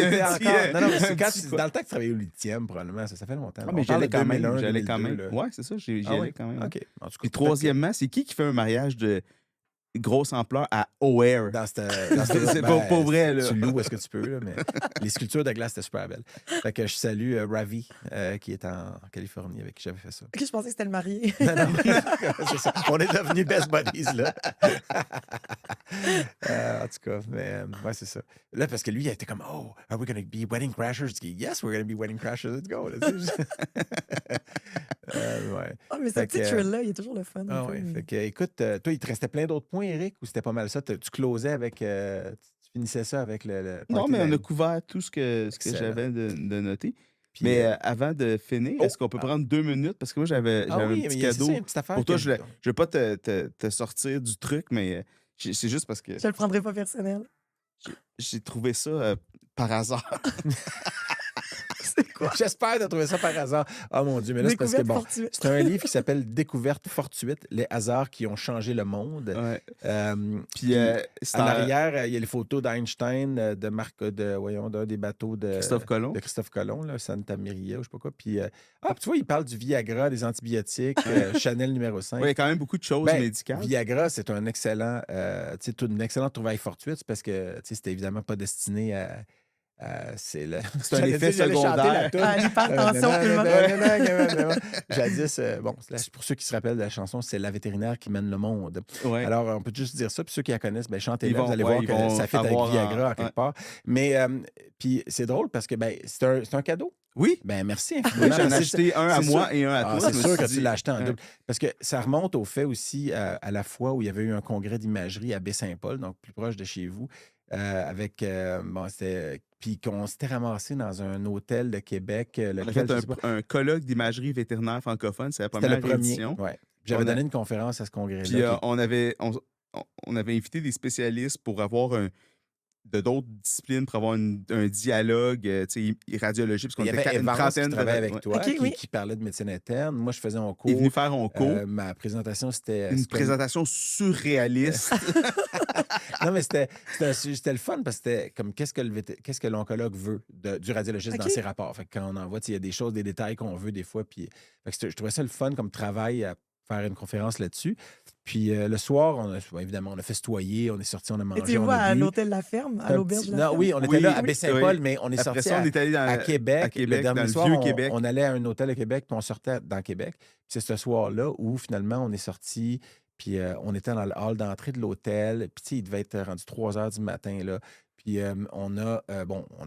Dans le temps que tu travaillais au lithium, probablement, ça fait longtemps.
Ah, mais j'allais quand même. Oui, c'est ça, j'y allais quand même.
OK.
Puis troisièmement, c'est qui fait un mariage de grosse ampleur à O'Hare? C'est pas vrai, là.
Tu loues où est-ce que tu peux, là, mais les sculptures de glace, c'était super belle. Fait que je salue Ravi, qui est en Californie, avec qui j'avais fait ça.
OK, je pensais que c'était le marié.
Non, c'est ça. On est devenus best buddies, là. En tout cas, mais ouais, c'est ça. Là, parce que lui, il était comme, oh, are we going to be wedding crashers? Je dis, yes, we're going to be wedding crashers. Let's go. Ouais.
Ah, mais ce petit thrill-là, il est toujours le fun.
Ouais. Fait que, écoute, toi, il te restait plein d'autres points, Eric, ou c'était pas mal ça? Tu closais avec... tu finissais ça avec le
non, mais on a couvert tout ce que j'avais de noter.
Puis,
Mais avant de finir, est-ce qu'on peut prendre 2 minutes? Parce que moi, j'avais un
oui,
petit
mais c'est
cadeau.
ça, une petite affaire
Pour toi,
que-
je ne veux pas te sortir du truc, mais c'est juste parce que
Je le prendrai pas personnel.
j'ai trouvé ça par hasard.
C'est quoi?
J'espère de trouver ça par hasard. Oh mon Dieu, mais là, c'est parce que,
Découverte
bon,
fortuite.
c'est un livre qui s'appelle Découverte fortuite, les hasards qui ont changé le monde.
Ouais.
Puis,
c'est
en arrière, il y a les photos d'Einstein, de Marc, d'un des bateaux de
Christophe Colomb.
de Christophe Colomb, là, Santa Maria, ou je sais pas quoi. Puis, puis tu vois, il parle du Viagra, des antibiotiques, Chanel numéro 5.
Ouais, il y a quand même beaucoup de choses
Ben,
médicales.
Viagra, c'est un excellent, une excellente trouvaille fortuite parce que c'était évidemment pas destiné à. C'est
un effet secondaire.
L'hypertension humaine.
Jadis, bon, pour ceux qui se rappellent de la chanson, c'est la vétérinaire qui mène le monde.
Ouais.
Alors, on peut juste dire ça. Puis ceux qui la connaissent, ben, chantez-la,
Ils vont-
vous allez
ouais,
voir
ils
que
vont
ça fait avec
avoir
Viagra en quelque
ouais.
part. Mais, puis c'est drôle parce que ben, c'est un cadeau.
Oui,
Ben, merci
oui,
infiniment.
j'en ai
Merci.
acheté un à
c'est
moi
sûr.
et un à toi.
C'est
Je me
sûr
suis
que tu
dit,
l'as acheté en
ouais.
double. Parce que ça remonte au fait aussi à la fois où il y avait eu un congrès d'imagerie à Baie-Saint-Paul, donc plus proche de chez vous, avec. Puis qu'on s'était ramassé dans un hôtel de Québec.
On a
lequel,
fait
je sais pas,
un colloque d'imagerie vétérinaire francophone. C'est la
c'était
première
le premier.
édition.
Ouais. J'avais
On a-
donné une conférence à ce congrès-là.
Puis on avait invité des spécialistes pour avoir de d'autres disciplines, pour avoir un dialogue, radiologie, parce qu'on
il y
était
avait
une
Evans
trentaine
qui travaillait avec
ouais.
toi,
Ok, oui.
qui parlait de médecine interne. Moi, je faisais un
Il est venu
cours.
faire un cours.
Ma présentation, c'était...
Une présentation surréaliste.
Non, mais c'était le fun parce que c'était comme qu'est-ce que l'oncologue veut du radiologiste dans ses rapports. Fait que quand on envoie, il y a des choses, des détails qu'on veut des fois. Puis, fait que je trouvais ça le fun comme travail à faire une conférence là-dessus. Puis le soir, évidemment, on a festoyé, on est sorti, on a mangé.
Étiez-vous
on a
à
bu.
l'hôtel La Ferme, à l'auberge de la Ferme?
Oui, on était
Oui,
là à
oui,
Baie-Saint-Paul,
oui.
mais on est
Après
sorti
ça, on est allé
à Québec. Le dernier
dans
soir,
le vieux Québec.
on allait à un hôtel à Québec, puis on sortait dans Québec. Puis c'est ce soir-là où finalement on est sorti, puis on était dans le hall d'entrée de l'hôtel. Puis tu sais, il devait être rendu 3 heures du matin, là. Puis on a...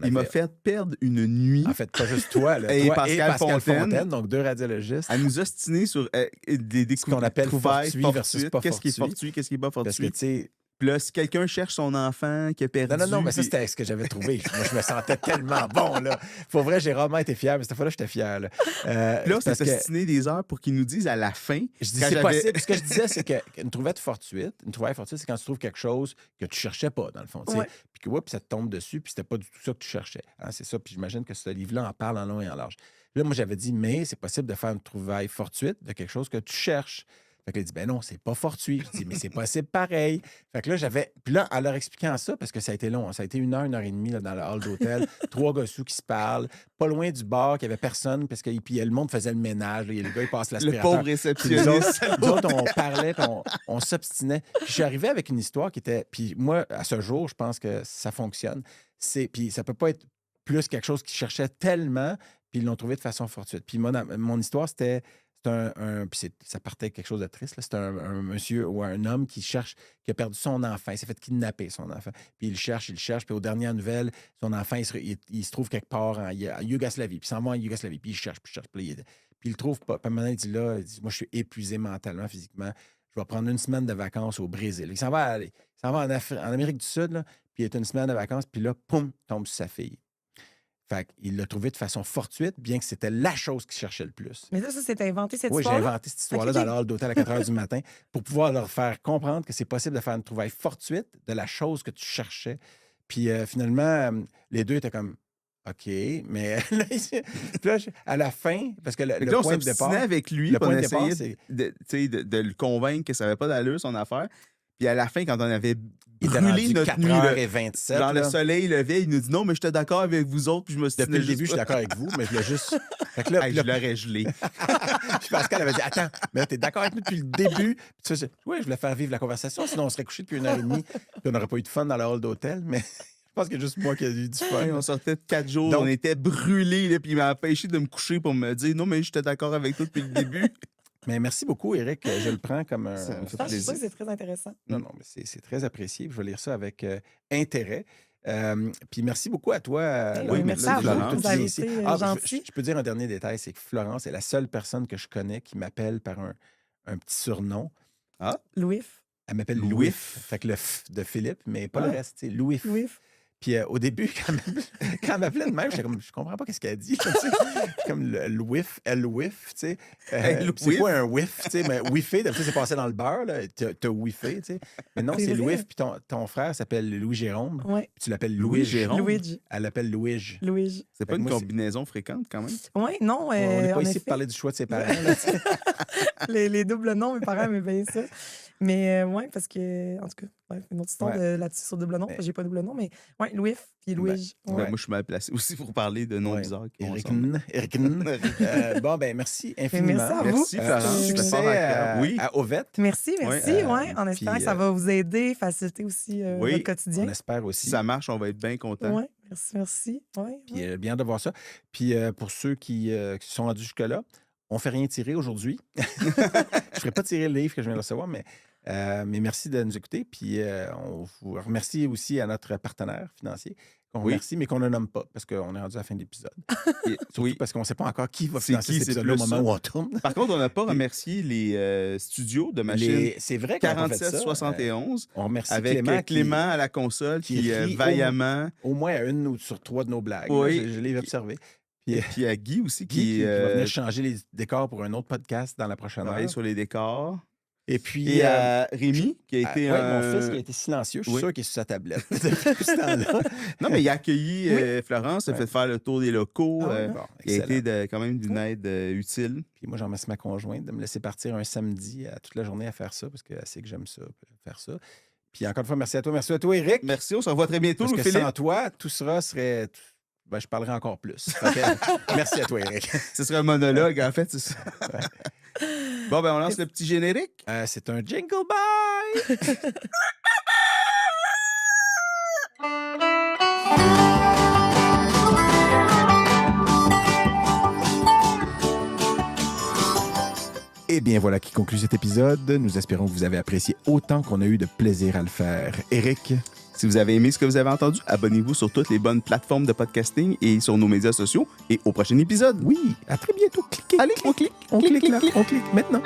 Il m'a fait perdre une nuit.
En fait, pas juste toi, là.
Et
Toi
Pascal Fontaine.
donc 2 radiologistes.
À nous ostiner sur des
Ce qu'on appelle fortuit versus pas
Qu'est-ce qui est
fortuit.
fortuit, qu'est-ce qui est pas
Parce que,
fortuit.
tu sais...
Puis là, si quelqu'un cherche son enfant qui a perdu...
Non, mais ça,
puis-
c'était ce que j'avais trouvé. Moi, je me sentais tellement bon, là. Pour vrai, j'ai rarement été fier, mais cette fois-là, j'étais fier, là.
Puis là, on
parce
s'est
que
ostiné des heures pour qu'ils nous disent à la fin...
je dis,
quand
c'est
j'avais-
possible. Ce que je disais, c'est qu'une trouvaille fortuite, c'est quand tu trouves quelque chose que tu cherchais pas, dans le fond, tu sais.
Ouais.
Puis que, puis ça te tombe dessus, puis c'était pas du tout ça que tu cherchais. Hein, c'est ça. Puis j'imagine que ce livre-là en parle en long et en large. Là, moi, j'avais dit, mais c'est possible de faire une trouvaille fortuite de quelque chose que tu cherches. Fait que là, il dit, ben non, c'est pas fortuit. Je dis, mais c'est possible pareil. Fait que là, Puis là, en leur expliquant ça, parce que ça a été long, ça a été 1 heure et demie là, dans le hall d'hôtel, 3 gossous qui se parlent, pas loin du bar, qu'il y avait personne, parce que puis le monde faisait le ménage. Là, le gars, il passe
Le
l'aspirateur.
pauvre
Puis
réceptionniste.
nous autres, on parlait, puis on s'obstinait. Puis je suis arrivé avec une histoire qui était... Puis moi, à ce jour, je pense que ça fonctionne. Puis ça peut pas être plus quelque chose qu'ils cherchaient tellement, puis ils l'ont trouvé de façon fortuite. Puis mon histoire, c'était... ça partait de quelque chose de triste. C'est un monsieur ou un homme qui a perdu son enfant. Il s'est fait kidnapper, son enfant. Puis il cherche. Puis aux dernières nouvelles, son enfant, il se trouve quelque part en Yougoslavie. Puis il s'en va en Yougoslavie. Puis il cherche. Puis il le trouve pas. Puis maintenant, il dit là, moi, je suis épuisé mentalement, physiquement. Je vais prendre une semaine de vacances au Brésil. Il s'en va en Amérique du Sud, là, puis il est une semaine de vacances. Puis là, poum, tombe sur sa fille. Fait qu'il l'a trouvé de façon fortuite, bien que c'était la chose qu'il cherchait le plus.
Mais ça, c'était inventé cette
Oui, j'ai
histoire-là?
inventé cette histoire-là
Ok.
dans le hall d'hôtel à 4 h du matin pour pouvoir leur faire comprendre que c'est possible de faire une trouvaille fortuite de la chose que tu cherchais. Puis finalement, les deux étaient comme OK, mais puis là, à la fin, parce que
Fait que
le
là, on
point de départ.
s'obstinait avec lui,
le
puis on
point de départ,
essayait de le convaincre que ça n'avait pas d'allure, son affaire. Puis à la fin, quand on avait
Il était
brûlé
rendu
notre nuit, là,
4h27.
genre le
là.
soleil levait, il nous dit non, mais j'étais d'accord avec vous autres, puis je me suis
Depuis le début, je suis d'accord avec vous, mais je l'ai juste. Fait que là,
je l'aurais gelé.
puis Pascal avait dit attends, mais là, t'es d'accord avec nous depuis le début? Puis tu fais, oui, je voulais faire vivre la conversation, sinon on serait couché depuis 1h30, puis on n'aurait pas eu de fun dans le hall d'hôtel, mais je pense qu'il y a juste moi qui ai eu du fun.
Ouais, on sortait de 4 jours,
Donc-
on était brûlés, là, puis il m'a empêché de me coucher pour me dire non, mais j'étais d'accord avec toi depuis le début.
Mais merci beaucoup, Éric. Je le prends comme un.
Ça me fait
Ah, je suis sûre
plaisir.
que c'est très intéressant.
Non, mais c'est très apprécié. Je vais lire ça avec intérêt. Puis merci beaucoup à toi.
Oui,
Laure,
merci
là,
à vous.
Florence.
Vous avez
Ici.
été
Ah,
gentil.
je peux dire un dernier détail, c'est que Florence est la seule personne que je connais qui m'appelle par un petit surnom.
Louis.
Elle m'appelle
Louis.
Louis. Fait que le F de Philippe, mais pas le
Ah.
reste, c'est Louis.
Louis.
Puis au début, quand elle m'appelait de même, j'étais comme, je comprends pas qu'est-ce qu'elle dit. Là, comme le whiff, elle-whiff, tu sais. C'est quoi un whiff, tu sais? Mais whiffé, d'habitude, c'est passé dans le beurre, là. T'as whiffé, tu sais. Mais non, c'est le whiff. Puis ton frère s'appelle Louis-Jérôme.
Ouais.
Puis tu l'appelles
Louis-Jérôme.
Luigi.
Elle l'appelle Louis.
Luigi.
C'est pas une combinaison fréquente, quand même?
Oui, non.
On n'est pas
en
ici
effet.
pour parler du choix de ses parents. Là,
les doubles noms, mes parents aimaient bien ça. Mais oui, parce que, en tout cas, une autre histoire là-dessus sur double nom. J'ai pas double nom, mais oui, Louis puis Louis.
Moi, je suis mal placé aussi pour parler de noms bizarres.
Eric. Bon, ben merci infiniment.
Merci à vous.
Merci, Florence.
Succès à Ovette.
Merci. En espérant que ça va vous aider, faciliter aussi votre quotidien.
On espère aussi.
Si ça marche, on va être bien contents.
Oui, merci.
Puis bien de voir ça. Puis pour ceux qui sont rendus jusque-là, on ne fait rien tirer aujourd'hui. Je ne ferai pas tirer le livre que je viens de recevoir, mais merci de nous écouter. Puis on vous remercie aussi à notre partenaire financier, qu'on remercie, mais qu'on ne nomme pas, parce qu'on est rendu à la fin de l'épisode. Surtout parce qu'on ne sait pas encore qui va financer cet épisode-là au moment où on tourne.
Par contre, on n'a pas remercié les studios de machine.
C'est vrai qu'on
4771.
On remercie
avec Clément à la console qui vaillamment.
Au moins à une ou sur trois de nos blagues.
Oui.
Je l'ai observé.
Puis à Guy aussi
qui va venir changer les décors pour un autre podcast dans la prochaine heure.
Sur les décors.
Et puis
à Rémi, qui a été
mon fils qui a été silencieux. Je suis sûr qu'il est sur sa tablette depuis ce temps-là.
Non, mais il a accueilli Florence, il a fait faire le tour des locaux. Il a été quand même d'une aide utile.
Puis moi, j'en remercie ma conjointe de me laisser partir un samedi toute la journée à faire ça, parce qu'elle sait que j'aime ça, faire ça. Puis encore une fois, merci à toi. Merci à toi, Éric.
Merci, on se revoit très bientôt,
parce que
Philippe.
sans toi, tout serait... Ben, je parlerai encore plus. Merci à toi, Éric.
Ce serait un monologue, en fait, c'est ça. Bon, ben, on lance le petit générique.
C'est un jingle bye! Eh bien, voilà qui conclut cet épisode. Nous espérons que vous avez apprécié autant qu'on a eu de plaisir à le faire. Éric?
Si vous avez aimé ce que vous avez entendu, abonnez-vous sur toutes les bonnes plateformes de podcasting et sur nos médias sociaux. Et au prochain épisode.
Oui, à très bientôt. Cliquez.
Allez, on clique.
On clique là. On clique maintenant.